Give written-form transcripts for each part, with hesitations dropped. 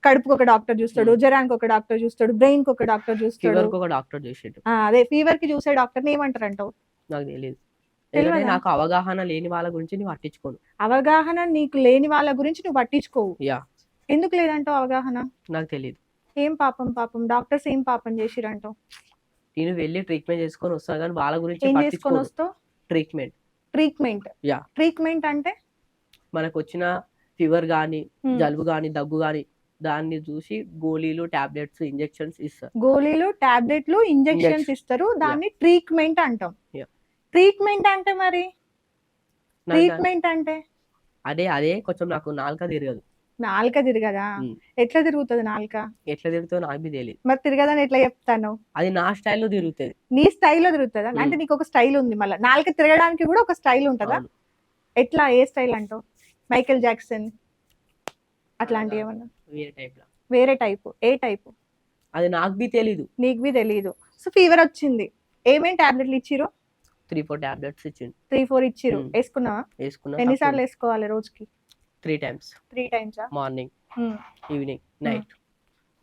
కడుపుకి ఒక డాక్టర్ చూస్తాడు, జ్వరానికి ఒక డాక్టర్ చూస్తాడు, బ్రెయిన్ కి ఒక డాక్టర్ చూస్తాడు, ఫీవర్ కి ఒక డాక్టర్ చూసాడు. అదే ఫీవర్ కి చూసే డాక్టర్ ఏమంటారంటావు? నాకు తెలియదు, ఎందుకంటే తెలియదా? నాకు అవగాహన లేని వాళ్ళ గురించి నేను పట్టించుకోను. అవగాహన నీకు లేని వాళ్ళ గురించి నువ్వు పట్టించుకోవు. యా, ఎందుకు లేదంటావు అవగాహన? నాకు తెలియదు. ఏం పాపం పాపం డాక్టర్స్ ఏం పాపం చేసిరంటావు? నేను వెళ్ళి ట్రీట్మెంట్ చేసుకొని వస్తాను, కానీ వాళ్ళ గురించి ఏం చేసుకొని పట్టించుకోను. వస్తావు? ట్రీట్మెంట్. ట్రీట్మెంట్. యా, ట్రీట్మెంట్ అంటే మనకు వచ్చిన ఫీవర్ కానీ Hmm. జలుబు కానీ దగ్గు కానీ దాన్ని చూసి గోళీలు, టాబ్లెట్స్, ఇంజెక్షన్స్ ఇస్తారు. గోళీలు, టాబ్లెట్లు, ఇంజెక్షన్స్ ఇస్తారు, దాన్ని ట్రీట్మెంట్ అంటాం. Yeah. ట్రీట్మెంట్ అంటే మరి నాకు ట్రీట్మెంట్ అంటే అదే అదే కొంచెం నాకు నాలుక తిరగదు. నాలుక తిరగదా? Hmm. ఎట్లా తిరుగుతుంది నాలుక? ఎట్లా తిరుగుతుందో నాకు బి తెలియదు. మరి తిరగదని ఎట్లా చెప్తాను? అది నా స్టైల్లో తిరుగుతుంది. నీ స్టైల్లో తిరుగుతుందా? అంటే నీకు ఒక స్టైల్ ఉంది, మళ్ళీ నాలుక తిరగడానికి కూడా ఒక స్టైల్ ఉంటుందా? అవును. ఎట్లా, ఏ స్టైల్ అంటావు? మైకేల్ జాక్సన్ అట్లాంటివి ఏమన్నా? వేరే టైప్ లా. వేరే టైపు? ఏ టైపు? అది నాకు బి తెలీదు. నీకు బి తెలీదు. సో ఫీవర్ వచ్చింది, ఏమేం టాబ్లెట్లు ఇచ్చిరు? 3-4 టాబ్లెట్స్ ఇచ్చింది. 3-4 ఇచ్చిరు. Hmm. వేసుకున్నావా? వేసుకున్నా. ఎన్నిసార్లు వేసుకోవాలి రోజుకి? 3 times. 3 times. Morning, evening, night.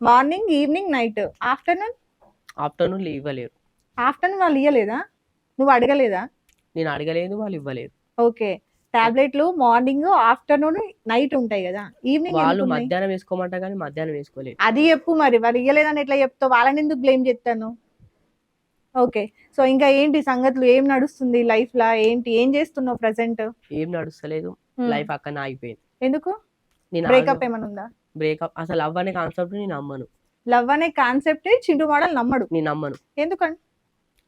Morning, evening, night. Afternoon? Afternoon ఇవ్వలేరు. ఆఫ్టర్నూన్ వాళ్ళు ఇవ్వలేదా? నువ్వు అడగలేదా? నేను అడగలేదు, వాళ్ళు ఇవ్వలేదు. ఓకే, టాబ్లెట్లు మార్నింగ్, ఆఫ్టర్నూన్, నైట్ ఉంటాయి కదా, ఈవినింగ్ వాళ్ళు మధ్యాహ్నం వేసుకోమంటా కానీ మధ్యాహ్నం వేసుకోలేదు. అది చెప్పు మరి, వాళ్ళు ఇవ్వలేదని ఎట్లా చెప్తావు? వాళ్ళని ఎందుకు బ్లేమ్ చేస్తాను? ఓకే, సో ఇంకా ఏంటి సంగతులు? ఏం నడుస్తుంది లైఫ్ లా? ఏంటి, ఏం చేస్తున్నావు ప్రెసెంట్? ఏం నడుస్తలేదు, లైఫ్ అక్కడ ఆగిపోయింది. ఎందుకు? నేను బ్రేకప్ ఏమైనా ఉందా? బ్రేకప్, అసలు లవ్ అనే కాన్సెప్ట్ నేను నమ్మను. లవ్ అనే కాన్సెప్ట్ చింటూ మోడల్ నమ్మడు. నేను నమ్మను, ఎందుకని?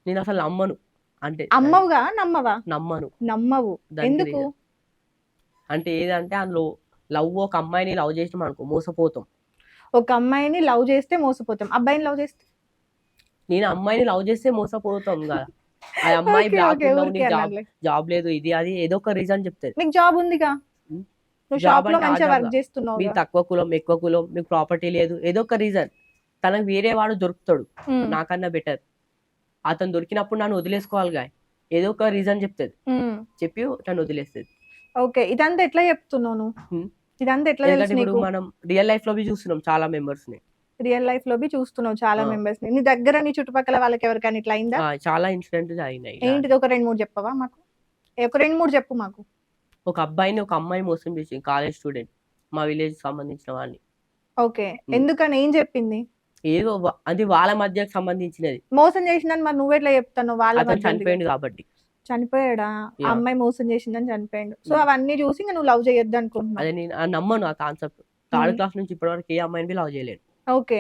నేను అసలు నమ్మను. అంటే అమ్మవుగా నమ్మవా? నమ్మను. నమ్మవు, దానికి ఎందుకు? reason. అంటే ఏదంటే అందులో లవ్, ఒక అమ్మాయిని లవ్ చేసినాం అనుకో మోసపోతాం. ఒక అమ్మాయిని లవ్ చేస్తే మోసపోతాం, అబ్బాయిని లవ్ చేస్తే? నేను అమ్మాయిని లవ్ చేస్తే మోసపోతాం కదా. ఆ అమ్మాయి Okay, బ్లాక్ okay, ఉన్నావు, ఊరికే నీకు అన్నానులే. జాబ్ లేదు, ఇది అది ఏదో ఒక రీజన్ చెప్తాది. నీకు జాబ్ ఉందిగా, Hmm. నువ్వు Job షాప్ లో అంటే ఆ మంచిగా job వర్క్ గా. చేస్తున్నావు. మీకు తక్కువ కులం, ఎక్కువ కులం, మీకు ప్రాపర్టీ లేదు, ఏదో ఒక రీజన్. తనకు వేరే వాడు దొరుకుతాడు నాకన్నా బెటర్. అతను దొరికినప్పుడు నన్ను వదిలేసుకోవాలిగా, ఏదో ఒక రీజన్ చెప్తుంది, చెప్పి నన్ను వదిలేస్తుంది. ఓకే, ఇదంతా ఎట్లా చెప్తున్నావు నువ్వు? Hmm. ఇదంతా ఎట్లా ఎందుకంటే తెలుసు ఇప్పుడు నీకు? మనం రియల్ లైఫ్ లో బి చూస్తున్నాం చాలా మెంబర్స్ ని. రియల్ లైఫ్ లో బి చూస్తున్నావు చాలా ఆ. మెంబర్స్ ని. నీ దగ్గర, నీ చుట్టుపక్కల వాళ్ళకి ఎవరికైనా ఇట్లా అయిందా? చాలా ఇన్సిడెంట్స్ అయినాయి. ఏంటిది, ఒక 2-3 చెప్పవా మాకు? ఒక 2-3 చెప్పు మాకు. ఒక అబ్బాయిని ఒక అమ్మాయి మోసం చేసింది, కాలేజ్ స్టూడెంట్, మా విలేజ్ సంబంధించిన వాడిని. ఓకే, ఎందుకని, ఏం చెప్పింది? ఏదో అది వాళ్ళ మధ్యకు సంబంధించినది. మోసం చేసిందని మరి నువ్వు ఎట్లా చెప్తాను? వాళ్ళ అతను మధ్య చనిపోయింది కాబట్టి. చనిపోయాడా? ఆ Yeah. అమ్మాయి మోసం చేసిందని చనిపోయాడు. సో అవన్నీ చూసి ఇంకా నువ్వు లవ్ చేయొద్దు అనుకుంటున్నావు. అదే నేను నమ్మను ఆ కాన్సెప్ట్. థర్డ్ క్లాస్ నుంచి ఇప్పటి వరకు ఏ అమ్మాయిని లవ్ చేయలేను. ఓకే,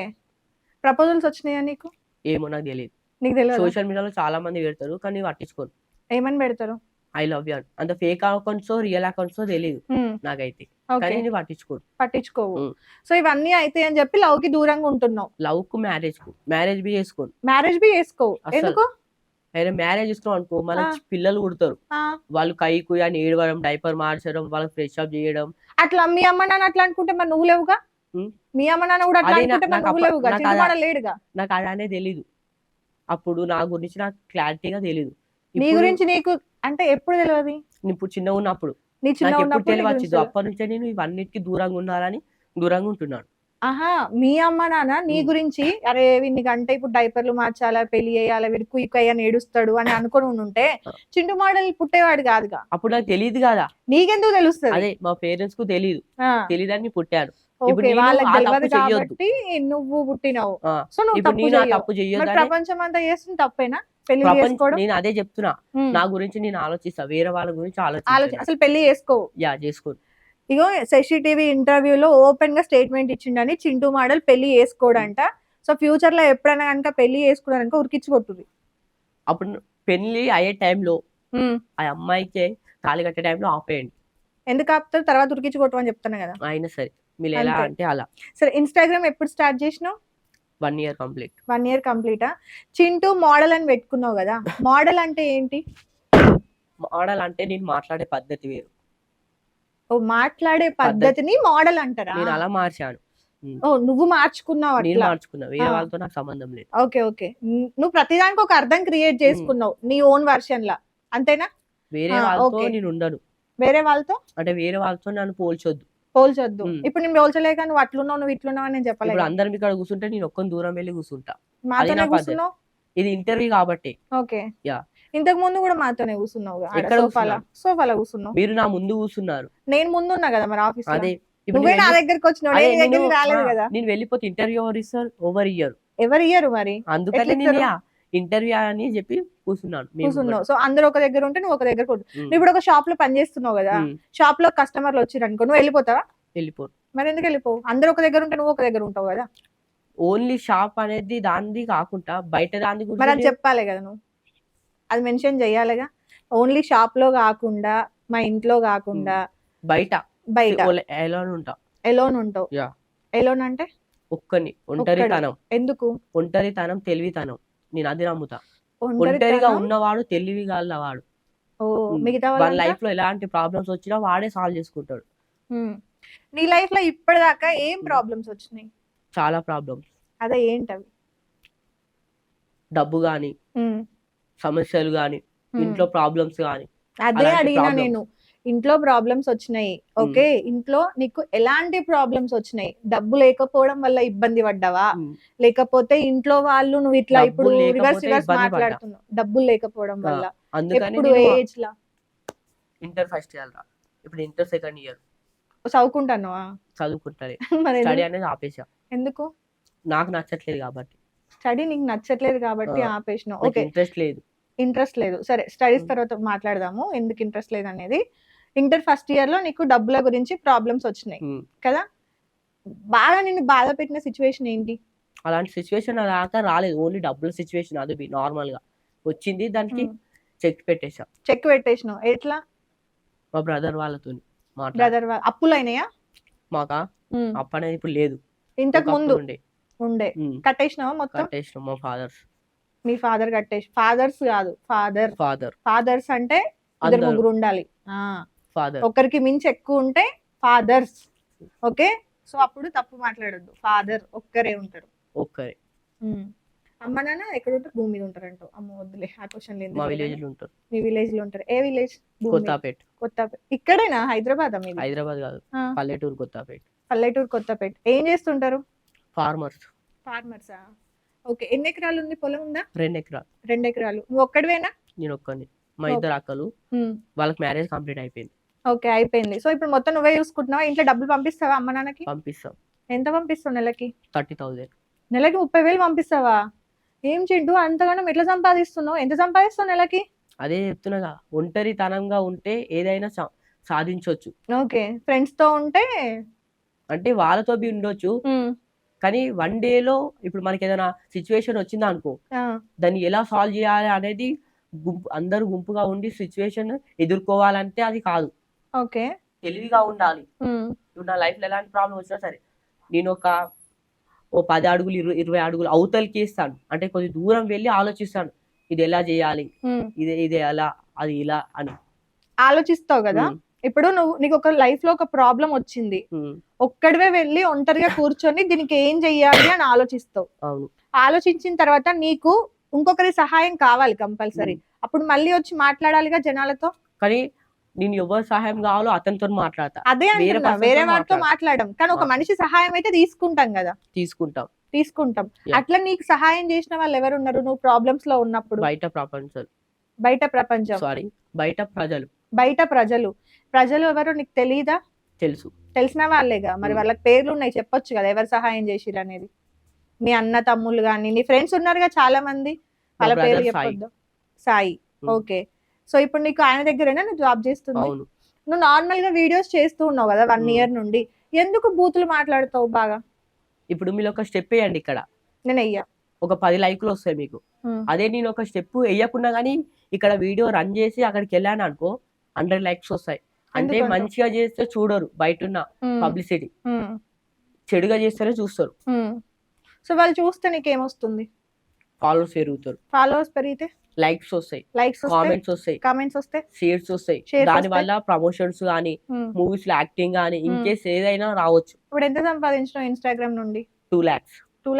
ప్రపోజల్స్ వచ్చినాయా నీకు? ఏమో నాకు తెలియదు. నీకు తెలియదు? సోషల్ మీడియాలో చాలా మంది పెడతారు, కానీ పట్టించుకోను. ఏమని పెడతారు? ఐ లవ్ యూ అని. అంత ఫేక్ అకౌంట్స్ రియల్ అకౌంట్స్ తెలియదు నాకైతే, కానీ ఓకే, నేను పట్టించుకోను. పట్టించుకోవు. Hmm. సో ఇవన్నీ అయితే అని చెప్పి లవ్ కి దూరంగా ఉంటున్నావు. లవ్ కు మ్యారేజ్ బి చేసుకోను. మ్యారేజ్ బి చేసుకోవు. అసలు. ఎందుకు? అయినా మ్యారేజ్ ఇస్తున్నాం అనుకో, మన ఆ. పిల్లలు పుడతారు, ఆ, వాళ్ళు కైకు అని ఏడవడం, డైపర్ మార్చడం, వాళ్ళకి ఫ్రెష్ అప్ చేయడం. అట్లా మీ అమ్మ నాన్న అట్లా అనుకుంటే మరి నువ్వు లేవుగా? Hmm. మీ అమ్మ నాన్న కూడా అట్లా అదే అనుకుంటే మరి నాకు నువ్వు లేవుగా? నాకు చింటూ మోడల్ లేడుగా. నాకు అలానే తెలీదు, అప్పుడు నా గురించి నాకు క్లారిటీగా తెలీదు. నీ గురించి నీకు అంటే ఎప్పుడు తెలియదు? ఇప్పుడు చిన్న ఉన్నప్పుడు నీ చిన్న నాకు ఎప్పుడు ఉన్నప్పుడు నీ తెలియచ్చు, గురించి తెలియదు. అప్పటి నుంచే నేను ఇవన్నిటికి దూరంగా ఉండాలని దూరంగా ఉంటున్నాను. ఆహా, మీ అమ్మ నాన్న నీ గురించి అరే వీడికి అంటే ఇప్పుడు డైపర్లు మార్చాలా, పెళ్లి చేయాలా, వీడు కుయ్యని ఏడుస్తాడు అని అనుకుని ఉంటే చింటూ మోడల్ పుట్టేవాడు కాదుగా. అప్పుడు నాకు తెలియదు కదా. నీకెందుకు తెలుస్తుంది? అదే మా పేరెంట్స్ కు తెలియదు, తెలియదని పుట్టాను. ఓకే, నేను వాళ్ళకి ఆ తెలియదు తప్పు చెయ్యొద్దు. కాబట్టి నువ్వు పుట్టినావు. ఆ, సో నువ్వు ఇప్పుడు తప్పు నేను ఆ చెయ్యవు. తప్పు మరి చెయ్యొద్దని ప్రపంచం అంతా చేస్తుంది తప్పేనా పెళ్లి చేసుకోవడం? నేను అదే చెప్తున్నా, ఉమ్. నా గురించి నేను ఆలోచిస్తా, వేరే వాళ్ళ గురించి అసలు పెళ్లి చేసుకోవు. యా చేసుకోను. ఇగో శశి టీవీ ఇంటర్వ్యూలో ఓపెన్ గా స్టేట్మెంట్ ఇచ్చిండని, చింటూ మోడల్ పెళ్లి చేసుకోడంట. సో ఫ్యూచర్ లో ఎప్పుడైనా కనుక పెళ్లి చేసుకున్నారనుక ఉరికిచ్చి కొట్టుది. అప్పుడు పెళ్లి అయ్యే టైంలో ఆ అమ్మాయికి తాళి కట్టే టైంలో ఆపేయండి. ఎందుకు ఆపుతారు? తర్వాత ఉరికిచ్చి కొట్టమని చెప్తాను కదా. అయినా సరే మీరు ఎలా అంతే. అంటే అలా. సరే, ఇన్స్టాగ్రామ్ ఎప్పుడు స్టార్ట్ చేసినావు? 1 year కంప్లీట్. 1 year కంప్లీటా? చింటూ మోడల్ అని పెట్టుకున్నావు కదా, మోడల్ అంటే ఏంటి? మోడల్ అంటే నేను మాట్లాడే పద్ధతి వేరు. ఓ, మాట్లాడే పద్ధతిని మోడల్ అంటారా? నేను అలా మార్చాను. ఓ, నువ్వు మార్చుకున్నావు నేను అట్లా. మార్చుకున్నా, వేరే ఆ. వాళ్ళతో నాకు సంబంధం లేదు. ఓకే ఓకే, నువ్వు ప్రతిదానికి ఒక అర్థం క్రియేట్ చేసుకున్నావు నీ ఓన్ వర్షన్ లా, అంతేనా? వేరే ఆ, వాళ్ళతో okay. నేను ఉండను. వేరే వాళ్ళతో అంటే వేరే వాళ్ళతో నన్ను పోల్చొద్దు. పోల్చొద్దు. ఉమ్. ఇప్పుడు నేను పోల్చలేక నువ్వు అట్లున్నావు నువ్వు ఇట్లున్నావు అని నేను ఇప్పుడు చెప్పలేక అందరం ఇక్కడ కూర్చుంటే నేను ఒక్కని దూరం వెళ్ళి కూర్చుంటా. అది మాతోనే నా పద్ధతి. కూర్చున్నావు. ఇది ఇంటర్వ్యూ కాబట్టి. Okay, yeah. ఇంతకు ముందు కూడా మాతోనే కూర్చున్నావు ఎక్కడ సోఫాలో కూర్చున్నావు. మీరు నా ముందు కూర్చున్నారు. నేను ముందున్నా కదా మరి ఆఫీస్ లో. అదే ఇప్పుడు నువ్వే నేను నా వెళ్ళి- దగ్గరికి వచ్చినావు, అదే నేను నీ దగ్గరికి నేను రాలేదు కదా. నేను వెళ్ళిపోతే ఇంటర్వ్యూ ఎవరు ఇస్తారు? ఓవర్ ఇయ్యరు. ఎవరు ఇయ్యరు మరి, అందుకని ఎట్లా నేను ఇస్తారు? ఇంటర్వ్యూ అని చెప్పి కూర్చున్నాను. మేము కూర్చున్నావు. కూడా. సో అందరూ ఒక దగ్గర ఉంటే నువ్వు ఒక దగ్గర కూర్చో. ఉమ్. నువ్వు ఇప్పుడు ఒక షాప్ లో పని చేస్తున్నావు కదా, ఉమ్. షాప్ లో కస్టమర్లు వచ్చిరు అనుకో, నువ్వు వెళ్ళిపోతావా? వెళ్ళిపోరు. మరి ఎందుకు వెళ్ళిపోవు? అందరూ ఒక దగ్గర ఉంటే నువ్వు ఒక దగ్గర ఉంటావు కదా. ఓన్లీ షాప్ అనేది దానిది కాకుండా బయట దాని మరి గురించి అది చెప్పాలి కదా నువ్వు, అది మెన్షన్ చెయ్యాలిగా. ఓన్లీ షాప్ లో కాకుండా, మా ఇంట్లో కాకుండా, బయట బయట ఎలా ఉంటా. ఎలోన్ ఉంటావు. యా. ఎలోన్ అంటే ఒక్కని ఒంటరితనం. ఎందుకు? ఒంటరితనం తెలివితనం. నేను అది నమ్ముతా. ఒంటరిగా ఒంటరితనం. ఉన్నవాడు తెలివి గలవాడు. ఓ, మిగతా వాళ్ళ వాళ్ళంతా? లైఫ్ లో ఎలాంటి ప్రాబ్లమ్స్ వచ్చినా వాడే సాల్వ్ చేసుకుంటాడు. ఉమ్. నీ లైఫ్ లో ఇప్పటిదాకా ఏం ప్రాబ్లమ్స్ వచ్చినాయి? చాలా ప్రాబ్లమ్స్. అదే ఏంటవి? డబ్బు గాని, ఉమ్. సమస్యలు గాని, ఉమ్. ఇంట్లో ప్రాబ్లమ్స్ గాని. అదే అలాంటి అడిగినా problems. నేను. ఇంట్లో ప్రాబ్లమ్స్ వచ్చినాయి, ఓకే. ఇంట్లో నీకు ఎలాంటి ప్రాబ్లమ్స్ వచ్చినాయి? డబ్బు లేకపోవడం వల్ల ఇబ్బంది పడ్డావా, ఉమ్. లేకపోతే ఇంట్లో వాళ్ళు నువ్వు ఇట్లా డబ్బులు ఇప్పుడు రివర్స్ లేకపోతే రివర్స్ ఇబ్బంది పడ్డా. మాట్లాడుతున్నావు, డబ్బులు లేకపోవడం వల్ల. అందుకని ఎప్పుడు నేను ఏజ్ లా ఇంటర్ ఫస్ట్ ఇయర్ రా, ఇప్పుడు ఇంటర్ సెకండ్ ఇయర్ చదువుకుంటానువా? చదువుకుంటాను. మరి స్టడీ అనేది ఆపేసా. ఎందుకు? నాకు నచ్చట్లేదు కాబట్టి. స్టడీ నీకు నచ్చట్లేదు కాబట్టి ఆపేసినావు. నాకు ఓకే, ఇంట్రెస్ట్ లేదు. ఇంట్రెస్ట్ లేదు. సరే, స్టడీస్ ఉమ్. తర్వాత మాట్లాడదాము ఎందుకు ఇంట్రెస్ట్ లేదు అనేది. ఇంటర్ ఫస్ట్ ఇయర్ లో నీకు డబ్బుల గురించి ప్రాబ్లమ్స్ వచ్చినాయి ఉమ్. కదా. బాగా నిన్ను బాధ పెట్టిన సిచ్యువేషన్ ఏంటి? అలాంటి సిచ్యువేషన్ దాకా రాలేదు. ఓన్లీ డబ్బుల సిచ్యువేషన్ అది నార్మల్ గా వచ్చింది. దానికి చెక్ పెట్టేసా. చెక్ పెట్టేసినావు ఎట్లా? మా బ్రదర్ వాళ్ళతో మాట్లాడి. బ్రదర్ అప్పులు అయినాయా? మాకా అప్పు అనేది ఇప్పుడు లేదు. ఇంతకు ముందు ఉండే ఉండే కట్టేసినావా మొత్తం? కట్టేసిన మా ఫాదర్స్. మీ ఫాదర్ కట్టేసి, ఫాదర్స్ కాదు ఫాదర్. ఫాదర్ ఫాదర్స్ అంటే ఇద్దరు అందరూ. ముగ్గురు ఉండాలి. ఫాదర్ ఒకరికి మించి ఎక్కువ ఉంటే ఫాదర్స్. ఓకే, సో అప్పుడు తప్పు మాట్లాడొద్దు. ఫాదర్ ఒక్కరే ఉంటారు. ఒక్కరే. అమ్మ నాన్న ఎక్కడ ఉంటారు? భూమి మీద ఉంటారంటావు. అమ్మ వద్దులే ఆ క్వశ్చన్ లేదు. మా విలేజ్ లో ఉంటారు. మీ విలేజ్ లో ఉంటారు. ఏ విలేజ్? కొత్తపేట. కొత్తపేట. ఇక్కడేనా? హైదరాబాద్ మీది? హైదరాబాద్ కాదు, పల్లెటూరు కొత్తపేట. పల్లెటూరు కొత్తపేట. ఏం చేస్తుంటారు? ఫార్మర్స్. ఫార్మర్సా? ఓకే, ఎన్ని ఎకరాలు ఉంది పొలం? ఉందా? 2 ఎకరాలు. 2 ఎకరాలు. నువ్వు ఒక్కడివేనా? నేను ఒక్కని. మా ఇద్దరు అక్కలు, వాళ్ళకి మ్యారేజ్ కంప్లీట్ అయిపోయింది. ఓకే, అయిపోయింది. సో ఇప్పుడు మొత్తం నువ్వే చూసుకుంటున్నావా? ఇంట్లో డబ్బులు పంపిస్తావా అమ్మ నాన్నకి? పంపిస్తాం. ఎంత పంపిస్తావు నెలకి? 30,000. నెలకి 30,000 పంపిస్తావా? ఏం చింటూ అంతగానం ఎట్లా సంపాదిస్తున్నావు? ఎంత సంపాదిస్తావు నెలకి? అదే చెప్తున్నాగా, ఒంటరితనంగా ఉంటే ఏదైనా సాధించవచ్చు. ఓకే, ఫ్రెండ్స్ తో ఉంటే అంటే వాళ్ళతో బి ఉండొచ్చు, కానీ 1 డేలో ఇప్పుడు మనకి ఏదైనా సిచ్యువేషన్ వచ్చిందా అనుకో, దాన్ని ఎలా సాల్వ్ చేయాలి అనేది అందరూ గుంపుగా ఉండి సిచ్యువేషన్ ఎదుర్కోవాలంటే అది కాదు. ఓకే, తెలివిగా ఉండాలి. ఇప్పుడు నా లైఫ్ లో ఎలాంటి ప్రాబ్లం వచ్చినా సరే నేను ఓ 10 అడుగులు 20 అడుగులు అవతలకి ఇస్తాను. అంటే కొద్ది దూరం వెళ్ళి ఆలోచిస్తాను, ఇది ఎలా చేయాలి, ఇది ఎలా, అది ఇలా అని ఆలోచిస్తావు కదా. ఇప్పుడు నీకు ఒక లైఫ్ లో ఒక ప్రాబ్లం వచ్చింది, ఒక్కడివే వెళ్ళి ఒంటరిగా కూర్చొని దీనికి ఏం చెయ్యాలి అని ఆలోచిస్తావు. అవును. ఆలోచించిన తర్వాత నీకు ఇంకొకరి సహాయం కావాలి కంపల్సరీ. అప్పుడు మళ్ళీ వచ్చి మాట్లాడాలిగా జనాలతో. కానీ నేను ఎవరి సహాయం కావాలో అతనితో మాట్లాడతా. అదే అంటున్నా, వేరే వాడితో మాట్లాడడం. కానీ ఒక మనిషి సహాయం అయితే తీసుకుంటాం కదా. తీసుకుంటాం. అట్లా నీకు సహాయం చేసిన వాళ్ళు ఎవరున్నారు నువ్వు ప్రాబ్లమ్స్ లో ఉన్నప్పుడు? బయట ప్రపంచం సారీ బయట ప్రజలు ఎవరు నీకు తెలీదా? తెలిసిన వాళ్ళేగా. మరి వాళ్ళకి పేర్లు ఉన్నాయి, చెప్పొచ్చు కదా ఎవరు సహాయం చేసిరు అనేది. నీ అన్న తమ్ముళ్ళు గాని, నీ ఫ్రెండ్స్ ఉన్నారుగా చాలా మంది, వాళ్ళ పేర్లు చెప్పొద్దు. సాయి. ఓకే, సో ఇప్పుడు నీకు ఆయన దగ్గరేనా నువ్వు జాబ్ చేస్తుంది? నువ్వు నార్మల్ గా వీడియోస్ చేస్తూ ఉన్నావు కదా 1 year నుండి, ఎందుకు బూతులు మాట్లాడుతావు బాగా? ఇప్పుడు మీరు ఒక స్టెప్ వేయండి, ఇక్కడ నేను వెయ్యా, ఒక 10 లైకులు వస్తాయి మీకు. అదే నేను ఒక స్టెప్ వేయకున్నా గానీ ఇక్కడ వీడియో రన్ చేసి అక్కడికి వెళ్ళాను అనుకో 100 లైక్స్ వస్తాయి. అంటే మంచిగా చేస్తే చూడరు, బయట ఉన్న పబ్లిసిటీ. చెడుగా చేస్తేనే చూస్తారు. సో వాళ్ళు చూస్తే నీకేమొస్తుంది? ఫాలోవర్స్ పెరుగుతారు. ఫాలోవర్స్ పెరిగితే లైక్స్ వస్తాయి, కామెంట్స్ వస్తాయి, షేర్స్ వస్తాయి. దాని వల్ల ప్రమోషన్స్ గానీ, మూవీస్ లో యాక్టింగ్ గానీ, ఇన్ కేస్ ఏదైనా రావచ్చు. ఇప్పుడు ఎంత సంపాదించినావు ఇన్స్టాగ్రామ్ నుండి? 2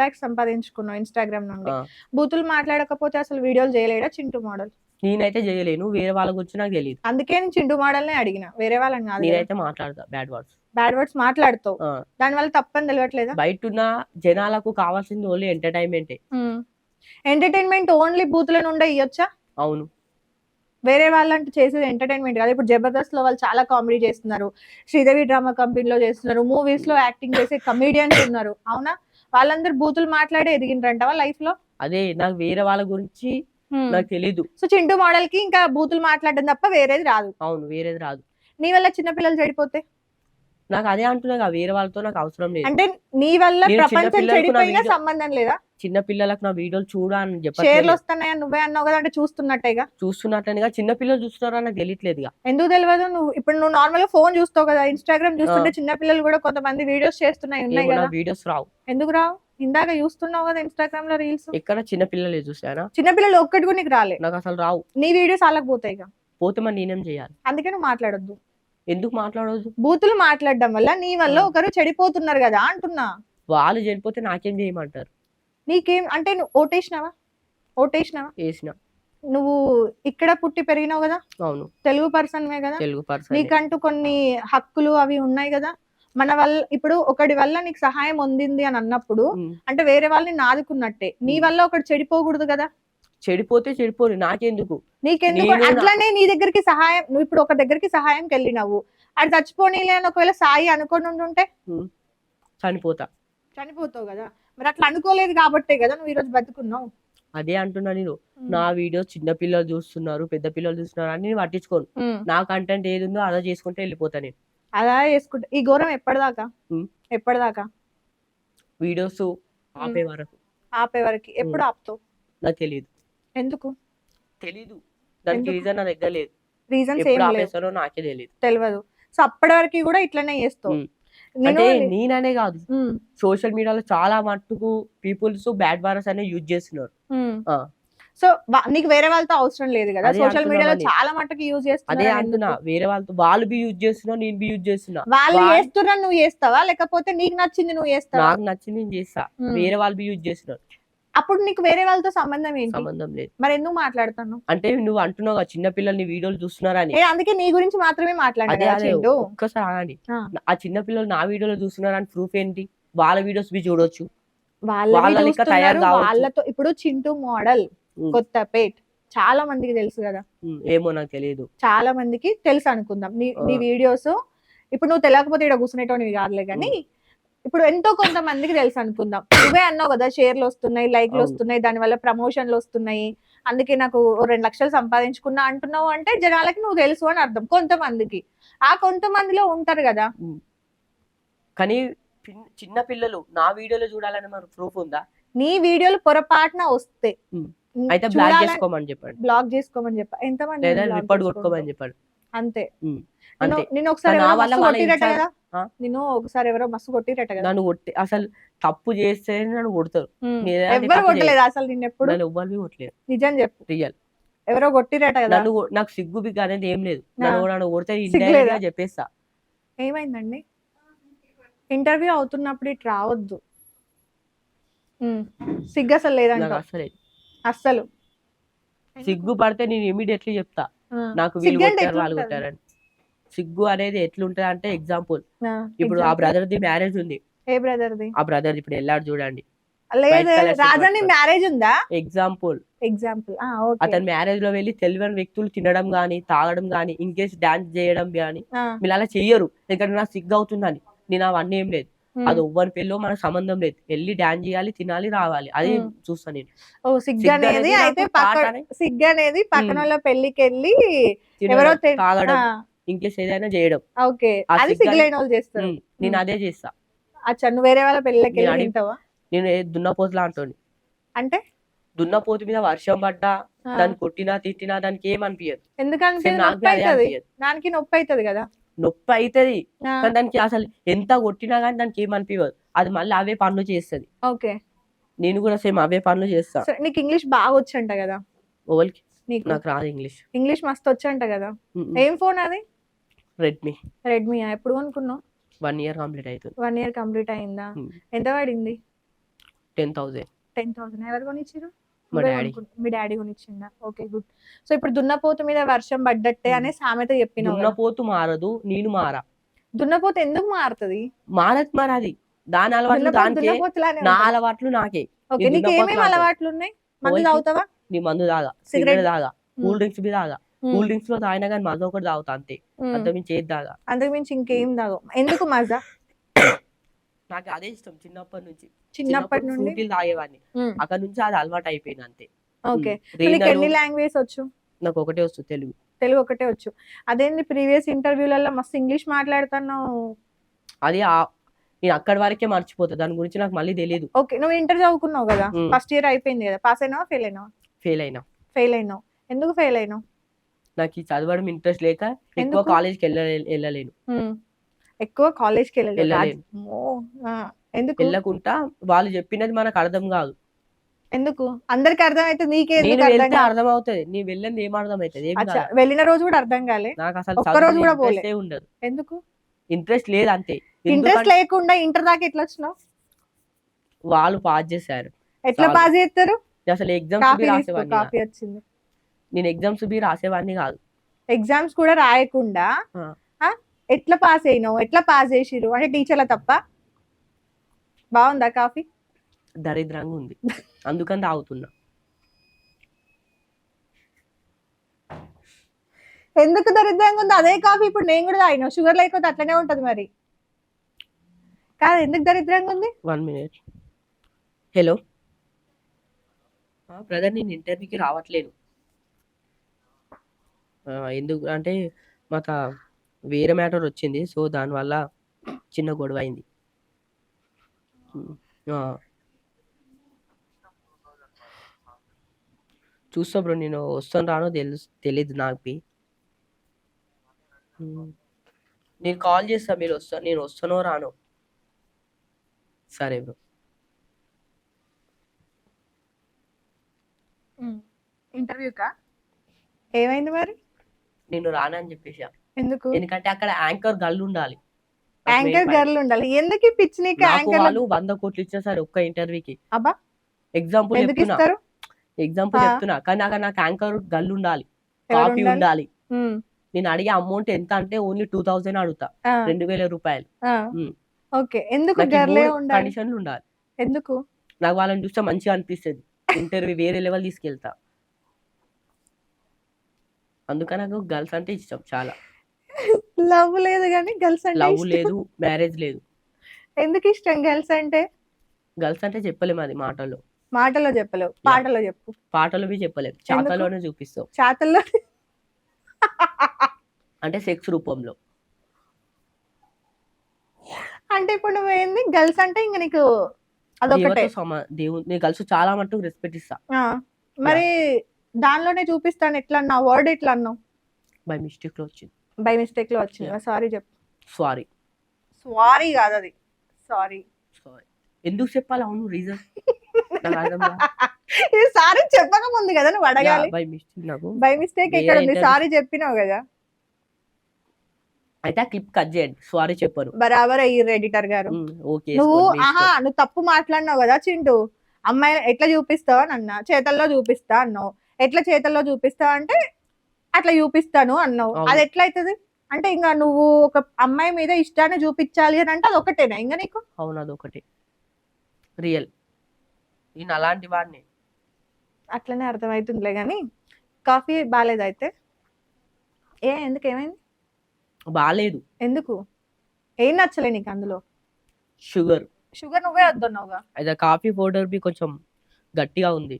lakhs సంపాదించుకున్నావు ఇన్స్టాగ్రామ్ నుండి. బూతులు మాట్లాడకపోతే అసలు వీడియోలు చేయలేడా చింటూ మోడల్? నేనైతే చేయలేను, వేరే వాళ్ళ గురించి నాకు తెలియదు. అందుకే నేను చింటూ మోడల్నే అడిగిన, వేరే వాళ్ళని కాదు. నేనైతే మాట్లాడతా బ్యాడ్ వర్డ్స్. బ్యాడ్ వర్డ్స్ మాట్లాడుతావు, దానివల్ల తప్పని తెలియట్లేదా? బయట ఉన్న జనాలకు కావాల్సింది ఓన్లీ ఎంటర్టైన్మెంటే. ఎంటర్టైన్మెంట్ ఓన్లీ బూతుల నుండే ఇయ్యొచ్చా? అవును. వేరే వాళ్ళంటే చేసేది ఎంటర్టైన్మెంట్ కాదు. ఇప్పుడు జబర్దస్త్ లో వాళ్ళు చాలా కామెడీ చేస్తున్నారు, శ్రీదేవి డ్రామా కంపెనీలో చేస్తున్నారు, మూవీస్ లో యాక్టింగ్ చేసే కమెడియన్స్ ఉన్నారు, అవునా? వాళ్ళందరూ బూతులు మాట్లాడే ఎదిగిండ్రంటవా లైఫ్ లో? అదే నాకు వేరే వాళ్ళ గురించి నాకు తెలీదు. సో చింటూ మోడల్ కి ఇంకా బూతులు మాట్లాడడం తప్ప వేరేది రాదు. అవును, వేరేది రాదు. నీ వల్ల చిన్నపిల్లలు చెడిపోతే? నాకు అదే అంటున్నా, వేరే వాళ్ళతో నాకు అవసరం లేదు. అంటే నీ వల్ల నేను ప్రపంచం చిన్నపిల్లలకు నా చెడిపోయినా వీడియో- సంబంధం లేదా? చిన్న పిల్లలకు నా వీడియోలు చూడని షేర్లు చెప్పట్లేదు. వస్తున్నాయా నువ్వే అన్నావు కదా, అంటే చూస్తున్నట్టేగా. చూస్తున్నట్లనిగా చిన్న పిల్లలు చూస్తున్నారా నాకు తెలియట్లేదుగా. ఎందుకు తెలియదు? నువ్వు నార్మల్ గా ఫోన్ చూస్తావు కదా, ఇన్స్టాగ్రామ్ చూస్తుంటే చిన్న పిల్లలు కూడా కొంతమంది వీడియోస్ చేస్తున్నాయి ఉన్నాయి కదా. వీడియోస్ రావు. ఎందుకు రావు? ఇందాక చూస్తున్నావు కదా ఇన్స్టాగ్రామ్ లో రీల్స్. ఎక్కడ చిన్న పిల్లలు చూసానా? చిన్న పిల్లలు ఒక్కటి కూడా నీకు రాలే? నాకు అసలు రావు. నీ వీడియోస్ అలాగ పోతాయి. పోతే మరి నేనేం చేయాలి? అందుకే నువ్వు మాట్లాడొద్దు. ఎందుకు మాట్లాడొద్దు? బూతులు మాట్లాడడం వల్ల నీ వల్ల ఒకరు చెడిపోతున్నారు కదా అంటున్నా. వాళ్ళు చనిపోతే నాకేం చేయమంటారు? నీకేం అంటే నువ్వు ఓటేసినావా? వేసిన. నువ్వు ఇక్కడ పుట్టి పెరిగినావు కదా. అవును, తెలుగు పర్సన్వే కదా. తెలుగు పర్సన్. నీకంటూ కొన్ని హక్కులు అవి ఉన్నాయి కదా. మన వల్ల ఇప్పుడు ఒకటి వల్ల నీకు సహాయం అందింది అని అన్నప్పుడు అంటే వేరే వాళ్ళని ఆదుకున్నట్టే. నీ వల్ల ఒకటి చెడిపోకూడదు కదా. చెడిపోతే చెడిపోరు, నాకెందుకు? నీకెందుకు? అట్లనే నీ దగ్గరికి సహాయం, నువ్వు ఇప్పుడు ఒక దగ్గరికి సహాయంకి వెళ్ళినావు, అది చచ్చిపోనీలే అని ఒకవేళ సాయి అనుకొని ఉంటే చనిపోతావు కదా. మరి అట్లా అనుకోలేదు కాబట్టే కదా నువ్వు ఈరోజు బతుకున్నావు. అదే అంటున్నా నేను. నా వీడియో చిన్న పిల్లలు చూస్తున్నారు, పెద్ద పిల్లలు చూస్తున్నారు అని నేను పట్టించుకోను. నా కంటెంట్ ఏది ఉందో అలా చేసుకుంటే వెళ్ళిపోతా నేను. అలా చేసుకుంటా. ఈ ఘోరం ఎప్పటిదాకా? వీడియోస్ ఆపే వరకు. ఎప్పుడు ఆపుతావు? నాకు తెలియదు. ఎందుకు తెలీదు? దానికి రీజన్ నా దగ్గర లేదు. రీజన్స్ ఎప్పుడు ఆపేస్తారో నాకే తెలియదు. సో అప్పటి వరకు కూడా ఇట్లనే చేస్తావు. అంటే నేననే కాదు, సోషల్ మీడియాలో చాలా మట్టుకు పీపుల్స్ బ్యాడ్ వర్డ్స్ అనే యూజ్ చేస్తున్నారు. సో నీకు వేరే వాళ్ళతో అవసరం లేదు కదా. సోషల్ మీడియాలో చాలా మట్టుకు యూజ్ చేస్తున్నారు. అదే అంటున్నా, వేరే వాళ్ళతో వాళ్ళు బి యూజ్ చేస్తున్నా, నేను బి యూజ్ చేస్తున్నా. వాళ్ళు చేస్తున్నా నువ్వు చేస్తావా, లేకపోతే నీకు నచ్చింది నువ్వు చేస్తావా? నాకు నచ్చింది నేను చేస్తా, వేరే వాళ్ళు బి యూజ్ చేస్తున్నారు. అప్పుడు నీకు వేరే వాళ్ళతో సంబంధం ఏంటి? సంబంధం లేదు. మరి ఎందుకు మాట్లాడుతాను? అంటే నువ్వు అంటున్నావు చిన్న పిల్లల్ని వీడియోలు చూస్తున్నారని. అందుకే నీ గురించి మాత్రమే మాట్లాడాను. ఒక్కసారి ఆ చిన్న పిల్లలు నా వీడియోలో చూస్తున్నారని ప్రూఫ్ ఏంటి? వాళ్ళ వీడియోస్ బి చూడొచ్చు. వాళ్ళతో ఇప్పుడు చింటూ మోడల్ కొత్తపేట్ చాలా మందికి తెలుసు కదా. ఏమో నాకు తెలియదు. చాలా మందికి తెలుసు అనుకుందాం. నీ వీడియోస్ ఇప్పుడు నువ్వు తెలియకపోతే ఇక్కడ కూర్చునేటోనివి కాదులే కానీ ఇప్పుడు ఎంతో కొంతమందికి తెలుసు అనుకుందాం. నువ్వే అన్నావు కదా, షేర్లు వస్తున్నాయి, లైక్లు వస్తున్నాయి, దానివల్ల ప్రమోషన్లు వస్తున్నాయి, అందుకే నాకు 2 లక్షలు సంపాదించుకున్నా అంటున్నావు అంటే జనాలకి నువ్వు తెలుసు అని అర్థం. కొంతమందికి, ఆ కొంతమందిలో ఉంటారు కదా. కానీ చిన్న పిల్లలు నా వీడియోలో చూడాలని మరి ప్రూఫ్ ఉందా? నీ వీడియోలు పొరపాటున వస్తే అయితే బ్లాక్ చేసుకోమని చెప్పండి. ఎంతమంది రిపోర్ట్ కొట్టుకోమని చెప్పండి. అంతే. నేను ఒకసారి ఎవరో మస్తు కొట్టిరట కదా. నన్ను కొట్టి అసలు తప్పు చేస్తే నన్ను కొడతారు. ఎవరు కొట్టలేదు అసలు నిన్ను ఎప్పుడు? ఎవ్వరు కొట్టలేదు. నిజం చెప్పు. రియల్. ఎవరో కొట్టిరట కదా. నాకు సిగ్గు బిగ్గు అనేది ఏం లేదు. నన్ను కొడితే ఇండైరెక్ట్ గా చెప్పేస్తా. ఏమైందండి? ఇంటర్వ్యూ అవుతున్నప్పుడు ఇటు రావద్దు. సిగ్గు అసలు లేదంట. అసలు సిగ్గు పడితే నేను ఇమీడియట్లీ చెప్తా నాకు వీళ్ళు కొట్టారు వాళ్ళు కొట్టారని. సిగ్గు అనేది ఎట్లుంటది అంటే ఎగ్జాంపుల్, ఇప్పుడు ఆ బ్రదర్ ది మ్యారేజ్ ఉంది. ఏ బ్రదర్ ది? ఆ బ్రదర్ ఇప్పుడు వెళ్ళాడు చూడండి. లేదు, రాజాని మ్యారేజ్ ఉందా? ఎగ్జాంపుల్ అతని మ్యారేజ్ లో వెళ్ళి తెలియని వ్యక్తులు తినడం గానీ, తాగడం గానీ, ఇంకేస్ డాన్స్ చేయడం గానీ మీరు అలా చెయ్యరు. ఎందుకంటే నాకు సిగ్గు అవుతుందని. నేను అవన్నీ ఏం లేదు. అది ఎవ్వరి పెళ్ళో మనకు సంబంధం లేదు. వెళ్ళి డాన్స్ చేయాలి, తినాలి, రావాలి, అది చూస్తా నేను. సిగ్గు అనేది అయితే సిగ్గు అనేది పక్కన వాళ్ళ పెళ్లికి వెళ్ళి ఎవరో తాగడం, ఇంకేస్ ఏదైనా చేయడం. అది సిగ్గులేని వాళ్ళు చేస్తారు. నేను అదే చేస్తా. అచ్చా, నువ్వు వేరే వాళ్ళ పెళ్లికి వెళ్ళి తింటావా? నేను దున్నపోతులా అంటోని. అంటే దున్నపోతు మీద వర్షం పడ్డా, దాన్ని కొట్టినా తిట్టినా దానికి ఏమనిపించదు. ఎందుకంటే దానికి నొప్పి అవుతుంది కదా. నొప్పి అవుతుంది కానీ దానికి అసలు ఎంత కొట్టినా కానీ దానికి ఏమనిపించదు. అది మళ్ళీ అవే పనులు చేస్తుంది. నేను కూడా సేమ్ అవే పనులు చేస్తా. నీకు ఇంగ్లీష్ బాగా వచ్చంట కదా. ఓవల్కి నాకు రాదు ఇంగ్లీష్. ఇంగ్లీష్ మస్తు వచ్చంట కదా. ఏం ఫోన్ అది? రెడ్మీ. ఎప్పుడు కొనుక్కున్నావు? 1 year కంప్లీట్ అవుతుంది. 1 year కంప్లీట్ అయిందా? ఎంత పడింది? 10,000. 10,000 ఎవరు కొనిచ్చారు? మా నువ్వే డాడీ మీ డాడీ కొనిచ్చిందా? Okay, good. సో ఇప్పుడు దున్నపోతు మీద వర్షం పడ్డట్టే అనే సామెత చెప్పినావు కదా. దున్నపోతు మారదు, నేను మారా. దున్నపోతు ఎందుకు మారుతుంది? మారదు మరి అది. దాని అలవాట్లు దానికే, దున్నపోతులానే నా ఉంటదా? అలవాట్లు నాకే. ఓకే, నేను నీకు ఏమేమి దున్నపోతులా అంటావు. అలవాట్లు ఉన్నాయి? మందు ఓయ్ తాగుతావా? నీ మందు తాగా, సిగరెట్ సిగరెట్ తాగా, కూల్ డ్రింక్స్ బి తాగా. ఉమ్, కూల్ డ్రింక్స్ లో తాగినా కానీ మజా ఒకటి తాగుతా అంతే. ఉమ్. అంతకుమించి ఏది తాగా. అంతకు మించి ఇంకేం తాగవు. ఎందుకు మజా? నాకు అదే ఇష్టం చిన్నప్పటి నుంచి. చిన్నప్పటి నుండి ఫ్రూటీలు తాగేవాడిని, ఉమ్, అక్కడ నుంచి అది అలవాటు అయిపోయింది అంతే. ఓకే. సో నీకు ట్రైనరు ఎన్ని లాంగ్వేజ్ వచ్చు? నాకు ఒకటే వస్తుంది, తెలుగు. తెలుగు ఒకటే వచ్చు. అదేంది ప్రీవియస్ ఇంటర్వ్యూలలో మస్తు ఇంగ్లీష్ మాట్లాడుతున్నావు? అది నేను అక్కడి వరకే మర్చిపోతా, దాని గురించి నాకు మళ్ళీ తెలియదు. ఓకే, నువ్వు ఇంటర్ చదువుకున్నావు కదా, ఉమ్. ఫస్ట్ ఇయర్ అయిపోయింది కదా, పాస్ అయినావా ఫెయిల్ అయినావా? ఫెయిల్ అయినా. ఫెయిల్ అయినావు. ఎందుకు ఫెయిల్ అయినావు? నాకు ఈ చదవడం ఇంట్రెస్ట్ లేక ఎక్కువ ఎందుకు? కాలేజ్కి వెళ్ళలేను. ఎక్కువ కాలేజ్కి వెళ్ళలేదు. వెళ్ళలేను. ఎందుకు? వెళ్ళకుండా వాళ్ళు చెప్పినది మనకు అర్థం కాదు. ఎందుకు? అందరికి అర్థమైతే నీకే నేను ఎందుకు అర్థం వెళ్తే కాదు? అర్థం అవుతుంది, నీ వెళ్ళింది ఏం అర్థం అవుతుంది? ఏం అచ్చా, కాదు. వెళ్ళిన రోజు కూడా అర్థం కాలే? నాకు అసలు ఒక్క రోజు కూడా పోలే? ఇంట్రెస్టే ఉండదు. ఎందుకు? ఇంట్రెస్ట్ లేదు అంతే. ఇంట్రెస్ట్ లేకుండా ఇంటర్ దాకా ఎట్లా వచ్చినావు? వాళ్ళు పాస్ చేశారు. ఎట్లా పాస్ చేస్తారు? అసలు ఎగ్జామ్స్ బి కాపీ తీసుకో, రాసేవాడిని కాదు. కాపీ వచ్చింది. నేను ఎగ్జామ్స్ బి రాసేవాడిని కాదు. ఎగ్జామ్స్ కూడా రాయకుండా ఆ, ఎట్లా పాస్ అయినావు? ఎట్లా పాస్ చేసిరు? అంటే టీచర్ల తప్ప? బాగుందా కాఫీ? దరిద్రంగా ఉంది, అందుకని తాగుతున్నా. ఎందుకు దరిద్రంగా ఉంది? అదే కాఫీ ఇప్పుడు నేను కూడా తాగినా, షుగర్ లేకపోతే అట్లనే ఉంటది మరి. కాదు, ఎందుకు దరిద్రంగా ఉంది? 1 minute. హలో బ్రదర్, నేను ఇంటర్వ్యూకి రావట్లేను. ఎందుకు అంటే మాకు వేరే మ్యాటర్ వచ్చింది, సో దానివల్ల చిన్న గొడవ అయింది. చూస్తా బ్రో, నేను వస్తాను రానో తెలీదు నాకు. నేను కాల్ చేస్తా, నేను వస్తానో రానో. సరే బ్రో. ఇంటర్వ్యూకా ఏమైంది మరి? నేను రానని చెప్పేసా. ఎందుకు? ఎందుకంటే అక్కడ యాంకర్ గర్ల్ ఉండాలి. యాంకర్ గర్ల్ ఉండాలి. ఎందుకు ఈ పిచ్చి నీకు? నాకు యాంకర్ వాళ్ళు 100 కోట్లు ఇచ్చినా సరే ఒక్క ఇంటర్వ్యూకి. అబ్బా, ఎగ్జాంపుల్ ఎందుకు చెప్తున్నా, ఇస్తారు? కానీ నాకు యాంకర్ గర్ల్ ఉండాలి, ఎవరు కాపీ ఉండాలి? ఉండాలి. ఉమ్, నేను అడిగే అమౌంట్ ఎంత అంటే ఓన్లీ 2000 అడుగుతా, ఆ, 2000 రూపాయలు. ఆ. ఉమ్. ఓకే, ఎందుకు నాకు ఈ గర్లే 3 ఉండాలి? కండిషన్లు ఉండాలి. ఎందుకు? నాకు వాళ్ళని చూస్తే మంచిగా అనిపిస్తుంది, ఇంటర్వ్యూ వేరే లెవెల్ తీసుకెళ్తా. అందుకని నాకు గర్ల్స్ అంటే ఇష్టం చాలా. లవ్ లేదు కానీ గర్ల్స్ అంటే లవ్ ఇష్టం. లేదు, మ్యారేజ్ లేదు. ఎందుకు ఇష్టం గర్ల్స్ అంటే? గర్ల్స్ అంటే చెప్పలేము, అది మాటల్లో. మాటలో చెప్పలేవు, పాటలో చెప్పు. పాటలు బి చెప్పలేము, చాతలోనే చూపిస్తావు. చేతల్లో అంటే సెక్స్ రూపంలో. అంటే ఇప్పుడు నువ్వు ఏంది గర్ల్స్ అంటే ఇంకా నీకు అదొకటే. దేవుని గర్ల్స్ చాలా మటుకు రెస్పెక్ట్ ఇస్తా. ఆ, మరి దానిలోనే చూపిస్తాను. ఎట్లా అన్నావు? వర్డ్ ఎట్లా అన్నావు? బై మిస్టేక్ లో వచ్చింది. బై మిస్టేక్ లో వచ్చింది. సారీ చెప్పు. సారీ. సారీ కాదు అది, సారీ. ఎందుకు చెప్పాలి? అవును, రీజన్ సారీ చెప్పక ముందు కదా నువ్వు అడగాలి. By mistake. నాకు బై మిస్టేక్ ఎక్కడ ఉంది? సారీ చెప్పినావు కదా. అయితే ఆ క్లిప్ కట్ చేయండి, సారీ చెప్పాను. బరాబర్ అయ్యారు ఎడిటర్ గారు. ఓకే. నువ్వు తప్పు మాట్లాడినావు కదా చింటూ. అమ్మాయి ఎట్లా చూపిస్తావు అని అన్నా, చేతల్లో చూపిస్తా అన్నావు. ఎట్లా చేతల్లో చూపిస్తావు అంటే అట్లా చూపిస్తాను అన్నావు. అది ఎట్లా అవుతుంది? అంటే ఇంకా నువ్వు ఒక అమ్మాయి మీద ఇష్టాన్ని చూపించాలి అని అంటే అది ఒకటేనా ఇంకా నీకు? అవును, అది ఒకటే రియల్. నేను అలాంటి వాడిని. అట్లనే అర్థమవుతుందిలే కానీ కాఫీ బాగాలేదు అయితే. ఎందుకు? ఏమైంది? బాగాలేదు. ఎందుకు? ఏం నచ్చలే నీకు అందులో? షుగర్ నువ్వే వద్దన్నావుగా. అయితే కాఫీ పౌడర్ బి కొంచెం గట్టిగా ఉంది.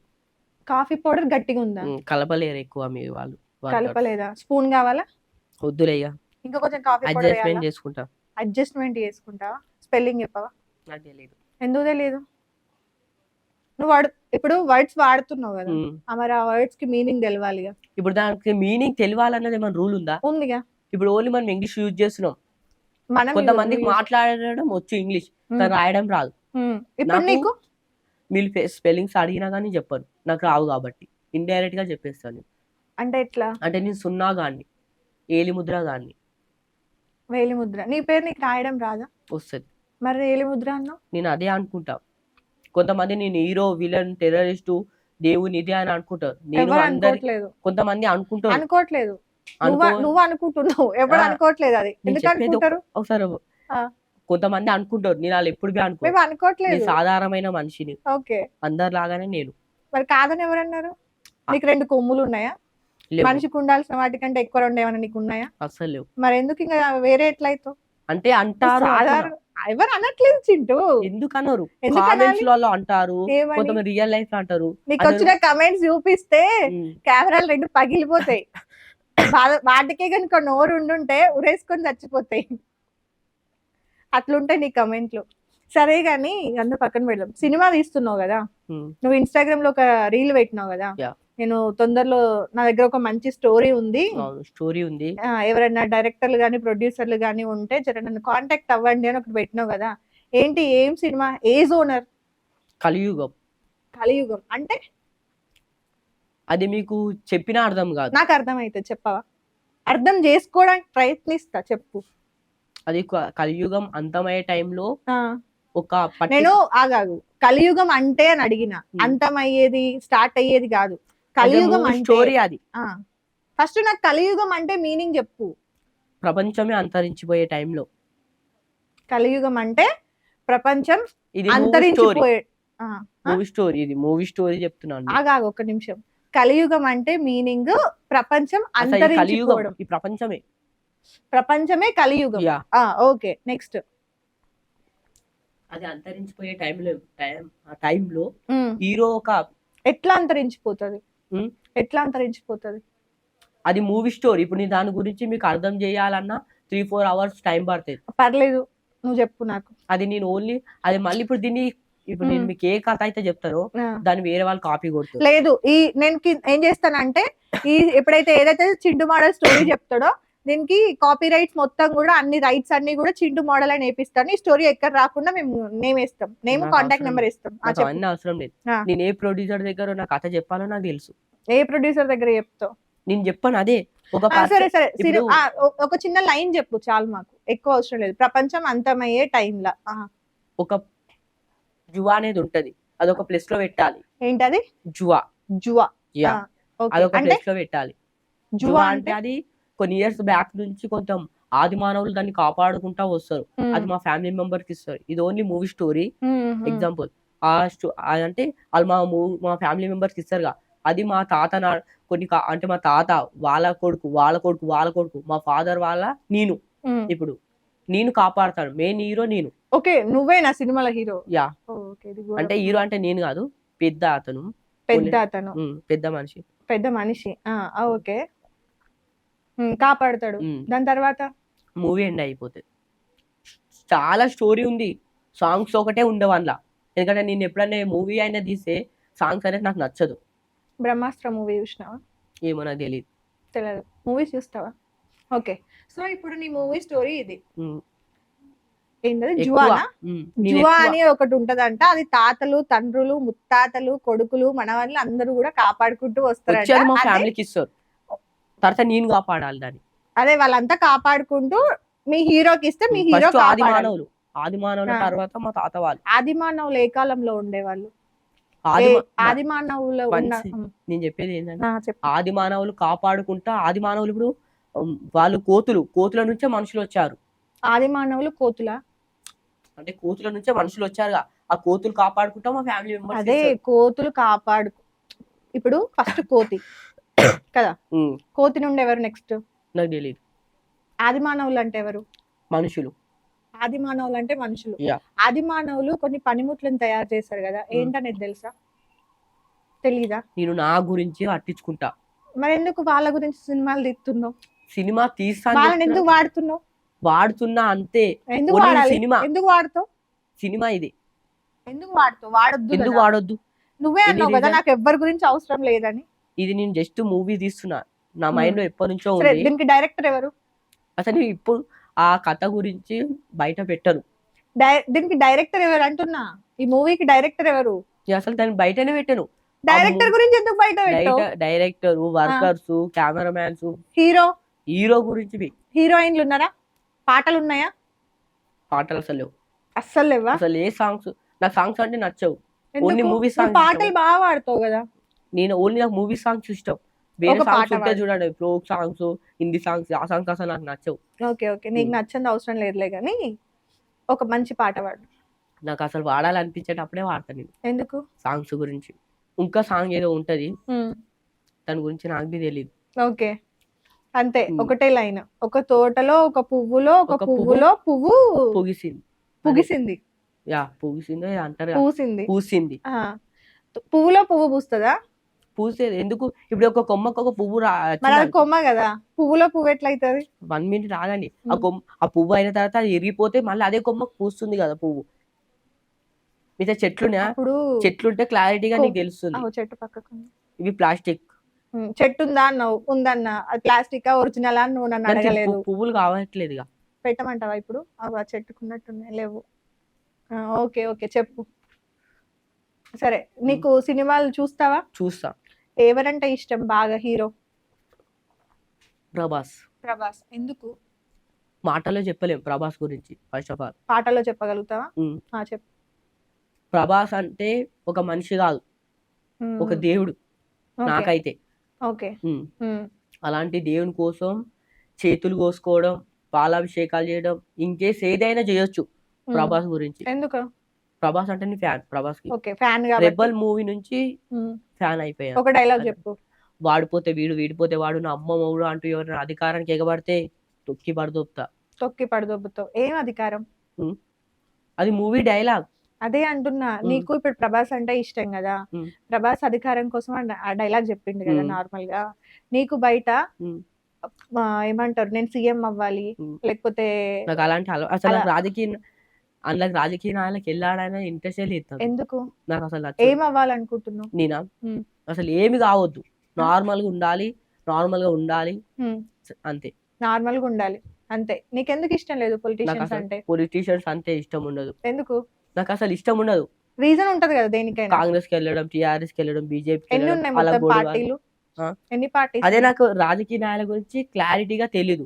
కాఫీ పౌడర్ గట్టిగా ఉందా? కలపలేరు ఎక్కువ మీ వాళ్ళు. కలపలేదా? స్పూన్ కావాలా? వద్దులే, ఇంకా కొంచెం కాఫీ అడ్జస్ట్మెంట్ చేసుకుంటా. అడ్జస్ట్మెంట్ చేసుకుంటావా? స్పెల్లింగ్ చెప్పవా? నాకు తెలియదు. ఎందుకు తెలియదు? నువ్వు ఇప్పుడు వర్డ్స్ వాడుతున్నావు కదా, మరి ఆ వర్డ్స్ కి మీనింగ్ తెలవాలిగా. ఇప్పుడు దానికి మీనింగ్ తెలియాలన్నది మన రూల్ ఉందా? ఉందిగా. ఇప్పుడు ఓన్లీ మనం ఇంగ్లీష్ యూజ్ చేస్తున్నాం. కొంతమందికి మాట్లాడడం వచ్చు ఇంగ్లీష్, రాయడం రాదు. ఇప్పుడు నీకు మీరు స్పెల్లింగ్స్ అడిగినా కానీ చెప్పను, నాకు రావు కాబట్టి ఇండైరెక్ట్ గా చెప్పేస్తాను. అంటే ఎట్లా? అంటే నేను సున్నా గాని, ఏలి ముద్ర గాని. వేలి ముద్ర. నీ పేరు నీకు రాయడం రాదా? వస్తుంది. మరి ఏలి ముద్ర అన్నావు. నేను అదే అనుకుంటా. కొంతమంది నేను హీరో, విలన్, టెర్రరిస్టు, దేవుని ఇది అని అనుకుంటారు. నేను ఎవరు అందరి అనుకోవట్లేదు కొంతమంది అనుకుంటారు. అనుకోవట్లేదు అనుకో నువ్వు అనుకుంటున్నావు ఎవరు ఆ, అనుకోవట్లేదు అది నేను ఎందుకు చెప్పేది అనుకుంటారు ఒకసారి ఆ, కొంతమంది అనుకుంటారు. నేను వాళ్ళు ఎప్పుడు అనుకో. మేము నేను అనుకోవట్లేదు సాధారణమైన మనిషిని, ఓకే అందరిలాగానే నేను. మరి కాదని ఎవరన్నారు నీకు 2 కొమ్ములు ఉన్నాయా లేవు, మనిషికి ఉండాల్సిన వాటికంటే ఎక్కువ 2 ఏమైనా నీకు ఉన్నాయా అసలు లేవు. మరి ఎందుకు ఇంకా వేరే ఎట్లయితావు అంటే అంటారు సాధారణ ఎవరు అనట్లేదు చింటూ ఎందుకు అన్నారు, ఎందుకు కామెంట్స్ అనాలి? లలో అంటారు, ఏమని కొంతమంది రియల్ లైఫ్ లో అంటారు. నీకు వచ్చిన కమెంట్స్ చూపిస్తే ఉమ్, కెమెరాలు 2 పగిలిపోతాయి వాటికే కనుక నోరు ఉండుంటే ఉరేసుకొని చచ్చిపోతాయి అట్లుంటాయి నీ కమెంట్లు సరే గాని అందరూ పక్కన పెడదాం సినిమా తీస్తున్నావు కదా ఉమ్, నువ్వు ఇన్స్టాగ్రామ్ లో ఒక రీల్ పెట్టినావు కదా Yeah. నేను తొందరలో నా దగ్గర ఒక మంచి స్టోరీ ఉంది అవును, స్టోరీ ఉంది. ఎవరైనా డైరెక్టర్లు కానీ ప్రొడ్యూసర్లు కానీ ఉంటే జర నన్ను కాంటాక్ట్ అవ్వండి అని ఒకటి పెట్టినావు కదా ఏంటి ఏం సినిమా ఏ జోనర్ కలియుగం. కలియుగం అంటే అది మీకు చెప్పినా అర్థం కాదు. నాకు అర్థమైతే చెప్పవా అర్థం చేసుకోవడానికి ప్రయత్నిస్తా చెప్పు అది కలియుగం అంతమయ్యే టైంలో ఆ, ఒక నేను ఆగాగు కలియుగం అంటే అని అడిగిన అంతమయ్యేది స్టార్ట్ అయ్యేది కాదు కలియుగం అంటే స్టోరీ. అది ఫస్ట్ నాకు కలియుగం అంటే మీనింగ్ చెప్పు ప్రపంచమే అంతరించిపోయే టైంలో కలియుగం అంటే ప్రపంచం ఇది స్టోరీ, అంతరించిపోయే మూవీ స్టోరీ. ఇది మూవీ స్టోరీ చెప్తున్నాను. ఆగాగు ఒక్క నిమిషం కలియుగం అంటే మీనింగ్ ప్రపంచం అసలు ఈ కలియుగం అంతరించిపోవడం ఈ ప్రపంచమే. ప్రపంచమే కలియుగం యా, ఓకే నెక్స్ట్ అది అంతరించిపోయే ఆ టైంలో హీరో ఒక ఎట్లా అంతరించిపోతుంది ఉమ్, ఎట్లా అంతరించిపోతుంది అది మూవీ స్టోరీ. ఇప్పుడు నేను దాని గురించి మీకు అర్థం చేయాలన్నా 3-4 అవర్స్ టైం పడుతుంది. పర్లేదు నువ్వు చెప్పు నాకు అది నేను ఓన్లీ అది మళ్ళీ ఇప్పుడు దీన్ని ఇప్పుడు నేను మీకు ఏ కథ అయితే చెప్తారో దాన్ని వేరే వాళ్ళు కాపీ కొడుతారు. లేదు నేను ఏం చేస్తానంటే ఎప్పుడైతే ఏదైతే చిండు మోడల్ స్టోరీ చెప్తాడో దీనికి కాపీ రైట్స్ మొత్తం కూడా అన్ని రైట్స్ అన్ని కూడా చిండు మోడల్ అని వేపిస్తాను ఈ స్టోరీ ఎక్కడ రాకుండా మేము నేమ్ వేస్తాం నేమ్ నాకు కాంటాక్ట్ అవసరం నెంబర్ ఇస్తాం నాకు అవన్నీ అవసరం లేదు. నేను ఏ ప్రొడ్యూసర్ దగ్గర నా కథ చెప్పాలో నాకు తెలుసు. ఏ ప్రొడ్యూసర్ దగ్గర చెప్తావు నేను చెప్పాను అదే ఒక సరే సరే ఇప్పుడు- ఒక చిన్న లైన్ చెప్పు చాలు మాకు ఎక్కువ అవసరం లేదు ప్రపంచం అంతమయ్యే టైంలో ఒక జువా అనేది ఉంటది, అదొక ప్లేస్ లో పెట్టాలి. ఏంటది జువా. జువా యా, ఓకే అదొక అంటే ప్లేస్ లో పెట్టాలి. జువా అంటే అది కొన్ని ఇయర్స్ బ్యాక్ నుంచి కొంచెం ఆది మానవులు దాన్ని కాపాడుకుంటా వస్తారు. అది మా ఫ్యామిలీ మెంబర్ కి ఇస్తారు. ఇది ఓన్లీ మూవీ స్టోరీ ఎగ్జాంపుల్. అంటే వాళ్ళు మా ఫ్యామిలీ మెంబర్స్ కి ఇస్తారుగా, అది మా తాత అంటే మా తాత వాళ్ళ కొడుకు వాళ్ళ కొడుకు వాళ్ళ కొడుకు మా ఫాదర్ వాళ్ళ నేను ఇప్పుడు నేను కాపాడుతాను. మెయిన్ హీరో నేను. ఓకే నువ్వే నా సినిమాలో హీరో. యా, ఓకే అంటే హీరో అంటే నేను కాదు, పెద్ద అతను, పెద్ద పెద్ద మనిషి. ఓకే కాపాడుతాడు. దాని తర్వాత మూవీ ఎండ్ అయిపోతుంది. చాలా స్టోరీ ఉంది. సాంగ్స్ ఒకటే ఉండవు అందులో. ఎందుకంటే నేను ఎప్పుడైనా మూవీ అయినా తీస్తే సాంగ్స్ అనేది నాకు నచ్చదు. బ్రహ్మాస్త్ర మూవీ చూసినావా? ఏమో నాకు తెలియదు. తెలియదు. మూవీస్ చూస్తావా? ఓకే సో ఇప్పుడు నీ మూవీ స్టోరీ ఇది ఏంటది జువానా? జువా అని ఒకటి ఉంటదంట. అది తాతలు తండ్రులు ముత్తాతలు కొడుకులు మనవాళ్ళు అందరూ కూడా కాపాడుకుంటూ వస్తారు. మా ఫ్యామిలీకి ఇస్తారు, తర్వాత నేను కాపాడాలి దాన్ని. అదే వాళ్ళంతా కాపాడుకుంటూ మీ హీరోకి ఇస్తే మీ హీరో ఆది మానవుల తర్వాత మా తాత వాళ్ళు. ఆది మానవులు ఏ కాలంలో ఉండేవాళ్ళు? ఆది మానవులు నేను చెప్పేది ఏంటంటే ఆది మానవులు కాపాడుకుంటా ఆది మానవులు ఇప్పుడు వాళ్ళు కోతుల నుంచే మనుషులు వచ్చారు. ఆది మానవులు కోతుల అంటే కోతుల నుంచే మనుషులు వచ్చారుగా, ఆ కోతులు కాపాడుకుంటా మా ఫ్యామిలీ మెంబర్స్. అదే కోతులు ఇప్పుడు ఫస్ట్ కోతి కదా, కోతి నుండి ఎవరు నెక్స్ట్? నాకు తెలియదు. ఆది మానవులు అంటే ఎవరు? మనుషులు. ఆది మానవులు అంటే మనుషులు. ఆది మానవులు కొన్ని పనిముట్లను తయారు చేశారు కదా, ఏంటనేది తెలుసా? తెలీదా? నేను నా గురించి పట్టించుకుంటా. మరి ఎందుకు వాళ్ళ గురించి సినిమాలు తీస్తున్నావు? సినిమా తీస్తాను. వాళ్ళని ఎందుకు వాడుతున్నావు? వాడుతున్నా అంతే. ఎందుకు వాడాలి? సినిమా ఎందుకు వాడుతావు? సినిమా ఇది ఎందుకు వాడుతావు? వాడొద్దు. ఎందుకు వాడొద్దు? నువ్వే అన్నావు కదా నాకు ఎవ్వరి గురించి అవసరం లేదని. ఇది నేను జస్ట్ మూవీ తీస్తున్నా, నా మైండ్ లో ఎప్పటి నుంచో ఉంది. దీనికి డైరెక్టర్ ఎవరు? అసలు ఇప్పుడు ఆ కథ గురించి బయట పెట్టరు. దీనికి డైరెక్టర్ ఎవరు అంటున్నా? ఈ మూవీకి డైరెక్టర్ ఎవరు? అసలు దాన్ని బయటనే పెట్టను. డైరెక్టర్ గురించి ఎందుకు బయట పెట్టావు? డైరెక్టర్, వర్కర్స్, కెమెరామ్యాన్స్, హీరో గురించి. హీరోయిన్లు ఉన్నారా? పాటలు ఉన్నాయా? పాటలు అసలు లేవు. అస్సలు లేవా? అసలు ఏ సాంగ్స్, నాకు సాంగ్స్ అంటే నచ్చవు. Only movie songs. పాటలు బాగా పాడతావు కదా. నేను ఓన్లీ నాకు మూవీ సాంగ్స్ ఇష్టం. వేరే ఒక సాంగ్స్ పాట ఉంటే పాడు. చూడండి, ఫోక్ సాంగ్స్, హిందీ సాంగ్స్, ఆ సాంగ్స్ అసలు నాకు నచ్చవు. ఓకే. నీకు నచ్చంది అవసరం లేదులే గానీ, ఒక మంచి పాట పాడు. నాకు అసలు వాడాలనిపించేటప్పుడే వాడతాను నేను ఎందుకు? సాంగ్స్ గురించి. ఇంకా సాంగ్ ఏదో ఉంటది, హ్మ్. దాని గురించి నాకు బి తెలీదు. ఓకే. అంతే. ఒకటే లైన్. ఒక తోటలో ఒక పువ్వులో ఒక ఒక పువ్వులో పువ్వు పొగిసింది. పుగిసింది. పొగిసిందో ఏదో అంటారు కదా. పూసింది. పూసింది. ఆ! పువ్వులో పువ్వు పూస్తదా? పూసేది ఎందుకు? ఇప్పుడు ఒక కొమ్మకు ఒక పువ్వు మరి అది వచ్చిందనుకో, కొమ్మ గదా! పువ్వులో పువ్వు ఎట్లయితది? 1 మినిట్ ఆగండి. హ్మ్. ఆ పువ్వు అయిన తర్వాత అది ఇరిగిపోతే మళ్ళీ అదే కొమ్మకు పూస్తుంది కదా పువ్వు. మిగతా అప్పుడు చెట్లుంటే క్లారిటీగా నీకు తెలుస్తుంది. చెట్టు పక్కకుంది. ఇవి ప్లాస్టిక్. చెట్టుందా అన్నావు. ఉందన్నా. అది ప్లాస్టికా? ఒరిజినలా? అని నువ్వు నన్ను దానికి అడగలేదు. పువ్వులు కావట్లేదుగా. పెట్టమంటావా ఇప్పుడు? ఆ చెట్టుకున్నట్టున్నాయి. లేవు. ఓకే. చెప్పు. సరే. నీకు సినిమాలు చూస్తావా? చూస్తా. ఎవరంటే ఇష్టం బాగా హీరో? ప్రభాస్. ప్రభాస్. ఎందుకు? మాటల్లో చెప్పలేం ప్రభాస్ గురించి ఫస్ట్ ఆఫ్ ఆల్. పాటల్లో చెప్పగలుగుతావా? చెప్పు. ప్రభాస్ అంటే ఒక మనిషి కాదు, ఒక దేవుడు నాకైతే. ఓకే. అలాంటి దేవుని కోసం చేతులు కోసుకోవడం, పాలాభిషేకాలు చేయడం, ఇంకేస్ ఏదైనా చేయొచ్చు ప్రభాస్ గురించి. ఎందుకు? ప్రభాస్ అంటే నీ ఫ్యాన్. ప్రభాస్ కి ఓకే. ఫ్యాన్ కాబట్టి. రెబల్ మూవీ నుంచి ఫ్యాన్ అయిపోయాను. ఒక డైలాగ్ చెప్పు. వాడిపోతే వీడు, వీడిపోతే వాడు, నా అమ్మ మొగుడు అంటూ ఎవరైనా అధికారానికి ఎగబడితే తొక్కి పడదొబ్బుతావు. ఏం అధికారం? అది మూవీ డైలాగ్. అదే అంటున్నా. నీకు ఇప్పుడు ప్రభాస్ అంటే ఇష్టం కదా. ప్రభాస్ అధికారం కోసం ఆ డైలాగ్ చెప్పిండు కదా నార్మల్ గా. నీకు బయట ఏమంటారు, నేను సీఎం అవ్వాలి, లేకపోతే నాకు అలాంటి అసలు రాజకీయ నాయకులకు వెళ్ళాడనే ఇంట్రెస్ట్ లేదు. ఎందుకు? నాకు అసలు ఏం అవ్వాలనుకుంటున్నావు? నేనా అసలు ఏమి కావద్దు, నార్మల్ గా ఉండాలి, అంతే. నార్మల్ గా ఉండాలి అంతే. నీకెందుకు ఇష్టం లేదు పొలిటీషియన్స్ అంటే ఇష్టం ఉండదు. ఎందుకు? నాకు అసలు ఇష్టం ఉండదు. రీజన్ ఉంటది కదా దేనికైనా. కాంగ్రెస్ కి వెళ్ళడం, టిఆర్ఎస్ కి వెళ్ళడం, బీజేపీ ఎన్ని ఉన్నాయి మొత్తం పార్టీలు? ఎన్ని పార్టీస్? అదే నాకు రాజకీయ నాయకుల గురించి క్లారిటీగా తెలీదు.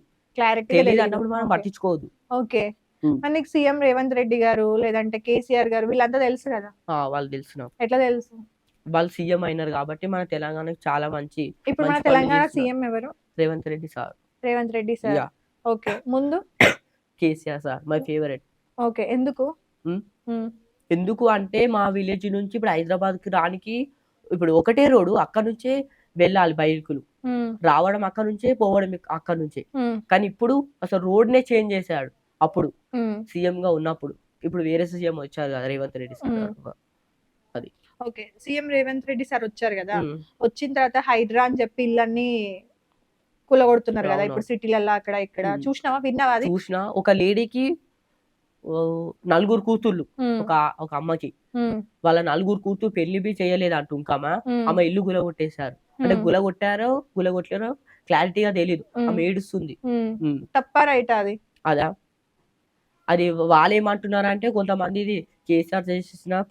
అన్నప్పుడు మనం పట్టించుకోవద్దు. ఓకే. మరి నీకు సీఎం రేవంత్ రెడ్డి గారు లేదంటే కేసీఆర్ గారు వీళ్ళంతా తెలుసు కదా. వాళ్ళు తెలుసు నాకు. ఎట్లా తెలుసు? వాళ్ళు సీఎం అయినారు కాబట్టి మన తెలంగాణకి చాలా మంచి. ఇప్పుడు మన తెలంగాణ సీఎం ఎవరు? రేవంత్ రెడ్డి సార్. ఓకే. ముందు KCR sir my favourite. Okay. ఎందుకు? ఎందుకు అంటే మా విలేజ్ నుంచి ఇప్పుడు హైదరాబాద్ కి రానికి ఇప్పుడు ఒకటే రోడ్డు, అక్కడ నుంచే వెళ్ళాలి బైకులు, రావడం అక్కడ నుంచే, పోవడం అక్కడ నుంచే. కానీ ఇప్పుడు అసలు రోడ్ నే చేంజ్ చేశాడు. అప్పుడు సీఎం గా ఉన్నప్పుడు. ఇప్పుడు వేరే సీఎం వచ్చారు కదా, రేవంత్ రెడ్డి సార్. అది okay. CM Revanth Reddy sir వచ్చారు కదా. వచ్చిన తర్వాత హైడ్రా అని చెప్పి ఇళ్ళన్ని కూలగొడుతున్నారు కదా ఇప్పుడు సిటీలలో అక్కడ ఇక్కడ. చూసినావా, విన్నావా? అది చూసినా. ఒక లేడీకి 4 కూతుర్లు, ఒక అమ్మకి. వాళ్ళ 4 కూతురు పెళ్లి బి చేయలేదంటూ ఇంకమ్మా ఆమె ఇల్లు గులగొట్టేశారు. అంటే గులగొట్టలేరో క్లారిటీగా తెలీదు. ఆమె ఏడుస్తుంది. తప్పా రైటా అది? అదా, అది వాళ్ళు ఏమంటున్నారంటే కొంతమంది ఇది కేసీఆర్ చేసిన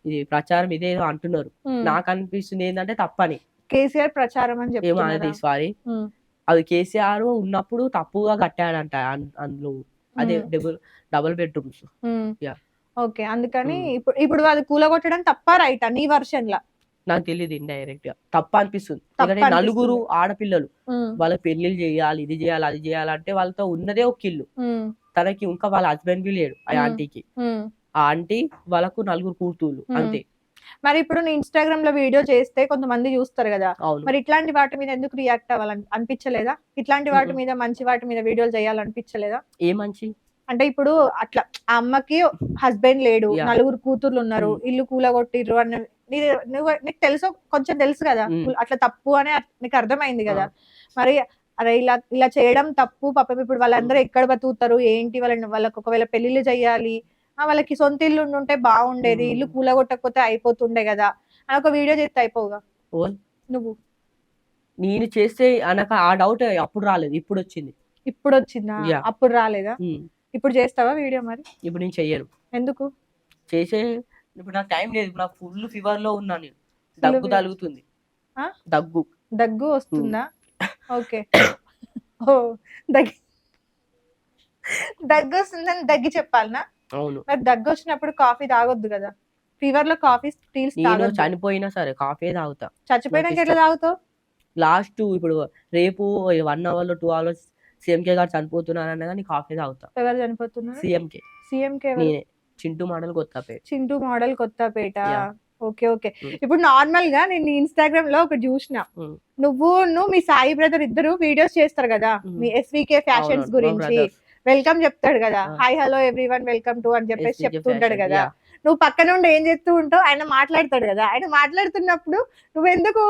ఇది ప్రచారం ఇదేదో అంటున్నారు. నాకు అనిపిస్తుంది ఏంటంటే తప్పని. కేసీఆర్ ప్రచారం అని చెప్పి సారీ, అది కేసీఆర్ ఉన్నప్పుడు తప్పుగా కట్టాడంట అందులో. అదే డబుల్ బెడ్రూమ్స్. ఓకే. అందుకని ఇప్పుడు అది కూలగొట్టడం తప్పా రైటా నీ వర్షన్ లా? నాకు తెలియదు, ఇండైరెక్ట్ గా తప్ప అనిపిస్తుంది. ఎందుకంటే 4 ఆడపిల్లలు, వాళ్ళ పెళ్లిళ్ళు చేయాలి, ఇది చేయాలి, అది చేయాలంటే వాళ్ళతో ఉన్నదే ఒక ఇల్లు. తనకి ఇంకా వాళ్ళ హస్బెండ్ బి లేడు. ఆ ఆంటీకి, ఆ ఆంటీ వాళ్ళకు 4 కూతుర్లు అంతే. మరి ఇప్పుడు నేను ఇన్స్టాగ్రామ్ లో వీడియో చేస్తే కొంతమంది చూస్తారు కదా, మరి ఇట్లాంటి వాటి మీద ఎందుకు రియాక్ట్ అవ్వాలని అనిపించలేదా? ఇట్లాంటి వాటి మీద, మంచి వాటి మీద వీడియోలు చేయాలనిపించలేదా? ఏ మంచి అంటే ఇప్పుడు అట్లా ఆ అమ్మకి హస్బెండ్ లేడు, 4 కూతుర్లు ఉన్నారు, ఇల్లు కూలగొట్టిర్రు అని నీకు కొంచెం తెలుసు కదా, అట్లా తప్పు అని నీకు అర్థమైంది కదా. మరి అరే ఇలా చేయడం తప్పు పాపం. ఇప్పుడు వాళ్ళందరూ ఎక్కడ బతుకుతారు ఏంటి? వాళ్ళకి ఒకవేళ పెళ్లిళ్ళు చెయ్యాలి, వాళ్ళకి సొంత ఇల్లు ఉంటే బాగుండేది, ఇల్లు కూలగొట్టకపోతే అయిపోతుండే కదా అని ఒక వీడియో చేస్తే అయిపోగా. నువ్వు నేను చేస్తే నాకు ఆ డౌట్ అప్పుడు రాలేదు, ఇప్పుడు వచ్చింది. ఇప్పుడు వచ్చిందా? అప్పుడు రాలేదా? ఇప్పుడు చేస్తావా వీడియో? మరి ఇప్పుడు నేను చెయ్యను. ఎందుకు? ఇప్పుడు నాకు టైం లేదు. నాకు ఫుల్ ఫీవర్ లో ఉన్నా నేను. దగ్గు తగులుతుంది. దగ్గు వస్తుందా? ఓకే. దగ్గు వస్తుందని దగ్గి చెప్పాలనా? అవును. మరి దగ్గు వచ్చినప్పుడు కాఫీ తాగొద్దు కదా. ఫీవర్ లో కాఫీ టీల్స్ నేను తాగొద్దు. చనిపోయినా సరే కాఫీ తాగుతా. చచ్చిపోయినాక నాకు ఎట్లా ఇష్టం. తాగుతావు? లాస్ట్ ఇప్పుడు రేపు 1 అవర్‌లో 2 అవర్స్ సీఎంకే గారు చనిపోతున్నారన్నా గాని కాఫీ తాగుతా. ఎవరు చనిపోతున్నారు? సీఎంకే. సీఎంకే ఎవరు? నేనే. Chintu model Kothapeta. Chintu model Kothapeta. Yeah! Okay okay. హ్మ్. ఇప్పుడు నార్మల్ గా నేను ఇన్స్టాగ్రామ్ లో ఒకటి చూసిన, హ్మ్. నువ్వు మీ సాయి బ్రదర్ ఇద్దరు వీడియోస్ చేస్తారు కదా, హ్మ్. మీ ఎస్వికే ఫ్యాషన్స్ అవునవును. మా గురించి బ్రదర్స్. వెల్కమ్ చెప్తాడు కదా, ఆ! Hi hello everyone welcome to అని చెప్పేసి ఎస్‌వికే చెప్తుంటాడు ఫ్యాషన్. కదా. యాహ్! నువ్వు పక్కన ఉండి ఏం చేస్తూ ఉంటావు, ఆయన మాట్లాడతాడు కదా, ఆయన మాట్లాడుతున్నప్పుడు నువ్వెందుకు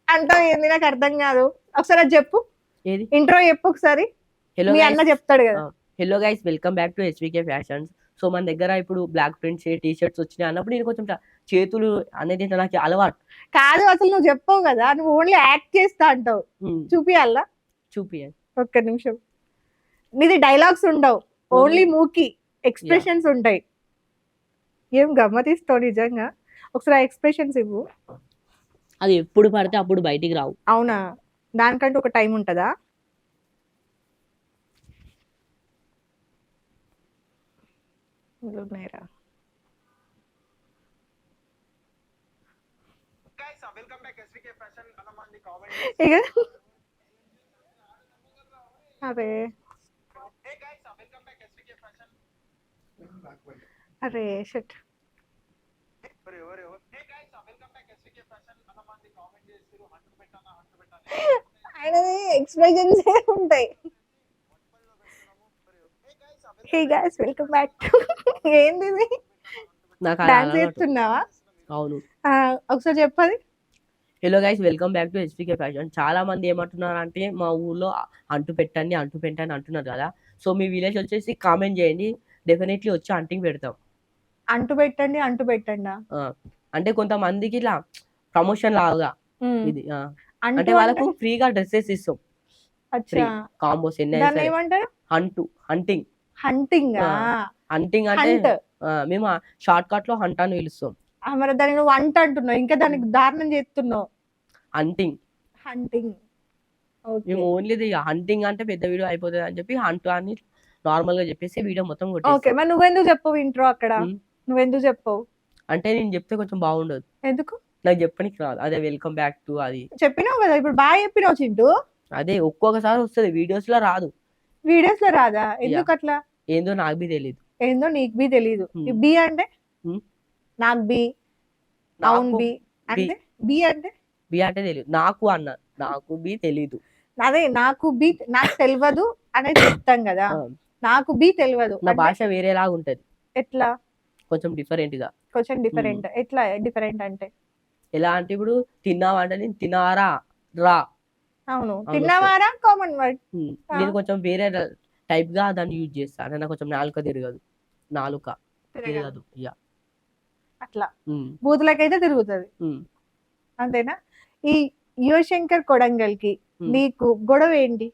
అంటావు ఏంది నాకు అర్థం కాదు. ఒకసారి అది చెప్పు, ఏది? ఇంట్రో చెప్పు ఒకసారి. హలో మీ అన్న గైస్. చెప్తాడు కదా. Hello guys welcome back to SVK fashions. So మన దగ్గర ఇప్పుడు బ్లాక్ ప్రింట్స్ టీ షర్ట్స్ వచ్చినాయి అన్నప్పుడు నేను కొంచెం చేతులు అనేది నాకు అలవాటు. కాదు, అసలు నువ్వు చెప్పవు కదా, నువ్వు ఓన్లీ యాక్ట్ చేస్తా అంటావు. హ్మ్. చూపియాలా? చూపియండి. ఒక్క నిమిషం. నీది డైలాగ్స్ ఉండవు, ఓన్లీ మూకీ ఎక్స్ప్రెషన్స్ ఉంటాయి. ఏం గమ్మతిస్తావు నిజంగా. ఒకసారి ఆ ఎక్స్ప్రెషన్స్ ఇవ్వు. అది ఎప్పుడు పడితే అప్పుడు బయటికి రావు. అవునా? దానికంటే ఒక టైం ఉంటుందా? ఉన్నాయిరా. ఇక అరే అరే షట్. ఆయనది ఎక్స్ప్రెషన్స్ ఉంటాయి. Hey guys welcome back. ఏంది ఇది? నాకు అలా డాన్స్ అలవాటు. చేస్తున్నావా? అవును. ఒకసారి చెప్పది. Hello guys welcome back to SVK fashion. చాలా మంది ఏమంటున్నారంటే మా ఊర్లో అంటు పెట్టండి అంటున్నారు కదా. సో మీ విలేజ్ వచ్చేసి కామెంట్ చేయండి. డెఫినెట్లీ వచ్చి అంటింగ్ పెడతాం. అంటు పెట్టండా? ఆ! అంటే కొంతమందికి ఇట్లా ప్రమోషన్ లాగా ఇది. అంటు అంటే వాళ్ళకు ఫ్రీగా డ్రెసెస్ ఇస్తాం. ఫ్రీ అచ్చా, కాంబోస్ ఎన్ని అయినా దాన్ని సరే. ఏమంటారు? హంటింగ్. హంటింగ్. హంటింగ్ అంటే హంట్. మేము షార్ట్ కట్ లో హంట్ అని పిలుస్తాం. మరి దాన్ని నువ్వు వంట అంటున్నావు, ఇంకా దానికి దారుణం చేస్తున్నావు. హంటింగ్. హంటింగ్. మేము ఓన్లీ హంటింగ్ అంటే పెద్ద వీడియో అయిపోతుంది అని చెప్పి హంట్ అని నార్మల్ గా చెప్పేసి వీడియో మొత్తం ఓకే, కొట్టేస్తాం. మరి నువ్వెందుకు చెప్పవు ఇంట్రో అక్కడ? హ్మ్. నువ్వెందుకు చెప్పవు? అంటే నేను చెప్తే కొంచెం బాగుండదు. ఎందుకు? నాకు చెప్పనికి రాదు. అదే వెల్కమ్ బ్యాక్ టు అది. చెప్పినావు కదా, ఇప్పుడు బాగా చెప్పినావు చింటూ. అదే ఒక్కొక్కసారి వస్తది. వీడియోస్ లో రాదు. వీడియోస్ లో రాదా? యాహ్! ఎందుకు అట్లా? ఏందో నాకు బి తెలీదు. ఏందో నీకు బి తెలీదు. హ్మ్. బి అంటే హ్మ్. నాకు బి, అవును నాకు బి బి. అంటే బి అంటే బి అంటే తెలీదు. నాకు అన్న. నాకు బి తెలీదు. అదే నాకు బి నాకు తెలియదు అనేది చెప్తాం కదా. ఆ! నాకు బి తెలియదు నా అంటే భాష వేరేలాగా ఉంటది. ఎట్లా? కొంచెం డిఫరెంట్ గా. కొంచెం డిఫరెంట్. ఎట్లా డిఫరెంట్ అంటే? ఎలా అంటే ఇప్పుడు తిన్నావా అంటే నేను తినారా రా అవును, అని వస్తది. తిన్నవారా కామన్ వర్డ్. నేను కొంచెం వేరే టైప్ గా దాన్ని యూజ్ చేస్తా. అంటే నాకు కొంచెం నాలుక తిరగదు. తిరగదు. యా. అట్లా బూతులకైతే తిరుగుతుంది. అంతేనా? ఈ యువశంకర్ కొడంగల్కి నీకు గొడవ ఏంటి?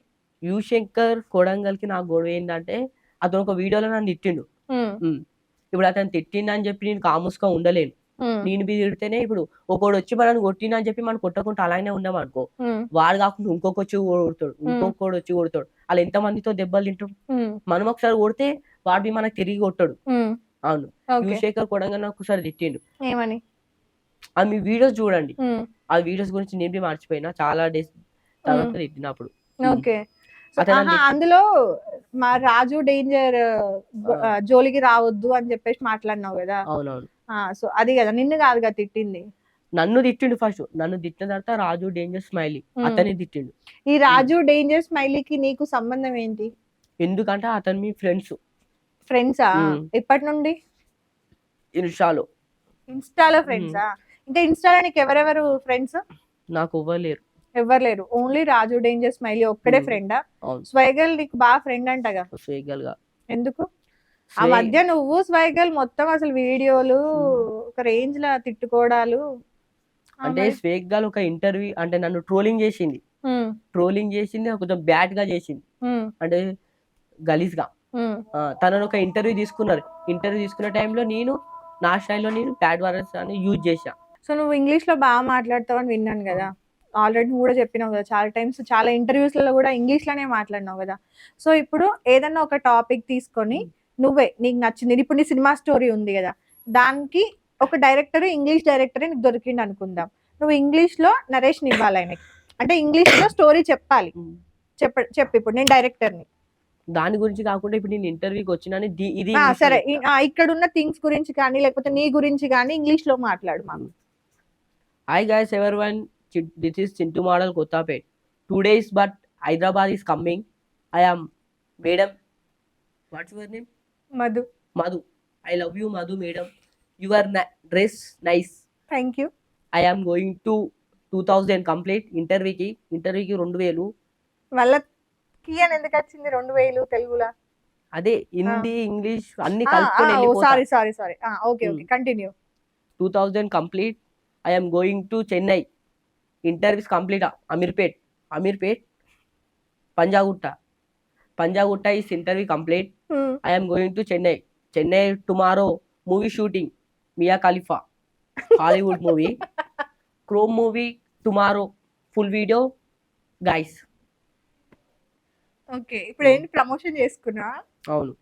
యువశంకర్ కొడంగల్కి నాకు గొడవ ఏంటంటే అతను ఒక వీడియోలో నన్ను తిట్టిండు. ఇప్పుడు అతను తిట్టిండు అని చెప్పి నేను కాముస్గా ఉండలేను. నేను బి తిడితేనే ఇప్పుడు ఒకడు వచ్చి మనల్ని కొట్టిండు అని చెప్పి మనం కొట్టకుండా అలానే ఉన్నాం అనుకో, వాడు కాకుండా ఇంకొక వచ్చి కొడతాడు, ఇంకొకడు వచ్చి కొడతాడు. అలా ఎంత మందితో దెబ్బలు తింటాం. మనం ఒకసారి కొడితే వాడు మనకు తిరిగి కొట్టాడు. అవును. యువశేఖర్ కొడంగల్ నాకు ఒకసారి తిట్టిండు. ఏమని? అది మీ వీడియోస్ చూడండి. ఆ వీడియోస్ గురించి నేను బి మర్చిపోయినా చాలా డేస్ తర్వాత తిట్టినప్పుడు. ఓకే. అందులో మా రాజు డేంజర్ జోలికి రావద్దు అని చెప్పేసి మాట్లాడినావు కదా. అవునవును. సో అది కదా, నిన్ను కాదు కదా తిట్టింది. నన్ను తిట్టిండు ఫస్ట్. నన్ను తిట్టిన తర్వాత రాజు డేంజర్ స్మైలీ అతన్ని తిట్టిండు. ఈ రాజు డేంజర్ స్మైలీకి నీకు సంబంధం ఏంటి? ఎందుకంటే అతను మీ ఫ్రెండ్సా? ఎప్పటి నుండి? ఇన్స్టాలో ఫ్రెండ్సా? ఇంకా ఇన్స్టాలో నీకు ఎవరెవరు ఫ్రెండ్స్? నాకు ఎవరు లేరు, ఓన్లీ రాజు డేంజర్ స్మైలీ ఒక్కడే ఫ్రెండా? స్వైగల్ నీకు బాగా ఫ్రెండ్ అంటగా. ఎందుకు? ఆ మధ్య నువ్వు స్వైగల్ మొత్తం అసలు వీడియోలు ఒక రేంజ్ లా తిట్టుకోవడాలు. అంటే స్వేగల్ ఒక ఇంటర్వ్యూ అంటే నన్ను ట్రోలింగ్ చేసింది. కొంచెం బ్యాడ్ గా చేసింది, అంటే గలీజ్ గా. తనను ఒక ఇంటర్వ్యూ తీసుకున్నారు. ఇంటర్వ్యూ తీసుకునే టైంలో నేను నా స్టైల్లో నేను బ్యాడ్ వర్డ్స్ అని యూజ్ చేశా. సో నువ్వు ఇంగ్లీష్ లో బాగా మాట్లాడతావు అని విన్నాను కదా. ఆల్రెడీ నువ్వు కూడా చెప్పినావు కదా చాలా టైమ్స్, చాలా ఇంటర్వ్యూస్లలో కూడా ఇంగ్లీష్ లోనే మాట్లాడినావు కదా. సో ఇప్పుడు ఏదన్నా ఒక టాపిక్ తీసుకొని నువ్వే నీకు నచ్చింది, ఇప్పుడు నీ సినిమా స్టోరీ ఉంది కదా, దానికి ఒక డైరెక్టర్ ఇంగ్లీష్ డైరెక్టర్ నీకు దొరికిండు అనుకుందాం, నువ్వు ఇంగ్లీష్ లో నరేషన్ ఇవ్వాలి ఆయనకి, అంటే ఇంగ్లీష్ లో స్టోరీ చెప్పాలి. చెప్పు ఇప్పుడు నేను డైరెక్టర్ని. దాని గురించి కాకుండా ఇప్పుడు నేను ఇంటర్వ్యూకి వచ్చిన ఇది సరే, ఇక్కడ ఉన్న థింగ్స్ గురించి కానీ లేకపోతే నీ గురించి కానీ ఇంగ్లీష్ లో మాట్లాడు మాకు. Hi guys, everyone. This is Chintu Model Kottapet. 2 days, but Hyderabad is coming. I am Madam. What's your name? Madhu. Madhu. I love you, Madhu, Madam. You are dress nice. Thank you. I am going to 2000 complete interview ki 2000. వాళ్ళకి అని ఎందుకు వచ్చింది 2000 తెలుగులో? అదే Hindi English అన్ని కలుపుకొని వెళ్ళిపోతా. Sorry okay continue. 2000 complete. I am going to Chennai. Interviews complete. Amirpet. Panjagutta is interview complete. I am going to Chennai tomorrow. Movie shooting. Mia Khalifa. Hollywood movie. Chrome movie tomorrow. Full video. Guys. Okay, ఇప్పుడు ఏంటి promotion చేసుకున్నా? అవును,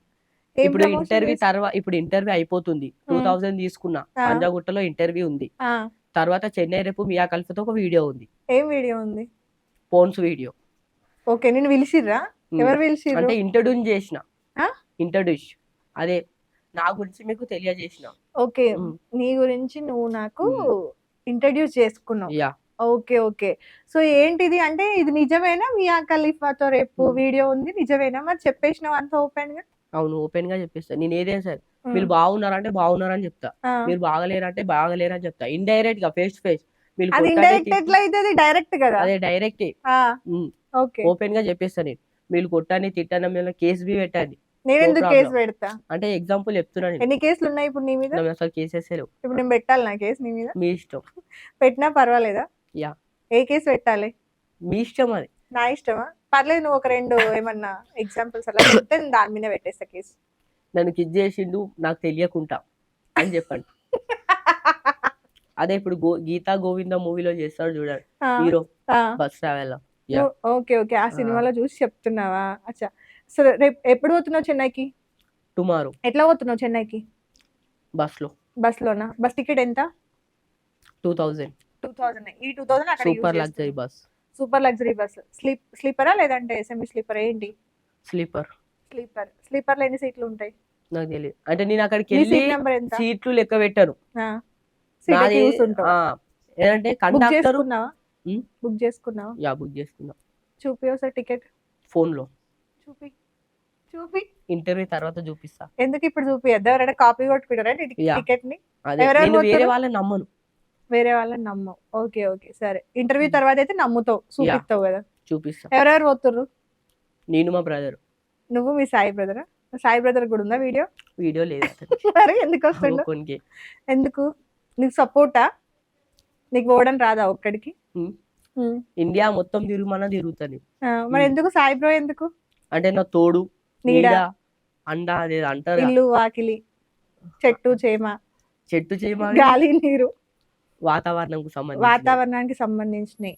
ఇప్పుడు interview అయిపోతుంది. 2000 తీసుకున్నా. పంజాగుట్టలో interview ఉంది. తర్వాత చెన్నై రేపు మియా ఖలీఫాతో ఒక వీడియో ఉంది. ఏం వీడియో ఉంది? Phones video. ఓకే, నేను పిలిచిర్రా? ఎవరు పిలిచిర్రు? అంటే ఇంట్రడ్యూస్ అదే నా గురించి మీకు తెలియజేసిన. ఓకే, నీ గురించి నువ్వు నాకు ఇంట్రడ్యూస్ చేసుకున్నావు. యా. ఓకే. సో ఏంటిది అంటే ఇది నిజమేనా? మియా ఖలీఫాతో రేపు వీడియో ఉంది, నిజమేనా? మరి చెప్పేసినావు అంత ఓపెన్ గా? అవును, ఓపెన్ గా చెప్పేస్తా. నేను ఏదైనా సరే మీరు బాగున్నారంటే బాగున్నారని చెప్తా, మీరు బాగలేరంటే బాగలేరని చెప్తా. ఇండైరెక్ట్ గా ఫేస్ టు ఫేస్. డైరెక్ట్ కదా? అదే డైరెక్ట్. ఓపెన్ గా చెప్పేస్తా. నేను మీరు కొట్టని తిట్టని మీద కేసు బి పెట్టండి. నేను ఎందుకు కేసు పెడతా? అంటే ఎగ్జాంపుల్ చెప్తున్నాను. ఎన్ని కేసులు ఉన్నాయి ఇప్పుడు నీ మీద? అసలు కేసెస్ లేవు. ఇప్పుడు నేను పెట్టాలి నా కేసు నీ మీద? మీ ఇష్టం. పెట్టినా పర్వాలేదా? యా. ఏ కేసు పెట్టాలి? మీ ఇష్టం. అది నా ఇష్టమా? పర్లేదు, నువ్వు ఒక 2 ఏమన్నా ఎగ్జాంపుల్స్ అలా చెప్తే దాని మీద పెట్టేస్తా కేసు. నన్ను కిడ్ చేసిండు నాకు తెలియకుండా అని చెప్పండి. అదే ఇప్పుడు గీతా గోవింద మూవీలో చేస్తాడు చూడండి హీరో, బస్ ట్రావెల్. ఓకే, ఆ సినిమాలో చూసి చెప్తున్నావా? అచ్చా, సరే. రేపు ఎప్పుడు పోతున్నావు చెన్నైకి? టుమారో. ఎట్లా పోతున్నావు చెన్నైకి? బస్లోనా? బస్ టికెట్ ఎంత? 2000. ఈ 2000 అక్కడ super luxury bus. Super luxury bus. స్లీపరా లేదంటే సెమీ స్లీపర్? ఏంటి స్లీపర్? స్లీపర్ లో ఎన్ని సీట్లు ఉంటాయి? నాకు తెలియదు. అంటే నేను అక్కడికి వెళ్ళి సీట్లు లెక్క పెట్టాను. ఏంటంటే కండక్టర్ బుక్ చేసుకున్నావా? యా, బుక్ చేసుకున్నా. చూపి ఒకసారి టికెట్. ఫోన్ లో చూపి. ఇంటర్వ్యూ తర్వాత చూపిస్తా. ఎందుకు ఇప్పుడు చూపియద్దు? ఎవరైనా కాపీ కొట్టుకుంటారా టికెట్ ని? వేరే వాళ్ళని నమ్మను. వేరే వాళ్ళని నమ్మవు. ఓకే, సరే. ఇంటర్వ్యూ తర్వాత అయితే నమ్ముతావు, చూపిస్తావు కదా? చూపిస్తా. ఎవరెవరు పోతుర్రు? నేను, మా బ్రదర్. నువ్వు, మీ సాయి బ్రదరా? సాయి బ్రదర్ కూడా ఉందా వీడియో? లేదు. మరి ఎందుకు వస్తుండు? ఎందుకు? నీకు సపోర్టా? నీకు పోవడం రాదా ఒక్కడికి? ఇండియా మొత్తం తిరుగుతుంది. మరి ఎందుకు సాయి బ్రో? ఎందుకు అంటే నా తోడు, నీడ, అండ అనేది అంటారు. ఇల్లు, వాకిలి, చెట్టు చేమ, గాలి, నీరు, వాతావరణానికి సంబంధించినవి.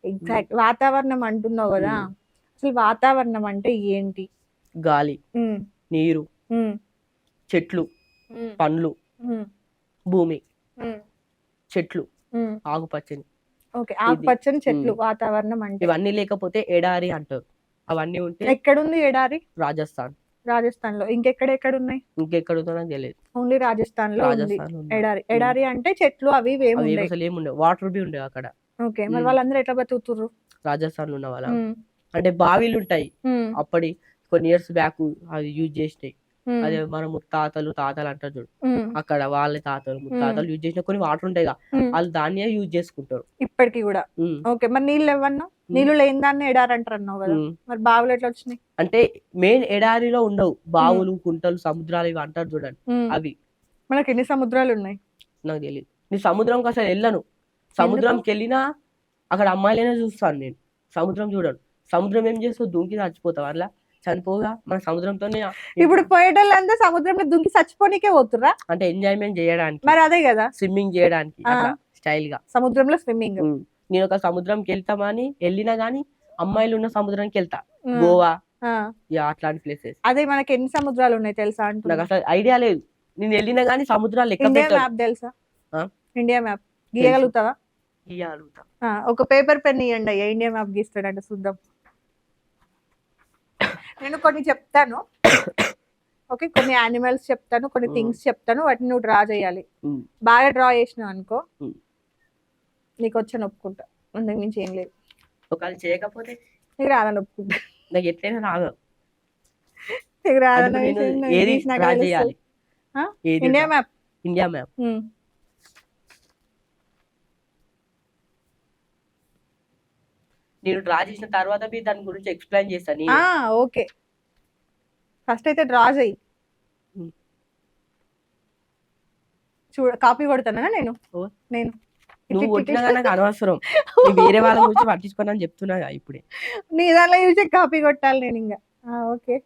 ఎగ్జాక్ట్. వాతావరణం అంటున్నావు కదా, అసలు వాతావరణం అంటే ఏంటి? గాలి, నీరు, చెట్లు, పండ్లు, భూమి, చెట్లు, ఆకుపచ్చని. ఓకే, ఆకుపచ్చని చెట్లు వాతావరణం అంటే. ఇవన్నీ లేకపోతే ఎడారి అంటారు. అవన్నీ ఉంటే. ఎక్కడుంది ఎడారి? రాజస్థాన్ లో. ఇంకెక్కడ ఉన్నాయి? ఇంకెక్కడ తెలియదు. ఓన్లీ రాజస్థాన్ లో ఉంది ఎడారి అంటే చెట్లు అవి అసలు ఏముండే, వాటర్ బి ఉండే అక్కడ. ఓకే, మరి వాళ్ళందరూ ఎట్లా బతుకుతుర్రు? రాజస్థాన్ లో ఉన్న వాళ్ళ అంటే బావిలు ఉంటాయి. అప్పటి కొన్ని ఇయర్స్ బ్యాక్ అది యూజ్ చేసినాయి. అదే మన ముత్తాతలు అంటారు చూడు, అక్కడ వాళ్ళ ముత్తాతలు యూజ్ చేసిన కొన్ని వాటర్ ఉంటాయి కదా, వాళ్ళు దాన్నే యూజ్ చేసుకుంటారు ఇప్పటికి కూడా. ఓకే, మరి నీళ్ళు ఇవ్వన్నా? నీళ్లు లేని దాన్ని ఎడారి అంటారు అన్నావు కదా, మరి బావులు ఎట్లా వచ్చినాయి? అంటే మెయిన్ ఎడారిలో ఉండవు, బావులు, కుంటలు, సముద్రాలు ఇవి అంటారు చూడండి అవి. మనకి ఎన్ని సముద్రాలు ఉన్నాయి? నాకు తెలియదు. నీ సముద్రంకి అసలు వెళ్ళను. సముద్రంకి వెళ్ళినా అక్కడ అమ్మాయిలైనా చూస్తాను నేను. సముద్రం చూడను. సముద్రం ఏం చేస్తావు? దుంకి చచ్చిపోతావు. అట్లా చనిపోగా మన సముద్రంతోనే. ఇప్పుడు పోయేటోళ్ళంతా సముద్రంలో దుంకి చచ్చిపోనికే పోతుర్రా? అంటే ఎంజాయ్మెంట్ చేయడానికి. మరి అదే కదా, స్విమ్మింగ్ చేయడానికి స్టైల్ గా సముద్రంలో స్విమ్మింగ్. నేను ఒక సముద్రంకి వెళ్తామని వెళ్ళినా గానీ అమ్మాయిలు ఉన్న సముద్రానికి వెళ్తా, గోవా అట్లాంటి ప్లేసెస్. అదే మనకి ఎన్ని సముద్రాలు ఉన్నాయి తెలుసా? నాకు అసలు ఐడియా లేదు. నేను వెళ్ళినా కానీ సముద్రాలు లెక్క ఇండియా పెట్టాను. మ్యాప్ తెలుసా? ఆ? ఇండియా మ్యాప్ గీయగలుగుతావా? గీయగలుగుతా. ఒక పేపర్ పెన్ ఇవ్వండి అయ్యా, ఇండియా మ్యాప్ గీస్తాడంటే చూద్దాం. నేను కొన్ని చెప్తాను, ఓకే, కొన్ని యానిమల్స్ చెప్తాను, కొన్ని థింగ్స్ చెప్తాను, వాటిని నువ్వు డ్రా చేయాలి. బాగా డ్రా చేసినావు అనుకో నీకు వచ్చాను ఒప్పుకుంటా, అందుకు మించి ఏం లేదు. ఒకవేళ చేయకపోతే నీకు రాదని ఒప్పుకుంటా. నాకు ఎట్లయినా రాదు. నీకు రాదన్న అంటే విషయం నేను నాకు ఏది గీసినాక డ్రా తెలుస్తుంది. చేయాలి? ఏది ఇండియా మ్యాప్. India map. నేను డ్రా చేసిన తర్వాత మీరు దాని గురించి ఎక్స్ప్లెయిన్ చేస్తాను. ఓకే, ఫస్ట్ అయితే డ్రా చేయి. కాపీ కొడతానా నేను? నువ్వు కొట్టినా నాకు అనవసరం, వేరే వాళ్ళ గురించి పట్టించుకోనని చెప్తున్నా ఇప్పుడే. నీ దానిలో చూసి కాపీ కొట్టాలి నేను ఇంకా. ఓకే,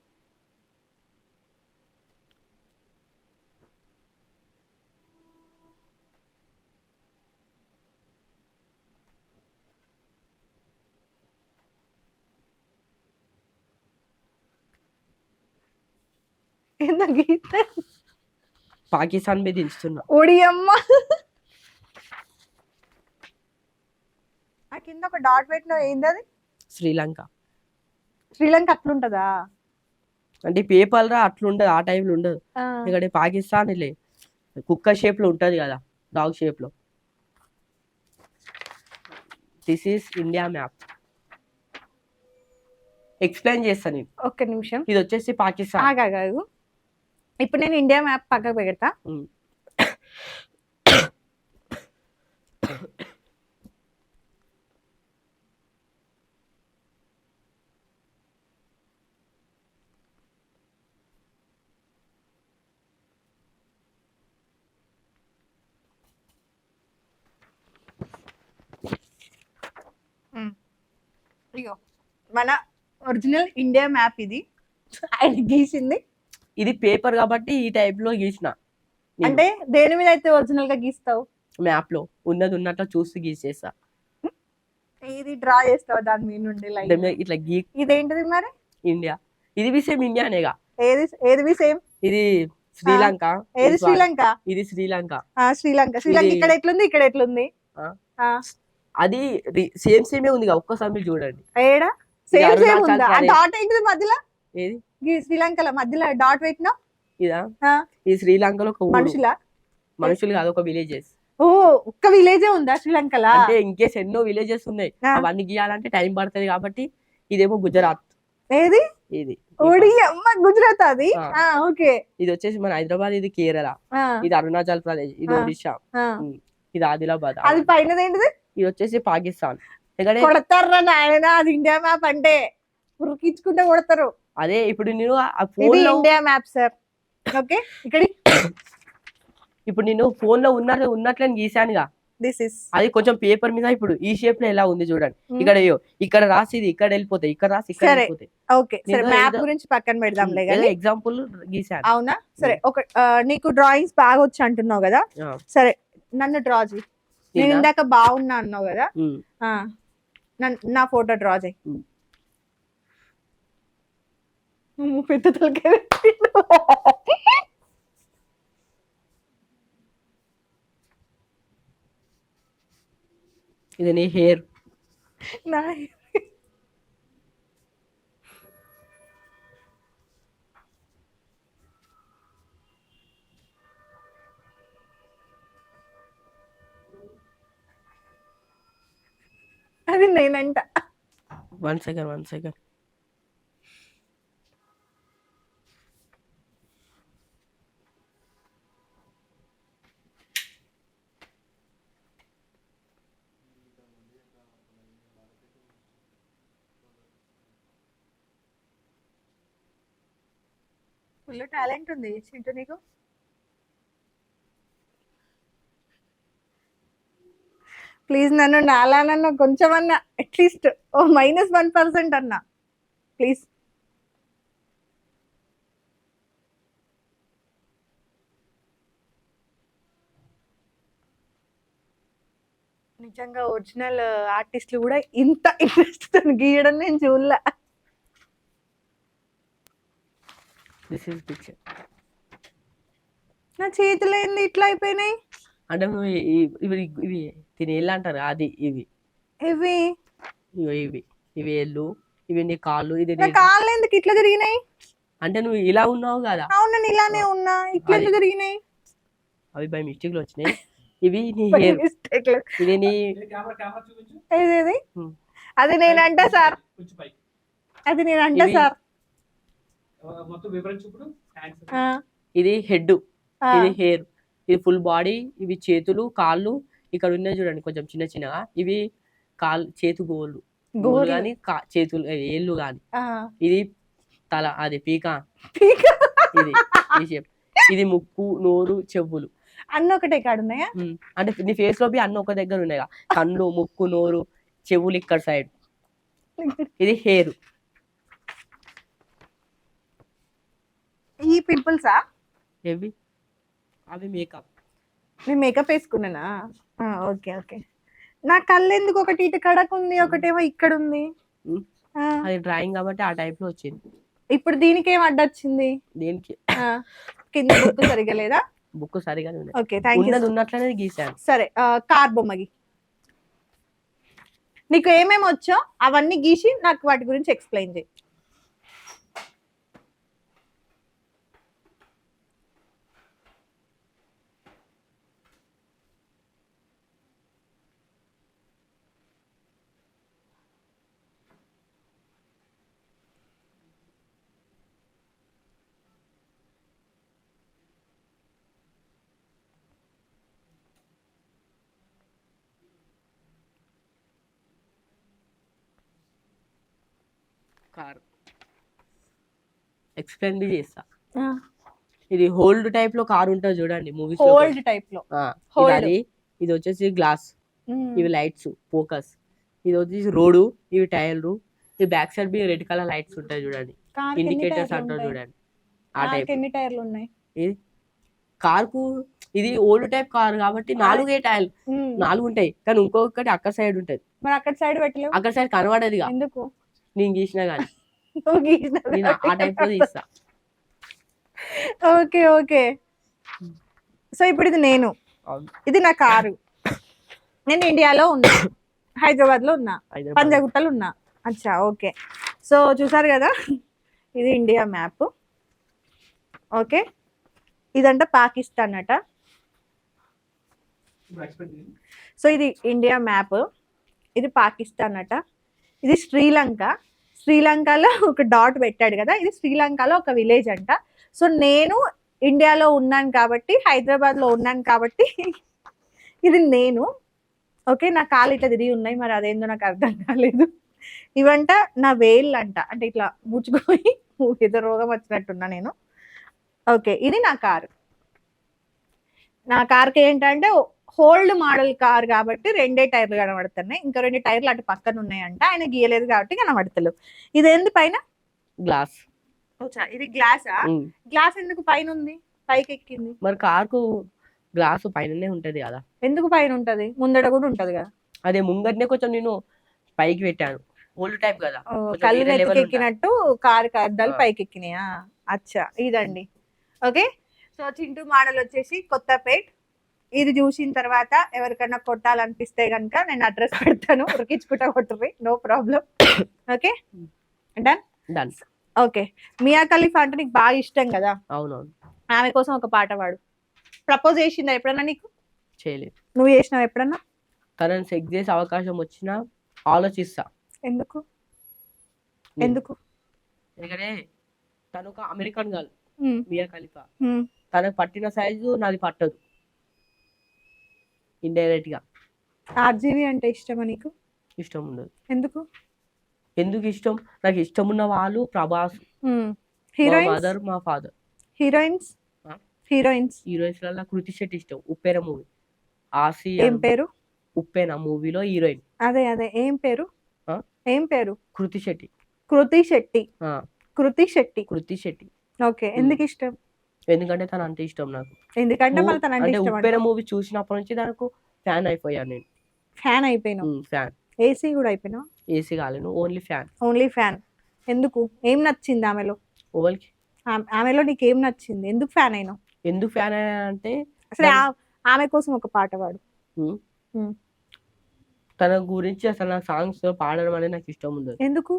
పాకిస్తాన్ మీద దించుతున్నా. ఒడియమ్మ, ఆ కింద ఒక డాట్ పెట్టినా ఏంది అది? శ్రీలంక. శ్రీలంక అట్లుంటదా? అంటే పేపర్ రా అట్లుండదు, ఆ టైంలో ఉండదు. ఇక్కడ పాకిస్తాన్ కుక్క షేప్ లో ఉంటది కదా, డాగ్ షేప్ లో. This is India map. Explain చేస్తాను నేను. ఒక్క నిమిషం. ఇది వచ్చేసి పాకిస్తాన్. ఆగాగు, ఇప్పుడు నేను ఇండియా మ్యాప్ పక్కకు పెడతా. ఇగో మన ఒరిజినల్ ఇండియా మ్యాప్ ఇది, ఆయన గీసింది. ఇది పేపర్ కాబట్టి ఈ టైప్ లో గీసిన. అంటే దేని మీద అయితే ఒరిజినల్ గా గీస్తావు? మ్యాప్ లో ఉన్నది ఉన్నట్టు చూసి గీసేస్తా. ఇది డ్రా చేస్తావు దాని మీద నుండి ఇట్లా గీ. ఇదేంటిది మరి? ఇండియా. ఇది బి సేమ్ ఇండియానేగా. ఏది బి సేమ్? ఇది శ్రీలంక. ఏది శ్రీలంక? ఇది శ్రీలంక. శ్రీలంక ఇక్కడ ఎట్లుంది, ఇక్కడ ఎట్లుంది? అది సేమ్ సేమే ఉంది, ఒక్కసారి మీరు చూడండి. ఏడా సేమ్ సేమ్ ఉందా? ఆ డాట్ ఏంటిది మధ్యలో? ఏది? శ్రీలంకలో మధ్యలో డాట్ పెట్టినా ఇదా? ఈ శ్రీలంకలో ఒక మనుషులు కాదు, ఒక విలేజెస్. ఒక్క విలేజే ఉందా శ్రీలంకలో? అంటే ఇంకేస్ ఎన్నో విలేజెస్ ఉన్నాయి, అవన్నీ గీయాలంటే టైం పడుతుంది కాబట్టి. ఇదేమో గుజరాత్. ఏది? ఇది గుజరాత్. అది ఓకే. ఇది వచ్చేసి మన హైదరాబాద్, ఇది కేరళ, ఇది అరుణాచల్ ప్రదేశ్, ఇది ఒడిశా, ఇది ఆదిలాబాద్. అది పైన ఏంటిది? ఇది వచ్చేసి పాకిస్తాన్. కొడతారా నాయన, అది ఇండియా మ్యాప్ అంటే ఉరికించుకుంటే కొడతారు. అదే ఇప్పుడు నేను ఇండియా మ్యాప్ సార్. ఓకే, ఇక్కడ ఇప్పుడు నేను ఫోన్ లో ఉన్నట్లని గీసానుగా. అది కొంచెం పేపర్ మీద ఇప్పుడు ఈ షేప్ లో ఎలా ఉంది చూడండి. ఇక్కడ రాసి ఇది ఇక్కడ వెళ్ళిపోతాయి, ఇక్కడ రాసి ఇక్కడ వెళ్ళిపోతాయి. ఓకే, సరే మ్యాప్ గురించి పక్కన పెడదాంలే. ఎగ్జాంపుల్ గీసాను. అవునా? సరే, ఒక నీకు డ్రాయింగ్స్ బాగా వచ్చు అంటున్నావు కదా, సరే నన్ను డ్రా చేయి. నేను ఇందాక బాగున్నా అన్నావు కదా, నా ఫోటో డ్రా చేయి. పెద్ద తలకాయ. ఇది నీ హెయిర్. నా అది నేనంట. One second. ఫుల్ టాలెంట్ ఉంది చింటూ నీకు. ప్లీజ్ నన్ను నాలానన్నా కొంచెమన్నా అట్లీస్ట్ -1% అన్నా ప్లీజ్. నిజంగా ఒరిజినల్ ఆర్టిస్టులు కూడా ఇంత ఇంట్రెస్ట్ తో గీయడం నేను చూడలే. This is picture. నా చేతులు ఏంది ఇట్లా అయిపోయినాయి? అంటే ఇవి ఇవి తినేళ్ళు అంటారు అది ఇవి ఇవి ఇవి ఇవి ఏళ్ళు ఇవి నీ కాళ్ళు ఇది నా కాళ్ళు ఎందుకు ఇట్లా తిరిగినాయి? అంటే నువ్వు ఇలా ఉన్నావు కదా. అవును నేను ఇలానే ఉన్నా, ఇట్లా ఎందుకు తిరిగినాయి? అవి బై మిస్టేక్ లో వచ్చినాయి. ఇవి నీ హెయిర్, ఇది నీ ఏదేది అది నేనంట సార్, అది నేనంట సార్. ఇది హెడ్, ఇది హెయిర్, ఇది ఫుల్ బాడీ, ఇవి చేతులు కాళ్ళు, ఇక్కడ ఉన్నాయి చూడండి కొంచెం చిన్న చిన్నగా, ఇవి కాళ్ళు చేతు గోళ్ళు కానీ చేతులు ఏళ్ళు కానీ, ఇది తల అది పీక, ఇది ఇది ముక్కు నోరు చెవులు అన్న ఒకటే కాడు ఉన్నాయా? అంటే నీ ఫేస్ లో అన్న ఒక దగ్గర ఉన్నాయి, కన్ను ముక్కు నోరు చెవులు ఇక్కడ సైడ్. ఇది హెయిర్. ఈ పింపుల్సా? ఏవి? అవి మేకప్. నేను మేకప్ వేసుకున్నానా? Okay okay. నా కళ్ళు ఎందుకు ఒకటి ఇటు కడకు ఉంది, ఒకటేమో ఇక్కడ ఉంది? అది డ్రాయింగ్ కాబట్టి ఆ టైప్ లో వచ్చింది. ఇప్పుడు దీనికి ఏం అడ్డొచ్చింది? దీనికి కింద బుక్ సరిగా లేదా? బుక్ సరిగానే ఉంది. Okay thank you. ఉన్నట్లనే గీసాను. సరే కార్ బొమ్మకి నీకు ఏమేమి వచ్చో అవన్నీ గీసి నాకు వాటి గురించి ఎక్స్ప్లెయిన్ చేయి. కార్ ఎక్స్ప్లెయిన్ చేస్తా. ఇది హోల్డ్ టైప్ లో కార్ ఉంటుంది చూడండి మూవీస్ లో. హోల్డ్ టైప్ లో ఇది వచ్చేసి గ్లాస్, ఇవి లైట్స్ ఫోకస్, ఇది వచ్చేసి రోడ్, ఇవి టైర్లు, ఈ బ్యాక్ సైడ్ బి రెడ్ కలర్ లైట్స్ ఉంటాయి చూడండి, ఇండికేటర్స్ అంటారు చూడండి ఆ టైప్. ఎన్ని టైర్లు ఉన్నాయి? ఇది కార్ కు ఇది ఓల్డ్ టైప్ కార్ కాబట్టి 4 టైర్లు 4 ఉంటాయి, కానీ ఇంకొకటి అక్కడ సైడ్ ఉంటది. మరి అక్కడ సైడ్ పెట్టలేవు? అక్కడ సైడ్ కనబడదు. ఎందుకు? నేను గీసినా కానీ నేను ఆ టైప్ లో తీస్తా. Okay okay. సో ఇప్పుడు ఇది నేను, ఇది నా కారు, నేను ఇండియాలో ఉన్నా, హైదరాబాద్ లో ఉన్నా, పంజాగుట్టలో ఉన్నా. అచ్చా ఓకే. సో చూసారు కదా, ఇది ఇండియా మ్యాప్. ఓకే, ఇదంట పాకిస్తాన్ అట. సో ఇది ఇండియా మ్యాప్, ఇది పాకిస్తాన్ అట, ఇది శ్రీలంక. శ్రీలంకలో ఒక డాట్ పెట్టాడు కదా, ఇది శ్రీలంకలో ఒక విలేజ్ అంట. సో నేను ఇండియాలో ఉన్నాను కాబట్టి, హైదరాబాద్ లో ఉన్నాను కాబట్టి ఇది నేను. ఓకే, నా కాలు ఇట్లా తిరిగి ఉన్నాయి, మరి అదేందో నాకు అర్థం కాలేదు. ఇవంట నా వేళ్ళు అంట, అంటే ఇట్లా ముచ్చుకొని ఏదో రోగం వచ్చినట్టున్నా నేను. ఓకే, ఇది నా కారు. నా కార్కి ఏంటంటే హోల్డ్ మోడల్ కార్ కాబట్టి 2 టైర్లు కనబడుతున్నాయి, ఇంకా 2 టైర్లు అటు పక్కన ఉన్నాయంట, ఆయన గీయలేదు కాబట్టి కనబడతలేవు. ఇది ఏంది పైన? గ్లాస్. ఇది గ్లాసా? గ్లాస్ ఎందుకు పైన ఉంది, పైకి ఎక్కింది? మరి కార్కు గ్లాస్ పైననే ఉంటది కదా. ఎందుకు పైన ఉంటది? ముందడ కూడా ఉంటది కదా. అదే ముంగటనే కొంచెం నేను పైకి పెట్టాను, ఓల్డ్ టైప్ కదా, కళ్ళు నెత్తికి ఎక్కినట్టు కారు అద్దాలు పైకి ఎక్కినాయా? అచ్చా, ఇదండి. ఓకే, సో చింటూ మోడల్ వచ్చేసి కొత్తపేట్. ఇది చూసిన తర్వాత ఎవరికైనా కొట్టాలనిపిస్తే కనుక నేను అడ్రస్ పెడతాను, ఉరికించుకుంటా కొట్టుర్రి, no problem. Okay done done. Okay, Mia Khalifa అంటే నీకు బాగా ఇష్టం కదా. అవునవును. ఆమె కోసం ఒక పాట పాడు. ప్రపోజ్ చేసిందా ఎప్పుడన్నా నీకు? చేయలేదు. నువ్వు చేసినావు ఎప్పుడన్నా? తనని సెక్స్ చేసే అవకాశం వచ్చినా ఆలోచిస్తా. ఎందుకు? ఎందుకు? ఎందుకంటే తను ఒక అమెరికన్ గర్ల్, మియా ఖలీఫా. తనకు పట్టిన సైజు నాది పట్టదు. ఇండైరెక్ట్ గా ఆర్జీవి అంటే ఇష్టమా నీకు? ఇష్టం ఉండదు. ఎందుకు? ఎందుకు ఇష్టం? నాకు ఇష్టం ఉన్న వాళ్ళు ప్రభాస్, మా మదర్, మా ఫాదర్. హీరోయిన్స్? హీరోయిన్స్ లలో కృతి శెట్టి ఇష్టం. ఉప్పెన మూవీ. ఆసి ఏం పేరు? ఉప్పెన మూవీలో హీరోయిన్. అదే అదే, ఏం పేరు? ఏం పేరు? కృతి శెట్టి. కృతి శెట్టి. కృతి శెట్టి. కృతి శెట్టి. ఓకే, ఎందుకు ఇష్టం? ఎందుకంటే తన అంటే ఇష్టం నాకు. ఎందుకంటే మళ్ళీ తన అంటే ఇష్టం. ఉప్పెన మూవీ చూసినప్పటి నుంచి తనకు ఫ్యాన్ అయిపోయాను నేను. ఫ్యాన్ అయిపోయినా? ఫ్యాన్. ఏసీ కూడా అయిపోయినా? ఏసీ కాలేను, ఓన్లీ ఫ్యాన్. Only fan. ఎందుకు? ఏం నచ్చింది ఆమెలో? ఓవల్కి ఆమెలో నీకు ఏం నచ్చింది? ఎందుకు ఫ్యాన్ అయినావు? ఎందుకు ఫ్యాన్ అంటే అసలు ఆమె కోసం ఒక పాట పాడు. ఉమ్, ఉమ్. తన గురించి అసలు నా సాంగ్స్ పాడడం అనేది నాకు ఇష్టం ఉండదు. ఎందుకు?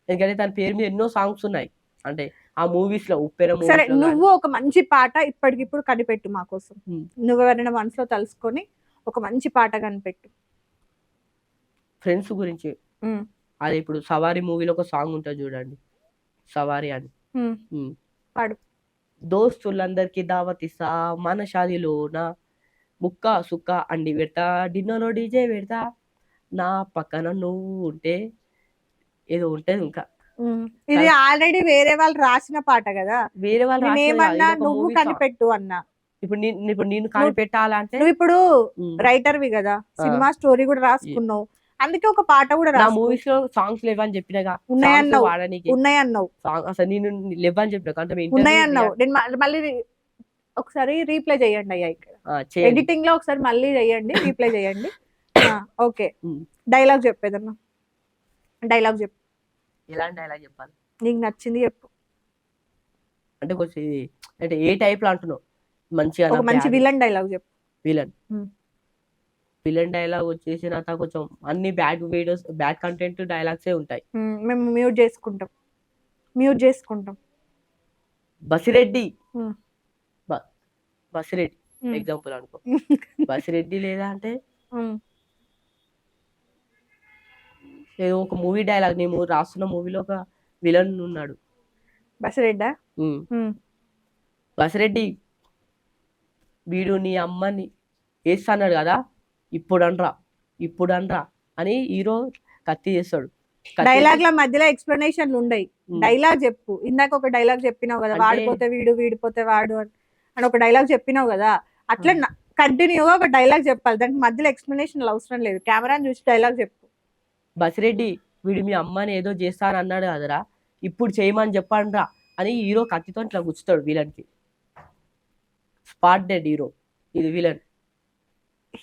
ఎందుకంటే తన పేరు మీద ఎన్నో సాంగ్స్ ఉన్నాయి. అంటే ఆ మూవీస్ లో ఉప్పెన సరే, మూవీస్ లో నువ్వు ఒక మంచి పాట ఇప్పటికిప్పుడు కనిపెట్టు మా కోసం. ఉమ్. నువ్వెవరైనా మనసులో తలుసుకొని ఒక మంచి పాట కనిపెట్టు. ఫ్రెండ్స్ గురించి ఉమ్. అది ఇప్పుడు సవారీ మూవీలో ఒక సాంగ్ ఉంటుంది చూడండి, సవారీ అని. ఉమ్. ఉమ్. పాడు. దోస్తులందరికి దావతిస్తా మన షాదీలోన ముక్క సుక్క అండి పెడతా డిన్నర్లో డీజే పెడతా నా పక్కన నువ్వు ఉంటే ఏదో ఉంటది ఇంకా. ఇది ఆల్రెడీ వేరే వాళ్ళు రాసిన పాట కదా. వేరే వాళ్ళు రాసినది కాదు, నేనేమన్నా ఇది ఒక నువ్వు మూవీ సాంగ్. కనిపెట్టు అన్నా. ఇప్పుడు నేను కనిపెట్టాలంటే నువ్వు ఇప్పుడు ఉమ్, రైటర్వి కదా, సినిమా స్టోరీ కూడా రాసుకున్నావు, అందుకే ఒక పాట కూడా నా రాసుకో. మూవీస్ లో సాంగ్స్ లేవని చెప్పినగా, ఉన్నాయన్నావు. వాడడానికి ఉన్నాయన్నావు. అసలు నేను లేవని చెప్పిన అంటే మీ ఉన్నాయన్నావు. నేను మళ్ళీ ఒకసారి రీప్లే చేయండి అయ్యా, ఇక్కడ ఎడిటింగ్ లో ఒకసారి మళ్ళీ చేయండి, రీప్లే చేయండి. Okay, dialogue చెప్పేదన్నా. డైలాగ్ చెప్పు. ఎలాంటి డైలాగ్ చెప్పాలి? నీకు నచ్చింది చెప్పు. అంటే కొంచెం ఇది అంటే ఏ టైప్ లో అంటున్నావు? మంచిగా ఒక మంచి విలన్ డైలాగ్ చెప్పు. విలన్ ఉమ్. విలన్ డైలాగ్ వచ్చేసి నాతో కొంచెం అన్ని బ్యాడ్ వీడియోస్, బ్యాడ్ కంటెంట్ డైలాగ్సే ఉంటాయి. మేము మ్యూట్ చేసుకుంటాం. బసిరెడ్డి, ఉమ్. బసిరెడ్డి ఎగ్జాంపుల్ అనుకో. బసిరెడ్డి లేదా అంటే ఉమ్. ఏదో ఒక మూవీ డైలాగ్, నేను రాస్తున్న మూవీలో ఒక విలన్ ఉన్నాడు. బసిరెడ్డా? బసిరెడ్డి వీడు నీ అమ్మని వేస్తాడు కదా, ఇప్పుడు అనరా అని హీరో కత్తి చేస్తాడు. డైలాగ్ ల మధ్యలో ఎక్స్ప్లెనేషన్లు ఉండయి. డైలాగ్ చెప్పు. ఇందాక ఒక డైలాగ్ చెప్పినావు కదా, వాడిపోతే వీడు వీడిపోతే వాడు అని ఒక డైలాగ్ చెప్పినావు కదా, అట్లా కంటిన్యూగా ఒక డైలాగ్ చెప్పాలి. దానికి మధ్యలో ఎక్స్ప్లెనేషన్ అవసరం లేదు. కెమెరాని చూసి డైలాగ్ చెప్పు. బసిరెడ్డి వీడు మీ అమ్మని ఏదో చేస్తాను అన్నాడు కదరా, ఇప్పుడు చేయమని చెప్పండ్రా అని హీరో కత్తితో ఇట్లా గుచ్చుతాడు విలన్ కి. Spot dead hero. ఇది విలన్.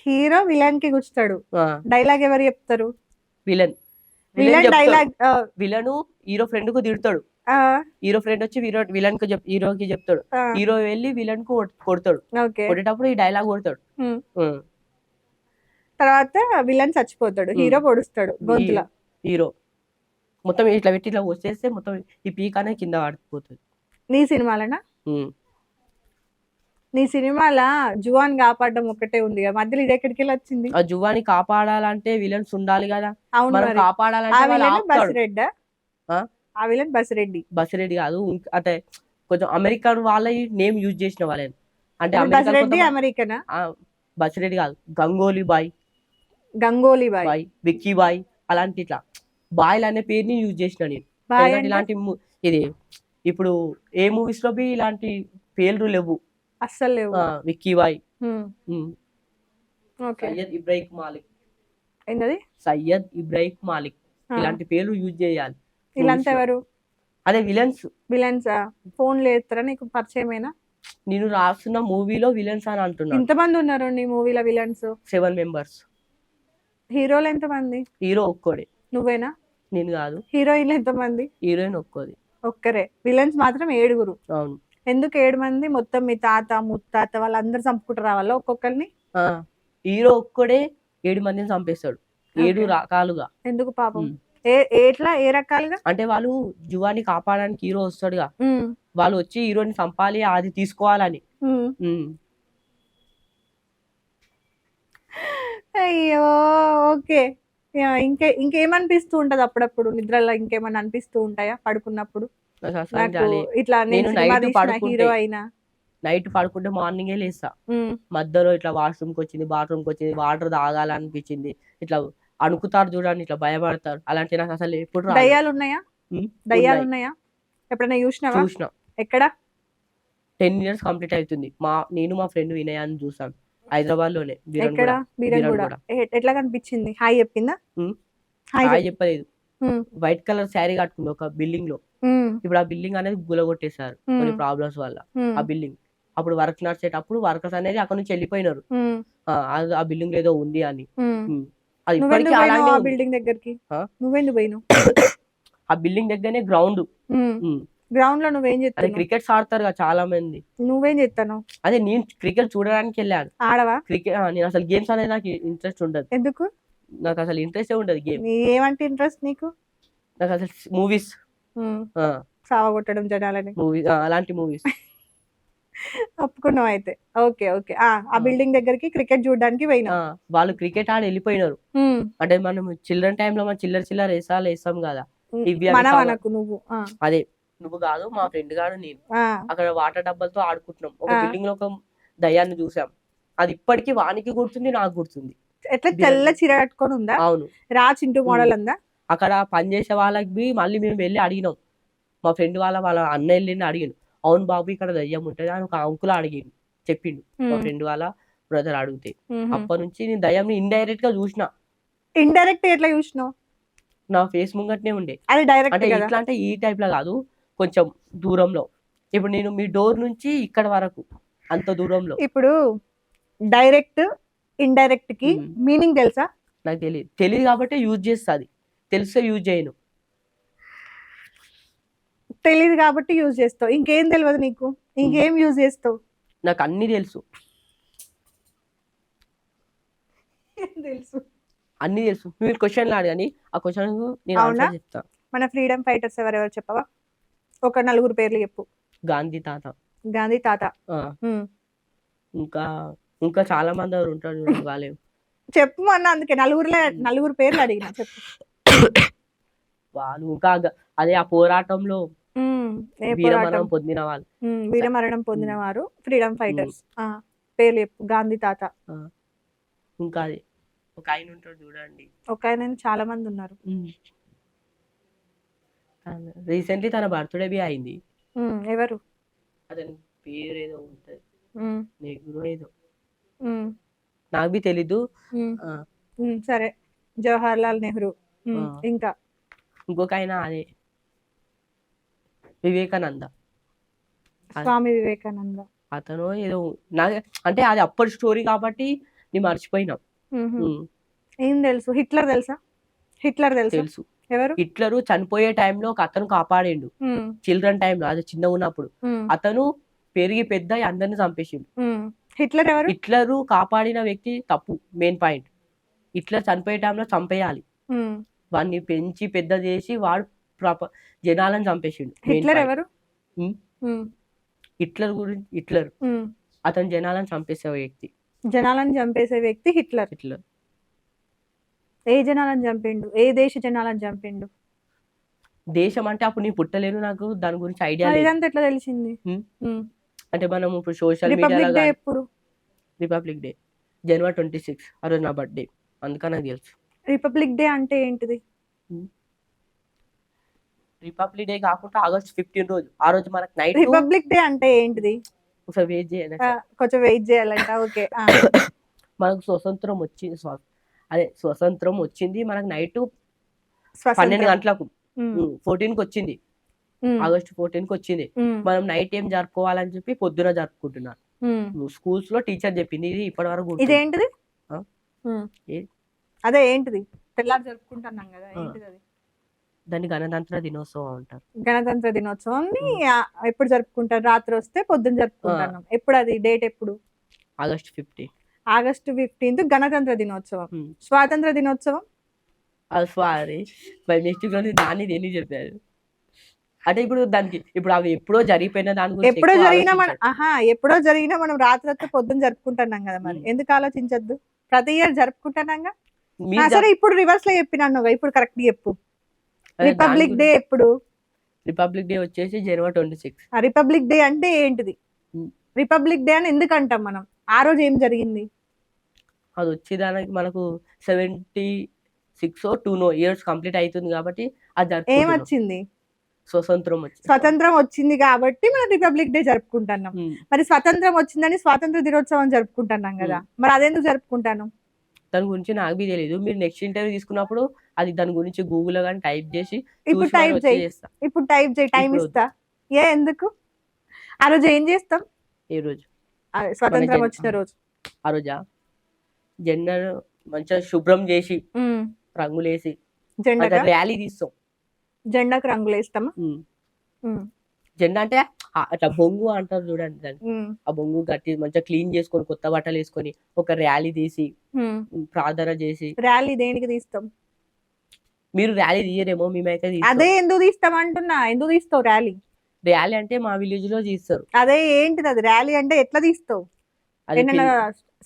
హీరో విలన్ కి గుచ్చుతాడు. డైలాగ్ ఎవరు చెప్తారు? Villain. Dialogue villain hero friend కు తిడతాడు. హీరో ఫ్రెండ్ వచ్చి హీరోకి చెప్తాడు. హీరో వెళ్ళి విలన్ కు కొడతాడు. కొట్టేటప్పుడు ఈ డైలాగ్ కొడతాడు. తర్వాత విలన్ చచ్చిపోతాడు, హీరో పొడుస్తాడు గొంతుల. హీరో మొత్తం ఇట్లా పెట్టి ఇట్లా వచ్చేస్తే మొత్తం ఈ పీక్ అనేది కింద పడిపోతుంది. నీ సినిమాలనా? నీ సినిమాల జువాన్ కాపాడడం ఒకటే ఉంది కదా, మధ్యలో ఇది ఎక్కడికి వెళ్ళి వచ్చింది? ఆ జువాని కాపాడాలంటే విలన్స్ ఉండాలి కదా. అవును, కాపాడాలంటే ఆ విలన్ బసిరెడ్డి కాదు, అంటే కొంచెం అమెరికన్ వాళ్ళ నేమ్ యూజ్ చేసిన వాళ్ళని. అంటే అమెరికన్ బసిరెడ్డి కాదు, గంగోలీ బాయ్, విక్కీ బాయ్, అలాంటి ఇట్లా బాయ్లు అనే పేరుని యూజ్ చేసిన నేను. ఇలాంటి ఇది ఇప్పుడు ఏ మూవీస్ లో బి ఇలాంటి పేర్లు లేవు, అస్సలు లేవు. విక్కీ బాయ్, సయ్యద్ ఇబ్రాహిం మాలిక్ ఇలాంటి పేర్లు యూజ్ చేయాలి. వీళ్ళంతా ఎవరు? అదే విలన్స్. ఫోన్ లేస్తారా నీకు పరిచయమేనా? నేను రాస్తున్న మూవీలో విలన్స్ అని అంటున్నా. ఎంతమంది ఉన్నారు నీ మూవీలో విలన్స్? 7 members. హీరోలు ఎంతమంది? హీరో ఒక్కడే. నువ్వేనా? నేను కాదు. హీరోయిన్లు ఎంతమంది? హీరోయిన్ ఒక్కరే. విలన్స్ మాత్రం 7. అవును. ఎందుకు 7 మంది? మొత్తం మీ తాత ముత్తాత వాళ్ళందరూ చంపుకుంటారు రావాలా ఒక్కొక్కరిని? హీరో ఒక్కడే 7 మందిని చంపేస్తాడు, 7 రకాలుగా. ఎందుకు పాపం? ఎట్లా, ఏ రకాలుగా అంటే? వాళ్ళు జువాని కాపాడడానికి హీరో వస్తాడుగా, వాళ్ళు వచ్చి హీరోని చంపాలి, అది తీసుకోవాలని. అయ్యో, ఓకే. ఇంకేమనిపిస్తూ ఉంటది అప్పుడప్పుడు నిద్రలో? ఇంకేమన్నా అనిపిస్తూ ఉంటాయా పడుకున్నప్పుడు? ఇట్లా హీరో అయినా నైట్ పడుకుంటే మార్నింగే లేస్తా. మధ్యలో ఇట్లా బాత్రూమ్ కి వచ్చింది, వాటర్ తాగాలనిపించింది, ఇట్లా అనుకుతారు చూడండి, ఇట్లా భయపడతారు. అలాంటి నాకు అసలు ఎప్పుడు దయ్యాలు ఉన్నాయా? ఎప్పుడైనా చూసిన. ఎక్కడ? 10 years కంప్లీట్ అవుతుంది. నేను మా ఫ్రెండ్ వినయ్ అని చూసాను హైదరాబాద్ లోనే. ఎట్లా కనిపించింది? హాయ్ చెప్పిందా? హాయ్ చెప్పలేదు. వైట్ కలర్ శారీ కట్టుకుంది ఒక బిల్డింగ్ లో. ఇప్పుడు ఆ బిల్డింగ్ అనేది గులగొట్టేశారు కొన్ని ప్రాబ్లమ్స్ వల్ల. ఆ బిల్డింగ్ అప్పుడు వర్క్ నడిచేటప్పుడు వర్కర్స్ అనేది అక్కడ నుంచి వెళ్ళిపోయినారు. ఆ బిల్డింగ్ ఏదో ఉంది అని. అది ఇప్పటికీ బిల్డింగ్ దగ్గరికి నువ్వెందుకు పోయినావు? ఆ బిల్డింగ్ దగ్గరనే గ్రౌండ్. గ్రౌండ్ లో నువ్వేం అదే చేస్తావు? క్రికెట్స్ ఆడతారు కదా చాలా మంది. నువ్వేం చేస్తాను? అదే నేను క్రికెట్ చూడడానికి వెళ్ళాను. ఆడవా? క్రికెట్ నేను అసలు గేమ్స్ అనేది నాకు ఇంట్రెస్ట్ ఉండదు. ఎందుకు? నాకు అసలు ఇంట్రెస్టే ఉండదు గేమ్. ఏమంటే ఇంట్రెస్ట్ నీకు? నాకు అసలు మూవీస్ సావగొట్టడం జనాలని, అలాంటి మూవీస్. ఒప్పుకున్నావు అయితే. Okay okay. ఆ బిల్డింగ్ దగ్గరికి క్రికెట్ చూడడానికి పోయినా. వాళ్ళు క్రికెట్ ఆడి వెళ్ళిపోయినారు. అంటే మనం చిల్డ్రన్ టైంలో మనం చిల్లర వేస్తాం కదా. నువ్వు అదే నువ్వు కాదు మా ఫ్రెండ్ గాడు నేను అక్కడ వాటర్ డబ్బాలతో ఆడుకుంటున్నాం. ఒక బిల్డింగ్ లో ఒక దయ్యాన్ని చూసాం. అది ఇప్పటికీ వానికి గుర్తుంది, నాకు గుర్తుంది. ఎట్లా తెల్ల చీర కట్టుకొని ఉందా? అవును. రా చింటూ మోడల్ ఉందా? అక్కడ పనిచేసే వాళ్ళకి మళ్ళీ మేము వెళ్ళి అడిగినాం. మా ఫ్రెండ్ వాళ్ళ అన్న వెళ్ళి అడిగాను. అవును బాబు ఇక్కడ దయ్యం ఉంటుంది అని ఒక అంకుల్ అడిగాను, చెప్పిండు. మా ఫ్రెండ్ వాళ్ళ బ్రదర్ అడిగితే అప్పటి నుంచి నేను దయ్యంని ఇండైరెక్ట్ గా చూసిన. ఇండైరెక్ట్ ఎట్లా చూసినావు? నా ఫేస్ ముంగట్నే ఉండే. అది డైరెక్ట్ అంటే ఇట్లా అంటే ఈ టైప్ లో కాదు, కొంచెం దూరంలో. ఇప్పుడు నేను మీ డోర్ నుంచి ఇక్కడ వరకు అంత దూరంలో. ఇప్పుడు డైరెక్ట్ ఇండైరెక్ట్ కి మీనింగ్ తెలుసా? నాకు తెలియదు కాబట్టి యూజ్ చేస్తుంది. తెలిస్తే యూజ్ చేయను. తెలియదు కాబట్టి యూజ్ చేస్తావు. ఇంకేం తెలియదు నీకు? ఇంకేం యూజ్ చేస్తావు? నాకు అన్ని తెలుసు. అన్ని తెలుసు. మీరు క్వశ్చన్లు అడగని, ఆ క్వశ్చన్ నేను ఆన్సర్ చెప్తా. మన ఫ్రీడమ్ ఫైటర్స్ ఎవరెవరు చెప్పవా? ఒక 4 పేర్లు చెప్పు. గాంధీ తాత. గాంధీ తాత. ఇంకా చాలా మంది ఎవరు ఉంటారు వాళ్ళే చెప్పు అన్న. అందుకే 4 పేర్లు అడిగిన, చెప్పు. వాళ్ళు ఇంకా అదే ఆ పోరాటంలో వీరమరణం పొందిన వాళ్ళు. వీరమరణం పొందిన వారు ఫ్రీడమ్ ఫైటర్స్. పేర్లు చెప్పు. గాంధీ తాత. ఇంకా అది ఒక ఆయన ఉంటాడు చూడండి. ఒక ఆయన చాలా మంది ఉన్నారు. రీసెంట్లీ తన బర్త్డే బి అయింది. ఎవరు? అతని పేరు ఏదో ఉంటది, నెహ్రూ ఏదో, నాకు బి తెలీదు. సరే, జవహర్ లాల్ నెహ్రూ. ఇంకా ఇంకొక ఆయన అదే వివేకానంద, స్వామి వివేకానంద. అతను ఏదో నాకు అంటే అది అప్పటి స్టోరీ కాబట్టి నేను మర్చిపోయినా. ఏం తెలుసు? హిట్లర్ తెలుసా? హిట్లర్ తెలుసు. ఎవరు? హిట్లర్ చనిపోయే టైంలో ఒక అతను కాపాడిండు. చిల్డ్రన్ టైంలో, అది చిన్న ఉన్నప్పుడు. అతను పెరిగి పెద్ద అందరిని చంపేసిండు. హిట్లర్ ఎవరు? హిట్లర్ కాపాడిన వ్యక్తి తప్పు. మెయిన్ పాయింట్, హిట్లర్ చనిపోయే టైంలో చంపేయాలి. వాడిని పెంచి పెద్ద చేసి వాడు జనాలను చంపేసిండు. హిట్లర్ ఎవరు? హిట్లర్ అతను జనాలను చంపేసే వ్యక్తి. జనాలను చంపేసే వ్యక్తి హిట్లర్. ఏ జనాలను చంపిండు? ఏ దేశ జనాలను చంపిండు? దేశం అంటే అప్పుడు నేను పుట్టలేను, నాకు దాని గురించి ఐడియా లేదు. ఇదంతా ఎట్లా తెలిసింది? అంటే మనం ఇప్పుడు సోషల్ మీడియాలో. ఎప్పుడు రిపబ్లిక్ డే? January 26. ఆ రోజు నా బర్త్డే, అందుకని నాకు తెలుసు. రిపబ్లిక్ డే అంటే ఏంటిది? రిపబ్లిక్ డే కాకుండా August 15 రోజు, ఆ రోజు మనకు నైట్. రిపబ్లిక్ డే అంటే ఏంటిది? ఒకసారి వెయిట్ చేయాలి, కొంచెం వెయిట్ చేయాలంట. ఓకే. మనకు స్వతంత్రం వచ్చింది మనకు నైట్ 12 గంటలకు 14కి వచ్చింది. August 14కి వచ్చింది. మనం నైట్ ఏం జరుపుకోవాలని చెప్పి పొద్దున జరుపుకుంటున్నారు. స్కూల్స్ లో టీచర్ చెప్పింది. ఇది ఇప్పటి వరకు. ఇదేంటిది? అదే ఏంటిది? తెల్లారి జరుపుకుంటున్నాం కదా, ఏంటిది అది? దాన్ని గణతంత్ర దినోత్సవం అంటారు. గణతంత్ర దినోత్సవాన్ని ఎప్పుడు జరుపుకుంటారు? రాత్రి వస్తే పొద్దున్న జరుపుకుంటున్నాం. ఎప్పుడు అది? డేట్ ఎప్పుడు? August 15. August 15 గణతంత్ర దినోత్సవం. స్వాతంత్ర దినోత్సవం దాన్ని దేని చెప్పారు అంటే ఇప్పుడు దానికి ఇప్పుడు అవి ఎప్పుడో జరిగిపోయిన దాని గురించి ఎప్పుడో జరిగినా మనం రాత్రి వస్తే పొద్దున్న జరుపుకుంటున్నాం కదా, మరి ఎందుకు ఆలోచించద్దు? ప్రతి ఇయర్ జరుపుకుంటున్నాగా. సరే, ఇప్పుడు రివర్స్ లో చెప్పినాను, ఇప్పుడు కరెక్ట్ చెప్పు. రిపబ్లిక్ డే ఎప్పుడు? రిపబ్లిక్ డే వచ్చేసి January 26. రిపబ్లిక్ డే అంటే ఏంటిది? రిపబ్లిక్ డే అని ఎందుకు అంటాం మనం? ఆ రోజు ఏం జరిగింది? అది వచ్చేదానికి మనకు 76 or 2 years కంప్లీట్ అవుతుంది కాబట్టి అది ఏమొచ్చింది? స్వతంత్రం వచ్చింది కాబట్టి మనం రిపబ్లిక్ డే జరుపుకుంటున్నాం. మరి స్వతంత్రం వచ్చిందని స్వాతంత్ర దినోత్సవం జరుపుకుంటున్నాం కదా, మరి అదెందుకు జరుపుకుంటాను? దాని గురించి నాకు బి తెలియదు. మీరు నెక్స్ట్ ఇంటర్వ్యూ తీసుకున్నప్పుడు అది దాని గురించి గూగుల్ లో కానీ టైప్ చేసి ఇప్పుడు టైప్ చేయి, టైం ఇస్తా. ఎందుకు? ఆ రోజు ఏం చేస్తాం? ఏ రోజు? స్వతంత్రం వచ్చిన రోజు. ఆ రోజా జెండా మంచిగా శుభ్రం చేసి రంగులేసి జెండా ర్యాలీ తీస్తాం. జెండాకు రంగులు వేస్తామా? జెండా అంటే అట్లా బొంగు అంటారు చూడండి దాన్ని. ఉమ్, ఆ బొంగు గట్టి మంచిగా క్లీన్ చేసుకొని కొత్త బట్టలు వేసుకొని ఒక ర్యాలీ తీసి ఉమ్. ప్రార్థన చేసి. ర్యాలీ దేనికి తీస్తాం? మీరు ర్యాలీ తీయరేమో, మేమైతే అదే తీస్తాం. ఎందుకు తీస్తాం అంటున్నా, ఎందుకు తీస్తావు ర్యాలీ? ర్యాలీ అంటే మా విలేజ్ లో తీస్తారు. అదే ఏంటిది అది ర్యాలీ అంటే ఎట్లా తీస్తావు? అది ఏమైనా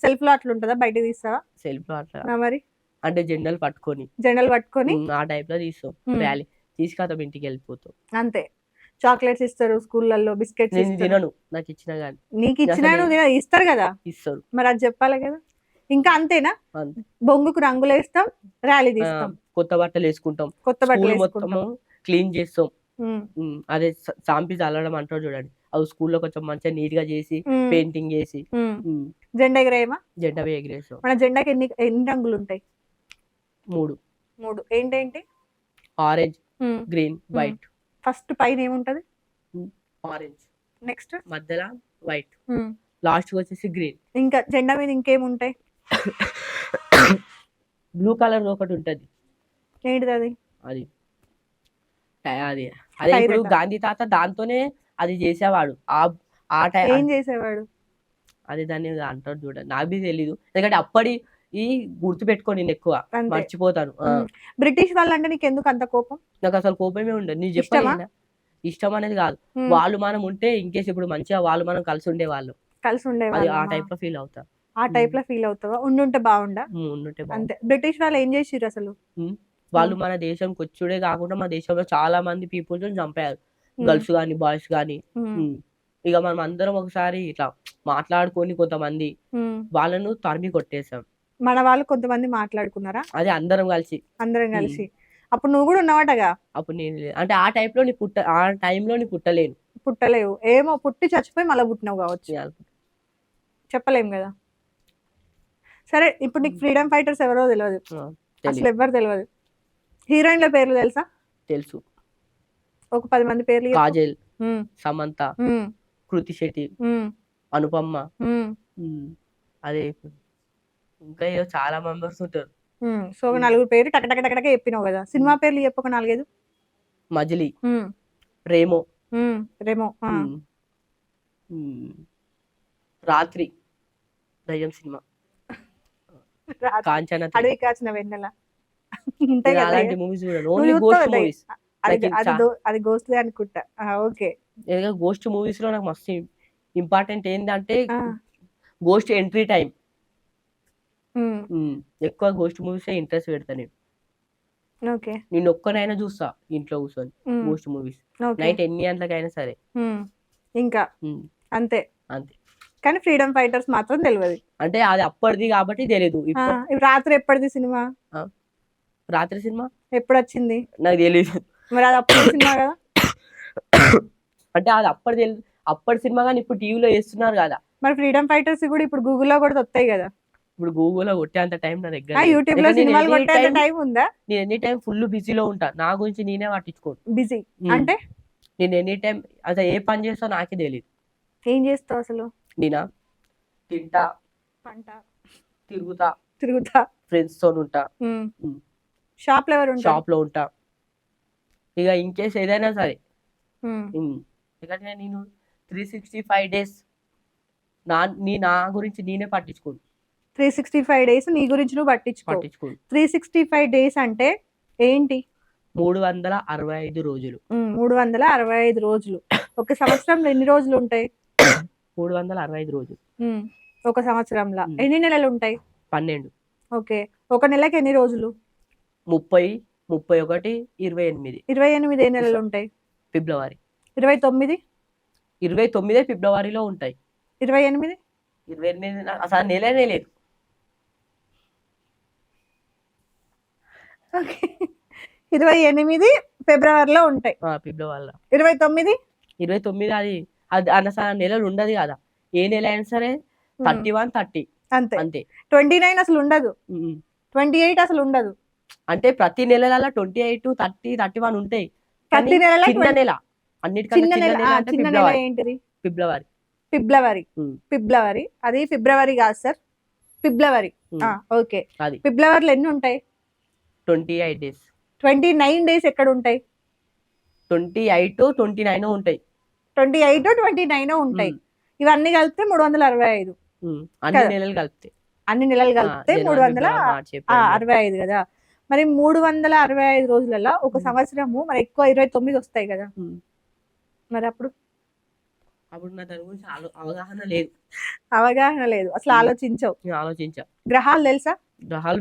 సెల్ఫ్ లో అట్లా ఉంటుందా, బయట తీస్తావా? సెల్ఫ్ లో అట్లా మరి అంటే జెండాలు పట్టుకొని జెండాలు పట్టుకొని ఆ టైప్ లో తీస్తాం ర్యాలీ. తీసుకొస్తాం, ఇంటికి వెళ్ళిపోతాం. అంతే. చాక్లెట్స్ ఇస్తారు స్కూళ్ళల్లో, బిస్కెట్స్ నేను ఇస్తారు. తినను, నాకు ఇచ్చినా గానీ. నీకు ఇచ్చినా నువ్వు ఇస్తారు కదా, ఇస్తారు. మరి అది చెప్పాలి కదా. ఇంకా అంతేనా? అంతే. బొంగుకు రంగులు వేస్తాం, ర్యాలీ తీస్తాం, కొత్త బట్టలు వేసుకుంటాం, కొత్త బట్టలు స్కూల్ మొత్తము క్లీన్ చేస్తాం. ఉమ్, అదే సాంపి చల్లడం అంటారు చూడండి, అవి స్కూల్లో కొంచెం మంచిగా నీట్ గా చేసి పెయింటింగ్ చేసి జెండా ఎగరేయమా? జెండా ఎగిరేస్తాం. మన జెండాకి ఎన్ని ఎన్ని రంగులు ఉంటాయి? 3. ఏంటేంటి? Orange, green, white. ఫస్ట్ పైన ఏముంటది? ఆరెంజ్, నెక్స్ట్ మధ్యలో వైట్, లాస్ట్ వచ్చేసి గ్రీన్. ఇంకా జెండా మీద ఇంకేముంటాయి? బ్లూ కలర్ ఒకటి ఉంటది. ఏంటిది అది? అది అది అదే ఇప్పుడు గాంధీ తాత దాంతోనే అది చేసేవాడు. ఆ టైం ఏం చేసేవాడు? అది దాన్ని అంటారు చూడండి, నాకు బి తెలీదు, ఎందుకంటే అప్పటి ఈ గుర్తు పెట్టుకొని నేను ఎక్కువ మర్చిపోతాను. బ్రిటిష్ వాళ్ళు అంటే నీకు ఎందుకు అంత కోపం? నాకు అసలు కోపమే ఉండదు. నీ చెప్పాలి, ఇష్టం అనేది కాదు. వాళ్ళు మనం ఉంటే ఇంకేసి ఇప్పుడు మంచిగా వాళ్ళు మనం కలిసి ఉండేవాళ్ళు. ఆ టైప్ లో ఫీల్ అవుతా. ఆ టైప్ లో ఫీల్ అవుతావా? ఉండుంటే బాగుండా. ఉండుంటే అంతే. బ్రిటిష్ వాళ్ళు ఏం చేసిర్రు అసలు? వాళ్ళు మన దేశంకి వచ్చుడే కాకుండా మన దేశంలో చాలా మంది పీపుల్స్ చంపారు, గర్ల్స్ గాని బాయ్స్ గాని. ఇక మనం అందరం ఒకసారి ఇట్లా మాట్లాడుకొని కొంతమంది వాళ్ళను తరిమి కొట్టేసాం. మన వాళ్ళు కొంతమంది మాట్లాడుకున్నారా? అదే అందరం కలిసి. అప్పుడు నువ్వు కూడా ఉన్నావటగా. అప్పుడు నేను అంటే ఆ టైంలో నీ పుట్టలేవు. ఏమో పుట్టి చచ్చిపోయి మళ్ళీ పుట్టినావు కావచ్చు, చెప్పలేం కదా. సరే, ఇప్పుడు నీకు ఫ్రీడమ్ ఫైటర్స్ ఎవరో తెలియదు, అసలు ఎవరు తెలియదు. హీరోయిన్ల పేర్లు తెలుసా? తెలుసు. ఒక 10 మంది పేర్లు. కాజల్, సమంత, కృతి శెట్టి, అనుపమ, అదే ఇంకా ఏదో చాలా మెంబర్స్ ఉంటారు. సో 4 పేరు టక చెప్పినావు కదా. సినిమా పేర్లు చెప్పు, ఒక 4-5. మజిలీ, రేమో, రాత్రి, దయ్యం సినిమా, కాంచన, అడవి కాచిన వెన్నెల. అలాంటి మూవీస్ చూడండి, ఓన్లీ గోస్ట్ మూవీస్. అది గోస్ట్ అనుకుంటా. ఓకే. గోస్ట్ మూవీస్ లో నాకు మస్తు ఇంపార్టెంట్ ఏంటంటే గోస్ట్ ఎంట్రీ టైం. ఎక్కువ గోస్ట్ మూవీస్ ఇంట్రెస్ట్ పెడతా నేను. నేను ఒక్కనైనా చూస్తా ఇంట్లో కూర్చొని గోస్ట్ మూవీస్, నైట్ ఎన్ని గంటలకైనా సరే. ఇంకా అంతే. కానీ ఫ్రీడమ్ ఫైటర్స్ మాత్రం తెలియదు. అంటే అది అప్పటిది కాబట్టి తెలియదు. రాత్రి ఎప్పటిది సినిమా? రాత్రి సినిమా ఎప్పుడు వచ్చింది నాకు తెలియదు. మరి అది అప్పటి సినిమా కదా. అంటే అది అప్పటి సినిమా కానీ ఇప్పుడు టీవీలో వేస్తున్నారు కదా. మరి ఫ్రీడమ్ ఫైటర్స్ కూడా ఇప్పుడు గూగుల్లో కూడా వస్తాయి కదా. ఇప్పుడు గూగుల్లో కొట్టేంత టైం నా దగ్గర, యూట్యూబ్ లో సినిమాలు కొట్టేంత టైం ఉందా? నేను ఎనీ టైం ఫుల్ బిజీలో ఉంటా, నా గురించి నేనే పట్టించుకోను. బిజీ అంటే నేను ఎనీ టైం అసలు ఏ పని చేస్తా నాకే తెలియదు. ఏం చేస్తావు అసలు? నేనా తింటా, పంట, తిరుగుతా, ఫ్రెండ్స్ తో ఉంటా, షాప్ లో ఉంటా. ఇక ఇన్ కేస్ ఏదైనా సరే, ఎందుకంటే నేను 365 days నా గురించి నేనే పట్టించుకోను. 365 days నీ గురించి నువ్వు పట్టించుకోను. 365 days అంటే ఏంటి? 365 రోజులు. 365 రోజులు. ఒక సంవత్సరంలో ఎన్ని రోజులు ఉంటాయి? 365 రోజులు. ఒక సంవత్సరంలో ఎన్ని నెలలు ఉంటాయి? 12. ఓకే. ఒక నెలకి ఎన్ని రోజులు? 30, 31, 28. 28 ఏ నెలలు ఉంటాయి? ఫిబ్రవరి. 29 ఫిబ్రవరిలో ఉంటాయి. 28 అసలు నెలనే లేదు. 28 ఫిబ్రవరిలో ఉంటాయి. ఫిబ్రవరిలో. 29 అది అసలు నెలలు ఉండదు కదా. ఏ నెల అయినా సరే 31, 30 అంతే. 29 అసలు ఉండదు. 28 అసలు ఉండదు. అంటే ప్రతి నెలలో 28, 30, 31 ఉంటాయి. ప్రతి నెల చిన్న నెల, అన్నిటికన్నా చిన్న నెల ఏంటిది? ఫిబ్రవరి. అది ఫిబ్రవరి కాదు సార్, ఫిబ్రవరి. ఓకే. ఫిబ్రవరిలో ఎన్ని ఉంటాయి? 28 days. 29 days ఎక్కడ ఉంటాయి? 28, 29 ఉంటాయి. 28 29 ఉంటాయి. ఇవన్నీ కలిపితే 365. అన్ని నెలలు కలిపితే అన్ని నెలలు కలిపితే జనవరి, ఫిబ్రవరి, మార్చి, ఏప్రిల్, మే. 365 కదా. మరి 365 రోజులలో ఒక సంవత్సరము మరి ఎక్కువ 29 వస్తాయి కదా. మరి అప్పుడు నా దాని గురించి అవగాహన లేదు, అసలు ఆలోచించవు. ఆలోచించా. గ్రహాలు తెలుసా? గ్రహాలు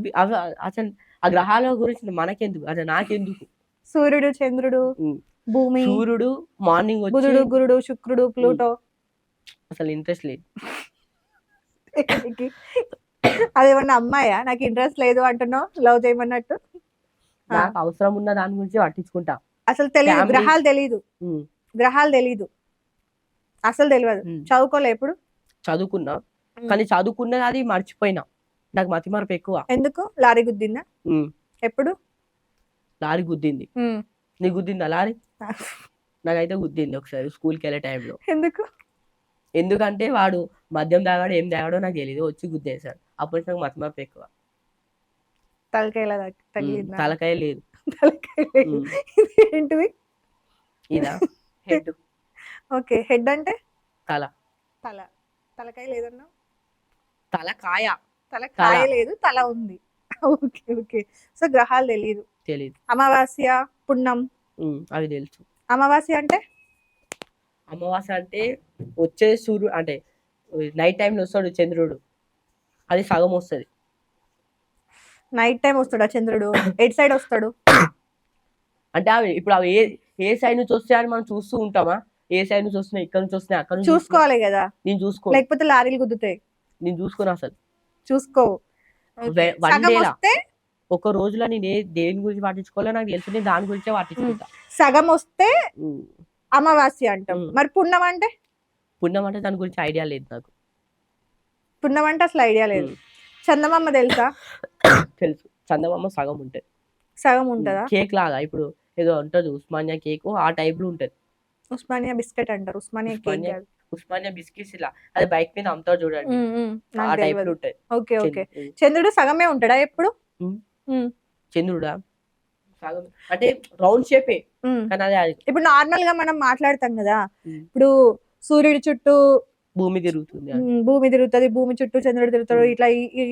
అసలు ఆ గ్రహాల గురించి మనకెందుకు, అదే నాకెందుకు. సూర్యుడు, చంద్రుడు, భూమి, సూర్యుడు మార్నింగ్ బుధుడు, గురుడు, శుక్రుడు, ప్లూటో. అసలు ఇంట్రెస్ట్ లేదు. అదేమన్నా అమ్మాయా నాకు ఇంట్రెస్ట్ లేదు అంటున్నావు, లవ్ చేయమన్నట్టు? నాకు అవసరం ఉన్న దాని గురించి పట్టించుకుంటా. అసలు తెలియదు, గ్రహాలు తెలీదు, గ్రహాలు తెలీదు, అసలు తెలియదు. చదువుకోలే ఎప్పుడు? చదువుకున్నా, కానీ చదువుకున్నది అది మర్చిపోయినా. నాకు మతి మరపు ఎక్కువ. ఎందుకు? లారీ గుద్దిందా? ఎప్పుడు లారీ గుద్దింది? నీకు గుద్దిందా లారీ? నాకైతే గుద్దింది ఒకసారి స్కూల్కి వెళ్ళే టైంలో. ఎందుకంటే వాడు మద్యం తాగాడో ఏం తాగాడో నాకు తెలియదు, వచ్చి గుద్దేశాడు. అప్పటి నాకు మతి మరపు ఎక్కువ. తలకాయ లేదు. ఏంటిది? ఇదా హెడ్. ఓకే, హెడ్ అంటే తల. తలకాయ లేదన్నా? తలకాయ లేదు, తల ఉంది. Okay okay. సో గ్రహాలు తెలీదు. అమావాస్య, పుణ్యం అవి తెలుసు. అమావాస్య అంటే వచ్చే సూర్యుడు, అంటే నైట్ టైంలో వస్తాడు చంద్రుడు, అది సగం వస్తుంది. నైట్ టైం వస్తాడా చంద్రుడు? ఎట్ సైడ్ వస్తాడు అంటే ఇప్పుడు అవి ఏ సైడ్ నుంచి వస్తాయని మనం చూస్తూ ఉంటామా? ఏ సైడ్ నుంచి వస్తున్నాయి, ఇక్కడ నుంచి వస్తున్నాయి, అక్కడ నుంచి చూసుకోవాలి కదా. నేను చూసుకో, లేకపోతే లారీలు గుద్దుతాయి. నేను చూసుకోను, అసలు చూసుకోవు. ఒక రోజులో నేను దేని గురించి పట్టించుకోవాలో నాకు తెలుసు, నేను దాని గురించే పట్టించుకుంటా. సగం వస్తే అమావాస్య అంటాం. మరి పుణ్యం అంటే? దాని గురించి ఐడియా లేదు నాకు. పుణ్యం అంటే అసలు ఐడియా లేదు. చందమామ తెలుసా? తెలుసు. చందమామ సగం ఉంటుంది. సగం ఉంటుందా? కేక్ లాగా ఇప్పుడు ఏదో ఉంటుంది ఉస్మానియా కేక్, ఆ టైప్ లో ఉంటది. ఉస్మానియా బిస్కెట్ అంటారు. ఉస్మానియా బిస్కెట్స్ ఇలా అది బైక్ మీద అమ్ముతారు చూడండి, ఆ టైప్ లో ఉంటది. Okay okay. చంద్రుడు సగమే ఉంటాడా ఎప్పుడు? చంద్రుడా సగం అంటే రౌండ్ షేపే, కానీ అది ఇప్పుడు నార్మల్ గా మనం మాట్లాడతాం కదా, ఇప్పుడు సూర్యుడి చుట్టూ భూమి తిరుగుతుంది, భూమి చుట్టూ చంద్రుడు తిరుగుతాడు, ఇట్లా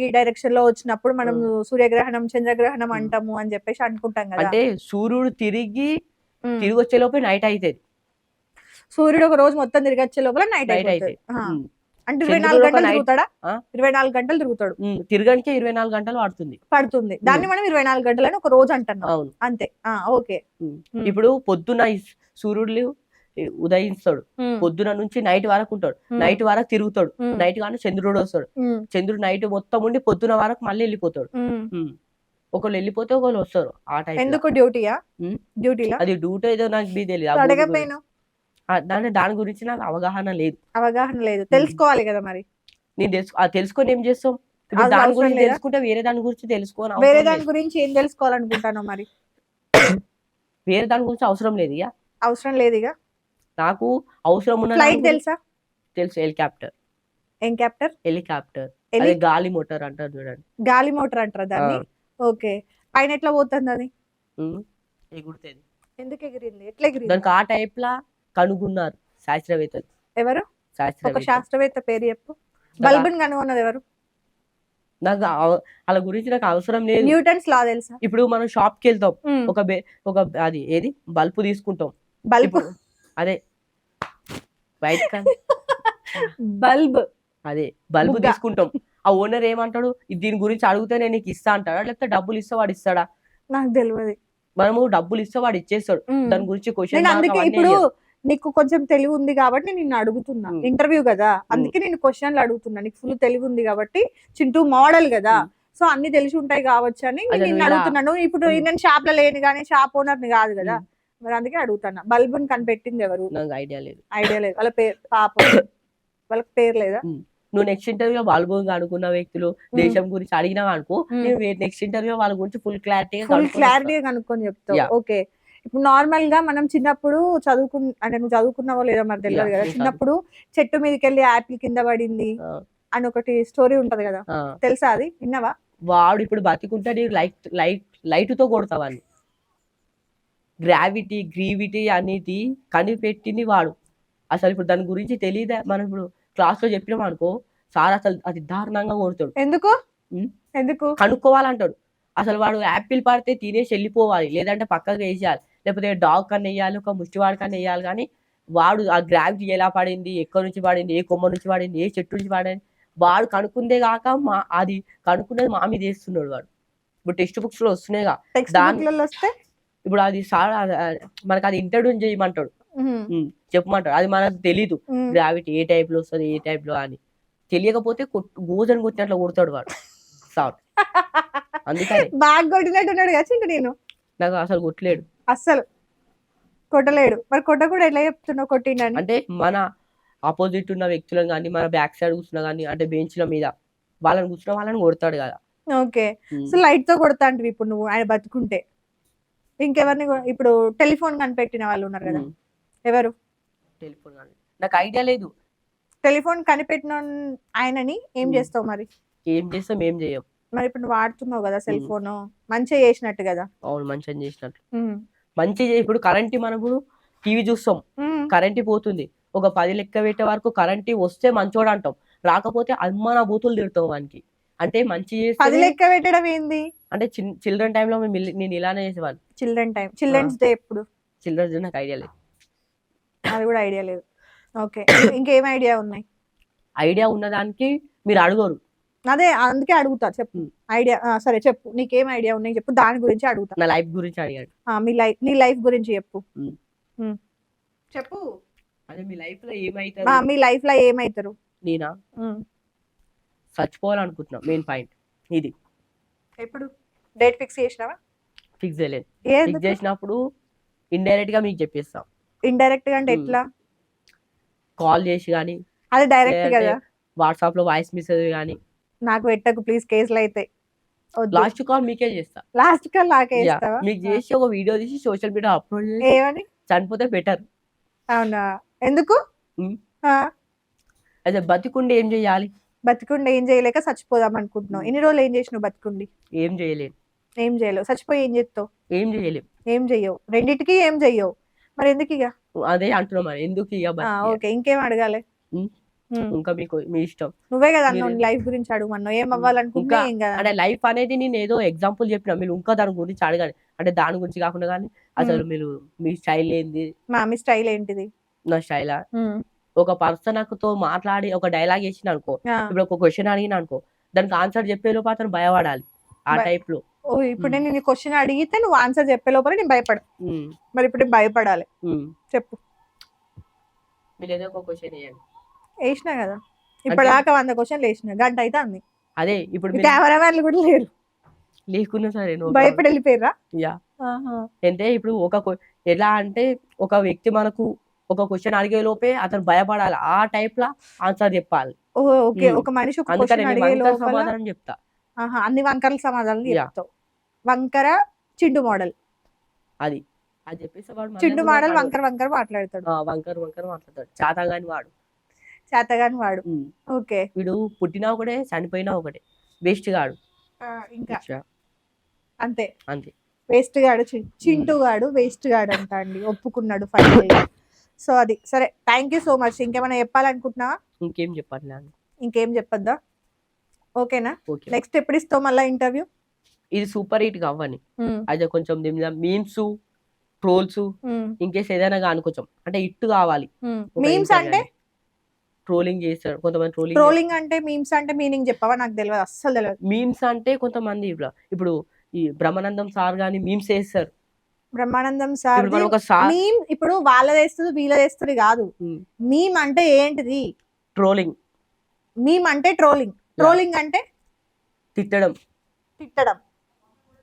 ఈ డైరెక్షన్ లో వచ్చినప్పుడు మనం సూర్యగ్రహణం, చంద్రగ్రహణం అంటాము అని చెప్పేసి అనుకుంటాం కదా. అంటే సూర్యుడు తిరిగి వచ్చే లోపే నైట్ అవుతుంది. సూర్యుడు ఒక రోజు మొత్తం తిరిగి వచ్చే లోపల నైట్ అవుతుంది. అంటే 24 గంటలు తిరుగుతాడా? 24 గంటలు తిరుగుతాడు. తిరగడానికి 24 గంటలు పడుతుంది. దాన్ని మనం 24 గంటలని ఒక రోజు అంటున్నాం, అంతే. ఓకే. ఇప్పుడు పొద్దున సూర్యుడు ఉదయిస్తాడు, పొద్దున నుంచి నైట్ వరకు ఉంటాడు, నైట్ వరకు తిరుగుతాడు, నైట్ కానీ చంద్రుడు వస్తాడు, చంద్రుడు నైట్ మొత్తం ఉండి పొద్దున వరకు మళ్ళీ వెళ్ళిపోతాడు. ఒకళ్ళు వెళ్ళిపోతే ఒకళ్ళు వస్తారు. ఆ టైం ఎందుకు? డ్యూటీయా? అది డ్యూటీ ఏదో నాకు తెలియదు, దాని గురించి నాకు అవగాహన లేదు. తెలుసుకోవాలి కదా మరి. నేను తెలుసుకొని ఏం చేస్తాం? దాని గురించి తెలుసుకుంటే వేరే దాని గురించి తెలుసుకోవాలి. వేరే దాని గురించి ఏం తెలుసుకోవాలనుకుంటాను మరి? వేరే దాని గురించి అవసరం లేదు. అవసరం లేదు. నాకు అవసరం ఉన్న ఫ్లైట్ తెలుసా? తెలుసు. హెలికాప్టర్ అదే గాలి మోటార్ అంటారు చూడండి. గాలి మోటార్ అంటారు దాన్ని. ఓకే. పైన ఎట్లా పోతుంది అది? ఎగురుతుంది. ఎందుకు ఎగిరింది? ఎట్లా ఎగిరింది? దానికి ఆ టైప్ లా కనుగొన్నారు శాస్త్రవేత్తలు. ఎవరు? ఒక శాస్త్రవేత్త పేరు చెప్పు. బల్బుని కనుగొన్నది ఎవరు? నాకు అలా గురించి నాకు అవసరం లేదు. న్యూటన్స్ లా తెలుసా? ఇప్పుడు మనం షాప్ కి వెళ్తాం, ఒక అది ఏది బల్బు తీసుకుంటాం. బల్బు అదే వైట్ అదే బల్బు తీసుకుంటాం. ఆ ఓనర్ ఏమంటాడు? దీని గురించి అడిగితే నేను నీకు ఇస్తా అంటాడా, లేకపోతే డబ్బులు ఇస్తే వాడు ఇస్తాడా? నాకు తెలియదు. మనము డబ్బులు ఇస్తే వాడు ఇచ్చేస్తాడు. దాని గురించి క్వశ్చన్ ఇప్పుడు నీకు కొంచెం తెలివి ఉంది కాబట్టి నిన్ను అడుగుతున్నా, ఇంటర్వ్యూ కదా, అందుకే నేను క్వశ్చన్లు అడుగుతున్నా. నీకు ఫుల్ తెలివి ఉంది కాబట్టి, చింటూ మోడల్ కదా, సో అన్ని తెలిసి ఉంటాయి కావచ్చు అని నిన్ను అడుగుతున్నాను. ఇప్పుడు నేను షాప్ లో లేని కానీ షాప్ ఓనర్ ని కాదు కదా, మరి అందుకే అడుగుతాను. బల్బుని కనిపెట్టింది ఎవరు? ఐడియా లేదు. వాళ్ళ పేరు పాపం, వాళ్ళకి పేరు లేదా? నువ్వు నెక్స్ట్ ఇంటర్వ్యూ బల్బు అనుకున్న వ్యక్తులు దేశం గురించి అడిగినావు అనుకో, నేను నెక్స్ట్ ఇంటర్వ్యూ వాళ్ళ గురించి ఫుల్ క్లారిటీగా కనుక్కొని చెప్తావు. ఓకే. ఇప్పుడు నార్మల్ గా మనం చిన్నప్పుడు అంటే నువ్వు చదువుకున్నావో లేదో మరి తెలియదు కదా, చిన్నప్పుడు చెట్టు మీదకి వెళ్ళి యాపిల్ కింద పడింది అని ఒకటి స్టోరీ ఉంటది కదా, తెలుసా? అది విన్నావా? వాడు ఇప్పుడు బతికుంటే లైట్ తో కొడతావని. గ్రావిటీ అనేది కనిపెట్టింది వాడు. అసలు ఇప్పుడు దాని గురించి తెలియదా, మనం ఇప్పుడు క్లాస్ లో చెప్పినాం అనుకో, సార్ అసలు అది దారుణంగా కొడతాడు. ఎందుకు ఉమ్. ఎందుకు కనుక్కోవాలంటాడు. అసలు వాడు యాపిల్ పడితే తినేసి వెళ్ళిపోవాలి, లేదంటే పక్కకు వేసేయాలి, లేకపోతే డాగ్ కన్నా వేయాలి, ఒక ముష్టివాడి కన్నా వేయాలి. కానీ వాడు ఆ గ్రావిటీ ఎలా పడింది, ఎక్కడి నుంచి పడింది, ఏ కొమ్మ నుంచి పడింది, ఏ చెట్టు నుంచి పడింది, వాడు కనుక్కుందే కాక అది కనుక్కునేది మా మీద వేస్తున్నాడు వాడు. ఇప్పుడు టెక్స్ట్ బుక్స్ లో వస్తున్నాయిగా, టెక్స్ట్ దాని బుక్ వస్తే ఇప్పుడు అది సార్ మనకు అది ఇంట్రడ్యూస్ చేయమంటాడు, చెప్పమంటాడు. అది మనకు తెలీదు గ్రావిటీ ఏ టైప్ లో వస్తుంది, ఏ టైప్ లో అని. తెలియకపోతే గోజని కొట్టినట్లు కొడతాడు వాడు సార్. అందుకని బాగా కొట్టినట్టున్నాడు కదా చింటూ. నేను నాకు అసలు కొట్టలేడు, అస్సలు కొట్టలేడు. మరి కొట్టకూడదు ఎట్లా చెప్తున్నావు కొట్టిండని? అంటే మన ఆపోజిట్ ఉన్న వ్యక్తులను కానీ, మన బ్యాక్ సైడ్ కూర్చున్నా కానీ, అంటే బెంచ్ల మీద వాళ్ళని కూర్చున్న వాళ్ళని కొడతాడు కదా. ఓకే, సో లైట్ తో కొడతా అంటివి ఇప్పుడు నువ్వు ఆయన బతుకుంటే. ఇంకెవరిని ఇప్పుడు టెలిఫోన్ కనిపెట్టిన వాళ్ళు ఉన్నారు కదా, ఎవరు? టెలిఫోన్ కానీ నాకు ఐడియా లేదు. టెలిఫోన్ కనిపెట్టిన ఆయనని ఏం చేస్తావు మరి? ఏం చేస్తాం, ఏం చేయం. మరి ఇప్పుడు నువ్వు వాడుతున్నావు కదా సెల్ ఫోన్, మంచిగా చేసినట్టు కదా. అవును, మంచిగా చేసినట్టు. మంచిగా ఇప్పుడు కరెంట్, మనకు టీవీ చూస్తాం, కరెంట్ పోతుంది, ఒక 10 లెక్క పెట్టే వరకు కరెంట్ వస్తే మంచోడు అంటాం, రాకపోతే అమ్మ నా బూతులు తిడతాం వానికి. అంటే మంచి 10 లెక్క పెట్టడం ఏంది? అంటే చిల్డ్రన్ టైమ్ లో నేను ఇలానే చేసేవాళ్ళు. చిల్డ్రన్స్ డే ఎప్పుడు? చిల్డ్రన్స్ డే నాకు ఐడియా లేదు. అది కూడా ఐడియా లేదు. ఓకే, ఇంకేం ఐడియా ఉన్నాయి? ఐడియా ఉన్నదానికి మీరు అడగరు, అదే అందుకే అడుగుతా. చెప్పు ఐడియా. సరే చెప్పు, నీకేం ఐడియా ఉన్నాయి చెప్పు, దాని గురించి అడుగుతా. నా లైఫ్ గురించి అడిగాడు. నీ లైఫ్ గురించి చెప్పు. చెప్పు. అదే మీ లైఫ్ లో ఏమైతారు? మీ లైఫ్ లో ఏమైతారు? నేనా చచ్చిపోవాలనుకుంటున్నా, మెయిన్ పాయింట్ ఇది. ఎప్పుడు డేట్ ఫిక్స్ చేసినావా? ఫిక్స్ చేయలేదు. ఫిక్స్ చేసినప్పుడు ఇండైరెక్ట్ గా మీకు చెప్పేస్తా. ఇండైరెక్ట్ గా అంటే ఎట్లా? కాల్ చేసి కానీ, అది డైరెక్ట్ కదా. వాట్సాప్ లో వాయిస్ మెసేజ్ కానీ. నాకు పెట్టకు ప్లీజ్, కేసులు అయితే. లాస్ట్ కాల్ మీకే చేస్తా. లాస్ట్ కాల్ నాకే చేస్తావా? మీకు చేసి ఒక వీడియో తీసి సోషల్ మీడియా అప్లోడ్ చేసి ఏమని? చనిపోతే బెటర్. అవునా? ఎందుకు? అదే బతికుండి ఏం చేయాలి? బతికుండి ఏం చేయలేక చచ్చిపోదాం అనుకుంటున్నావు. ఎన్ని రోజులు ఏం చేసినావు బతికుండి? ఏం చేయలేదు. ఏం చేయలేవు. చచ్చిపోయి ఏం చేస్తావు? ఏం చేయలేవు. ఏం చెయ్యవు, రెండింటికి ఏం చెయ్యవు. మరి ఎందుకు ఇక? అదే అంటున్నా, మరి ఎందుకు ఇక? ఓకే, ఇంకేం అడగాలి? ఇంకా మీకు మీ ఇష్టం. నువ్వే కదా అన్న లైఫ్ గురించి అడుగుమన్నావు, ఏం అవ్వాలనుకుంటా. అంటే లైఫ్ అనేది నేను ఏదో ఎగ్జాంపుల్ చెప్పిన, మీరు ఇంకా దాని గురించి అడగాలి. అంటే దాని గురించి కాకుండా కానీ అసలు మీరు మీ స్టైల్ ఏంది? మీ స్టైల్ ఏంటిది? నా స్టైలా, ఒక పర్సన్ తో మాట్లాడి ఒక డైలాగ్ వేసిన అనుకో, ఇప్పుడు ఒక క్వశ్చన్ అడిగిన అనుకో, దానికి ఆన్సర్ చెప్పే లోపు అతను భయపడాలి, ఆ టైప్ లో. ఇప్పుడు నేను క్వశ్చన్ అడిగితే నువ్వు ఆన్సర్ చెప్పే లోపల నేను భయపడ. మరి ఇప్పుడు భయపడాలి. చెప్పు. మీరు ఏదో ఒక క్వశ్చన్ వేసినా కదా, ఇప్పటిదాకా 100 క్వశ్చన్లు వేసిన, గంట అయితే అంది. అదే ఇప్పుడు కెమెరా వాళ్ళు కూడా లేరు, లేకున్నా సరే భయపడి వెళ్ళిపోయారా? అంటే ఇప్పుడు ఎలా అంటే ఒక వ్యక్తి మనకు ఒక క్వశ్చన్ అడిగే లోపే అతను భయపడాలి, ఆ టైప్ లా ఆన్సర్ చెప్పాలి. ఓకే, ఒక మనిషి ఒక క్వశ్చన్ అడిగే లోపల సమాధానం చెప్తా. అన్ని వంకరల సమాధానం చెప్తావు. వంకర చిండు మోడల్ అది చెప్పేసి చిండు మోడల్ వంకర మాట్లాడతాడు. వంకర మాట్లాడతాడు. చేతగాని వాడు. ఓకే, వీడు పుట్టినా ఒకటే, చనిపోయినా ఒకటే, వేస్ట్ గాడు. ఇంకా అంతే వేస్ట్ గాడు, చింటూ గాడు వేస్ట్ గాడు అంట అండి, ఒప్పుకున్నాడు ఫైనల్. సో అది సరే, థ్యాంక్ యూ సో మచ్. ఇంకేమైనా చెప్పాలనుకుంటున్నావా? ఇంకేం చెప్పాలి? ఇంకేం చెప్పొద్దా? ఓకేనా? నెక్స్ట్ ఎప్పుడు ఇస్తావు మళ్ళీ ఇంటర్వ్యూ? ఇది సూపర్ హిట్ కావాలి, అయితే కొంచెం మీమ్స్, ట్రోల్స్, ఇంకేస్ ఏదైనా కానీ కొంచెం అంటే హిట్ కావాలి. మీమ్స్ అంటే ట్రోలింగ్ చేస్తారు కొంతమంది. ట్రోలింగ్ అంటే మీమ్స్ అంటే మీనింగ్ చెప్పవా? నాకు తెలియదు, అస్సలు తెలియదు. మీమ్స్ అంటే కొంతమంది ఇప్పుడు ఈ బ్రహ్మానందం సార్ గాని మీమ్స్ చేస్తారు. బ్రహ్మానందం సార్ మీమ్ ఇప్పుడు వాళ్ళదేస్తుంది వీళ్ళదేస్తుంది కాదు. మీమ్ అంటే ఏంటిది? ట్రోలింగ్. మీమ్ అంటే ట్రోలింగ్ అంటే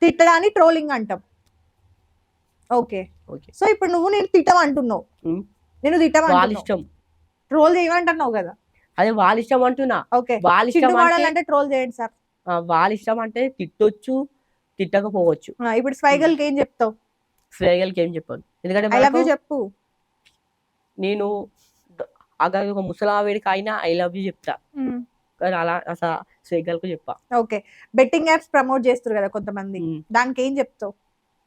తిట్టడాన్ని ట్రోలింగ్ అంటాం. ఓకే, సో ఇప్పుడు నువ్వు నేను తిట్టమంటున్నావు, నేను తిట్టమంటున్నావు, ట్రోల్ చేయమంటున్నావు కదా. అదే వాళ్ళ ఇష్టం అంటున్నా. ఓకే, వాళ్ళ ఇష్టం అంటే ట్రోల్ చేయండి సార్. వాళ్ళ ఇష్టం అంటే తిట్టొచ్చు, తిట్టకపోవచ్చు. ఇప్పుడు స్వైగల్ కి ఏం చెప్తావు? స్వైగల్ కి ఏం చెప్పాను, ఎందుకంటే ఐ లవ్ యూ చెప్పు. నేను ఒక ముసలావిడికి అయినా ఐ లవ్ యూ చెప్తా, కానీ అలా అసలు స్వైగల్ కు చెప్పా. ఓకే, బెట్టింగ్ యాప్స్ ప్రమోట్ చేస్తారు కదా కొంతమంది, దానికి ఏం చెప్తావు?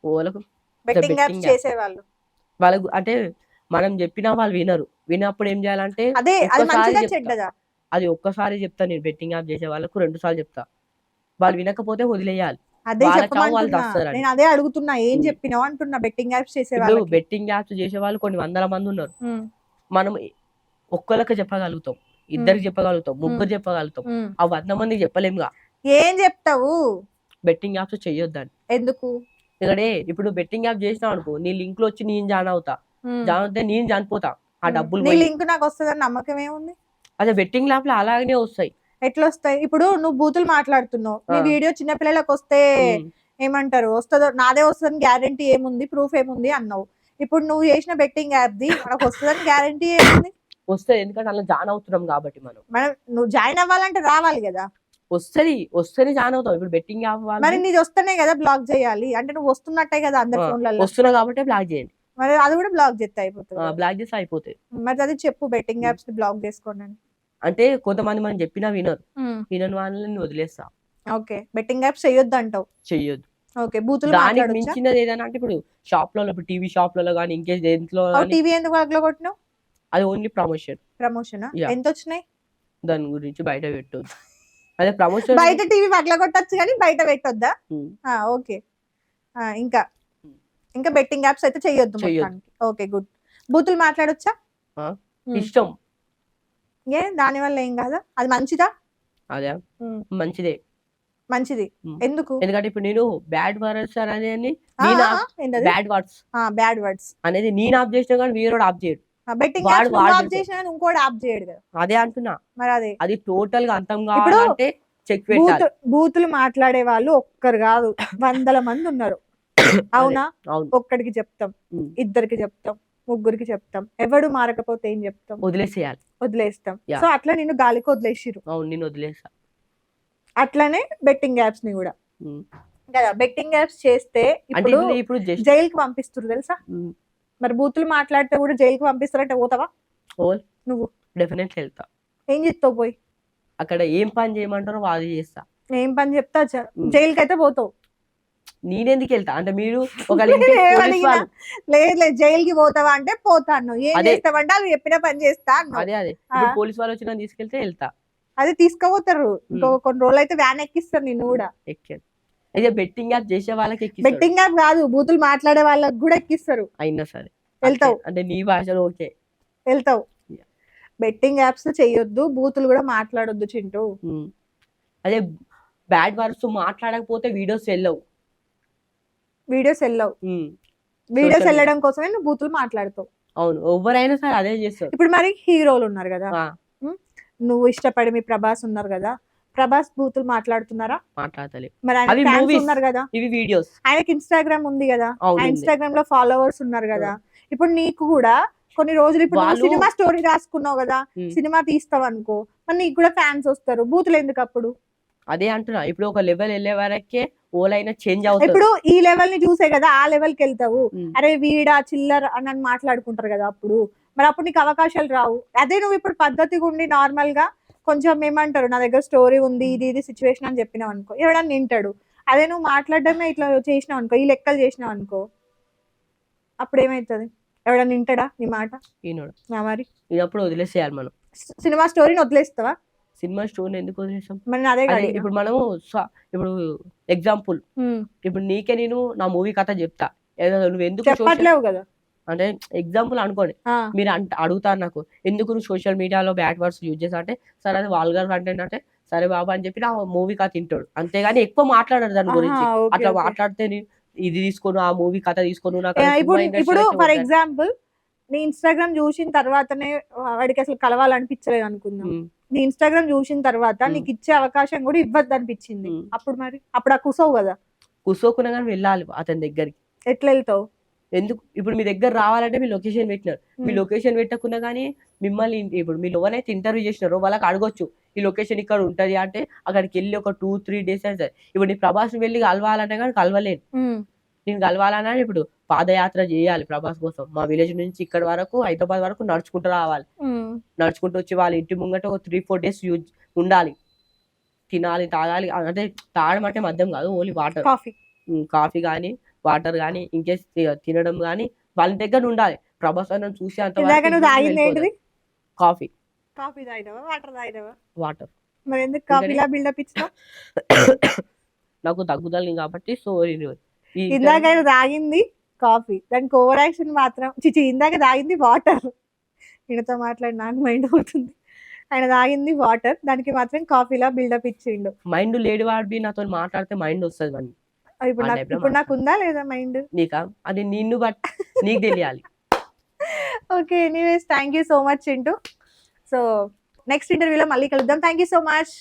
వాళ్ళకు బెట్టింగ్ యాప్స్ చేసే వాళ్ళకు అంటే మనం చెప్పినా వాళ్ళు వినరు. వినప్పుడు ఏం చేయాలంటే అదే అది ఒక్కసారి మంచిదా చెప్తా. చెడ్డదా? అది ఒక్కసారి చెప్తా నేను బెట్టింగ్ యాప్ చేసే వాళ్ళకు 2 సార్లు చెప్తా. వాళ్ళు వినకపోతే వదిలేయాలి. అదే వాళ్ళ చావు వాళ్ళు చెప్పమంటున్నా. దస్తారని. నేను అదే అడుగుతున్నా. ఏం హ్మ్. చెప్పినావు అంటున్నా బెట్టింగ్ యాప్స్ చేసే ఇప్పుడు వాళ్ళకి. బెట్టింగ్ యాప్స్ చేసే వాళ్ళు కొన్ని వందల మంది ఉన్నారు. హ్మ్. మనం ఒక్కళ్ళకి చెప్పగలుగుతాం, హ్మ్. ఇద్దరికి చెప్పగలుగుతాం, హ్మ్. ముగ్గురు చెప్పగలుగుతాం. హ్మ్. ఆ 100 మందికి చెప్పలేముగా ఏం చెప్తావు? బెట్టింగ్ యాప్స్ చెయ్యొద్దని. ఎందుకు? ఎందుకంటే ఇప్పుడు బెట్టింగ్ యాప్ చేసినావు అనుకో, నీ లింక్‌లో వచ్చి నేను జాయిన్ అవుతా. హ్మ్. జాయిన్ అవుతే నేను చనిపోతా. ఆ హ్మ్. డబ్బులు నీ పోయి. లింక్ నాకొస్తదని నమ్మకం ఏముంది? అదే బెట్టింగ్ యాప్‌లో అలాగనే వస్తాయి. ఎట్లొస్తాయి? ఇప్పుడు నువ్వు బూతులు మాట్లాడుతున్నావు. నీ ఆ! వీడియో చిన్న పిల్లలకొస్తే హ్మ్. ఏమంటారు? వస్తదో నాదే వస్తదని గ్యారంటీ ఏముంది? ప్రూఫ్ ఏముంది అన్నావు. ఇప్పుడు నువ్వు చేసిన బెట్టింగ్ యాప్‌ది మనకొస్తదని గ్యారంటీ ఏముంది? వస్తాయి. ఎందుకంటే అందులో జాయిన్ అవుతున్నాం కాబట్టి మనం. మనం నువ్వు జాయిన్ అవ్వాలంటే రావాలి గదా! వస్తది. వస్తేనే జాయిన్ అవుతాం. ఇప్పుడు బెట్టింగ్ యాప్ మరి వాళ్ళది నీదొస్తేనే గదా బ్లాక్ జేయాలి. అంటే నువ్వు వస్తున్నట్టే గదా అందరి ఆ! ఫోన్‌లల్ల. వస్తున్నా కాబట్టే బ్లాక్ చేయండి. మరి అది గూడా బ్లాక్ జేత్తే అయిపోతది గదా! బ్లాక్ చేస్తే అయిపోతది. మరి అది చెప్పు బెట్టింగ్ హ్మ్. యాప్స్‌ని బ్లాక్ జేసుకోండని. అంటే కొంతమంది మనం చెప్పినా వినరు. హ్మ్. వినని వాళ్ళని వదిలేస్తా. ఓకే. బెట్టింగ్ యాప్స్ చెయ్యొద్దంటావు. చెయ్యొద్దు. ఓకే. బూతులు దానికి మాట్లాడొచ్చా? మించినది ఏదైనా అంటే ఇప్పుడు షాప్‌లలో ఇప్పుడు టీవీ షాప్‌లలో గాని, ఇంకేస్ దేంట్లో గాని టీవీ ఎందుకు పగలగొట్టినావు? అది ఓన్లీ ప్రమోషన్. ప్రమోషనా? యాహ్! ఎంతొచ్చినాయి? దాని గురించి బయట పెట్టొద్దు. అదే ప్రమోషన్. బయట టీవీ పగలగొట్టొచ్చు గానీ బయట పెట్టొద్దా? హ్మ్. ఓకే. ఇంకా, హ్మ్. ఇంకా బెట్టింగ్ యాప్స్ అయితే చెయ్యొద్దు చెయ్యొద్దు. మొత్తానికి. ఓకే. గుడ్. బూతులు మాట్లాడొచ్చా? ఆ! హ్మ్. ఇష్టం. దానివల్ల ఏం గాదా? అది మంచిదా? అదా? హ్మ్. మంచిదే. మంచిది. హ్మ్. ఎందుకు? ఎందుకంటే ఇప్పుడు నేను బ్యాడ్ వర్డ్స్ అనేది ఆ! నేను ఆ! ఆ! ఏంటది? Bad words bad words. అనేది నేను ఆఫ్ చేసినా గాని వేరేవాడు ఆఫ్ చేయడు. బెట్టింగ్ వాడు యాప్స్ నువ్వు వాడు ఆఫ్ పెడతాడు. జేసినా గాని ఇంకోడు ఆఫ్ జేయడు గదా! అదే అంటున్నా. మరదే. అది టోటల్‌గా అంతం ఇప్పుడు కావాలంటే చెక్ పెట్టాలి. బూతులు మాట్లాడే వాళ్ళు ఒక్కరు గాదు. వందల మందున్నారు. అదే. అవునా? అవును. ఒక్కడికి చెప్తాం. హ్మ్. ఇద్దరికి చెప్తాం. ముగ్గురికి చెప్తాం. ఎవడు మారకపోతే ఏం జెప్తాం? వదిలేసేయాలి. వదిలేస్తాం. So, yeah! అట్లా నిన్ను గాలికి వదిలేసిర్రు. అవును. నేను వదిలేసా. అట్లనే బెట్టింగ్ యాప్స్‌ని గూడా. హ్మ్. కదా! బెట్టింగ్ యాప్స్ చేస్తే అంటే ఇప్పుడు ఇప్పుడు జస్ట్ జైలుకి పంపిస్తుర్రు తెలుసా? హ్మ్. మరి బూతులు మాట్లాడితే గూడా జైలుకి పంపిస్తారంటే పోతావా? ఓల్ నువ్వు? డెఫినెట్‌లీ ఎళ్తా. ఏం జేత్తవు పోయి? అక్కడ ఏం పని చేయమంటారో అది చేస్తా. ఏం పని జెప్తే అది హ్మ్. జైలుకైతే పోతావు. నేనెందుకెళ్తా? అంటే మీరు ఒకవేళ ఇన్‌కేస్ పోలీస్ నేనేమడిగినా? వాళ్ళు లేదు లేదు జైలుకి పోతావా అంటే పోతా అన్నావు. ఏం అదే. జేస్తావంటే ఆళ్ళు చెప్పిన పని జేస్తా అన్నావు. అదే. ఆ! ఇప్పుడు పోలీస్ వాళ్ళొచ్చి నన్ను తీసుకెళ్తే ఎళ్తా. అది తీసుకపోతారు. ఇంకో హ్మ్. కొన్ని రోజులైతే వ్యాన్ ఎక్కిస్తారు నిన్ను హ్మ్. గూడా. ఎక్కాను. అయితే బెట్టింగ్ యాప్ చేసే వాళ్ళకి ఎక్కిస్తాడు. బెట్టింగ్ యాప్ గాదు. బూతులు మాట్లాడే వాళ్ళకి గూడా ఎక్కిస్తారు. అయినా సరే. అట్లే ఎళ్తావు. అంటే నీ భాషలో ఓకే. ఎళ్తావు. యాహ్! బెట్టింగ్ యాప్స్ చెయ్యొద్దు. బూతులు గూడా మాట్లాడొద్దు చింటూ. హ్మ్. అదే బ్యాడ్ వర్డ్స్ మాట్లాడకపోతే వీడియోస్ ఎల్లవు. వీడియోస్ ఎల్లవు. హ్మ్. Videos social media. ఎళ్ళడం కోసమే నువ్వు బూతులు మాట్లాడతావు. అవును. ఎవ్వరైనా సరే అదే చేస్తారు. ఇప్పుడు మరి హీరోలున్నారు గదా! ఆ! హ్మ్. నువ్వు ఇష్టపడి మీ ప్రభాస్ ఉన్నారు గదా! ప్రభాస్ బూతులు మాట్లాడుతున్నారా? మాట్లాడతలే. మరి ఆయనకి అవి ఫ్యాన్స్ మూవీస్. ఉన్నారు గదా! ఇవి వీడియోస్. ఆయనకి ఇన్‌స్టాగ్రామ్ ఉంది గదా! ఆ అవునుంది. ఇన్‌స్టాగ్రామ్‌లో ఫాలోవర్స్ ఉన్నారు ఆ! గదా! ఇప్పుడు నీకు గూడా కొన్ని రోజులు ఇప్పుడు నువ్వు వాళ్ళు సినిమా స్టోరీ రాసుకున్నావు గదా! హ్మ్. సినిమా తీస్తావనుకో, మరి నీకు గూడా ఫ్యాన్స్ ఒస్తారు. బూతులెందుకప్పుడు? అదే అంటున్నా. ఇప్పుడు ఒక లెవెల్ ఎళ్ళే వరకే ఓలైనా చేంజ్ అవుతారు. ఇప్పుడు ఈ లెవెల్‌ని జూసే గదా! ఆ లెవెల్‌కెళ్తావు. హ్మ్. అరే! వీడా చిల్లర అని మాట్లాడుకుంటారు గదా! అప్పుడు. మరప్పుడు నీకు అవకాశాలు రావు. అదే నువ్విప్పుడు పద్ధతిగుండి నార్మల్‌గా కొంచెం ఏమంటారు, నా దగ్గర స్టోరీ ఉంది. హ్మ్. ఇది సిట్యుయేషన్ అని జెప్పినావనుకో, ఎవడన్నా ఇంటాడు. అదే నువ్వు మాట్లాడడమే ఇట్లా చేసినావనుకో, ఈ లెక్కలు జేసినావనుకో, అప్పుడేమైతది? ఎవడన్నా ఇంటడా నీ మాట? ఈనోడు. మరి? ఈనప్పుడు వదిలేసేయాలి మనం. సినిమా స్టోరీని వదిలేస్తావా? సినిమా స్టోరీని ఎందుకు వదిలేసాం? మరి నేను అదేగా అదే అడిగినా. ఇప్పుడు మనము ఇప్పుడు ఎగ్జాంపుల్ హ్మ్. ఇప్పుడు నీకే నేను నా మూవీ కథ జెప్తా. ఏదో నువ్వెందుకు చెప్పట్లేవు గదా! అంటే ఎగ్జాంపుల్ అనుకోండి. ఆ! మీరు అడుగుతారు నాకు. ఎందుకు నువ్వు సోషల్ మీడియాలో బ్యాడ్ వర్డ్స్ యూజ్ చేసావు అంటే, సరే అది వల్గర్ కంటెంట్ అంటే, సరే బాబు అని చెప్పి నా మూవీ కథ ఇంటాడు. అంతేగాని ఎక్కువ మాట్లాడడు దాని ఆహా! గురించి. ఓకే. అట్లా ఓకే. మాట్లాడితే ఇది తీసుకోను, ఆ మూవీ కథ తీసుకోను నాకది సినిమా ఇప్పుడు ఇప్పుడు ఇండస్ట్రీలో ఫర్ వద్దని. ఎగ్జాంపుల్ నీ ఇన్‌స్టాగ్రామ్ జూషిన తర్వాతనే వాడికసలు కలవాలనిపించలేదు అనుకుందాం. హ్మ్. నీ ఇన్‌స్టాగ్రామ్ జూషిన తర్వాత హ్మ్. నీకిచ్చే అవకాశం గూడా ఇవ్వద్దనిపించింది. హ్మ్. అప్పుడు మరి? అప్పుడు కుసోవు గదా! కుసోకున్నా గాని వెళ్ళాలి అతని దగ్గరికి. ఎట్లెళ్తావు? ఎందుకు? ఇప్పుడు మీ దగ్గర రావాలంటే మీ లొకేషన్ పెట్టినారు. మీ హ్మ్. లొకేషన్ పెట్టకున్నా గాని మిమ్మల్ని ఇప్పుడు మీరు ఎవరైతే ఇంటర్వ్యూ చేసినారో వాళ్ళకి అడగొచ్చు. ఈ లొకేషన్ ఇక్కడ ఉంటది అంటే అక్కడికెళ్ళి ఒక 2, 3 డేస్ అయినా సరే. ఇప్పుడు నీ ప్రభాస్‌ని వెళ్లి కలవాలంటే గాని కలవలేను. హ్మ్. నేను కలవాలన్నా ఇప్పుడు పాదయాత్ర చేయాలి ప్రభాస్ కోసం. మా విలేజ్ నుంచి ఇక్కడి వరకు హైదరాబాద్ వరకు నడుచుకుంటూ రావాలి. హ్మ్. నడుచుకుంటూ వచ్చి వాళ్ళ ఇంటి ముంగట ఒక 3, 4 డేస్ ఉండాలి. తినాలి, తాగాలి. అంటే తాగడం అంటే మద్యం కాదు. Only water. కాఫీ. కాఫీ గాని, వాటర్ గాని, ఇన్‌కేస్ తినడం గాని వాళ్ళ దగ్గర ఉండాలి. ప్రభాస్ అన్న చూసి అంత ఇందాక నువ్వు తాగింది ఏంటిది? కాఫీ కాఫీ తాగినావా వాటర్ తాగినావా? వాటర్. మరి ఎందుకు కాఫీలా బిల్డప్ ఇచ్చినావు? నాకు తగ్గుదల కాబట్టి సో ఇందాక ఆయన తాగింది కాఫీ, దానికి ఓవర్ యాక్షన్ మాత్రం చిచి. ఇందాక తాగింది వాటర్. ఈయనతో మాట్లాడి నాకు మైండ్ అవుతుంది. ఆయన తాగింది వాటర్, దానికి మాత్రం కాఫీలా బిల్డప్ ఇచ్చిండు. మైండ్ లేడి వాడి నాతో మాట్లాడితే మైండ్ వస్తుంది వాడిని. ఇప్పుడు నాకు ఉందా లేదా మైండ్? నీకా? అది నిన్ను బట్టి నీకు తెలియాలి. Okay, anyways thank you so much Chintu. So next ఇంటర్వ్యూలో మళ్ళీ కలుద్దాం. Thank you so much.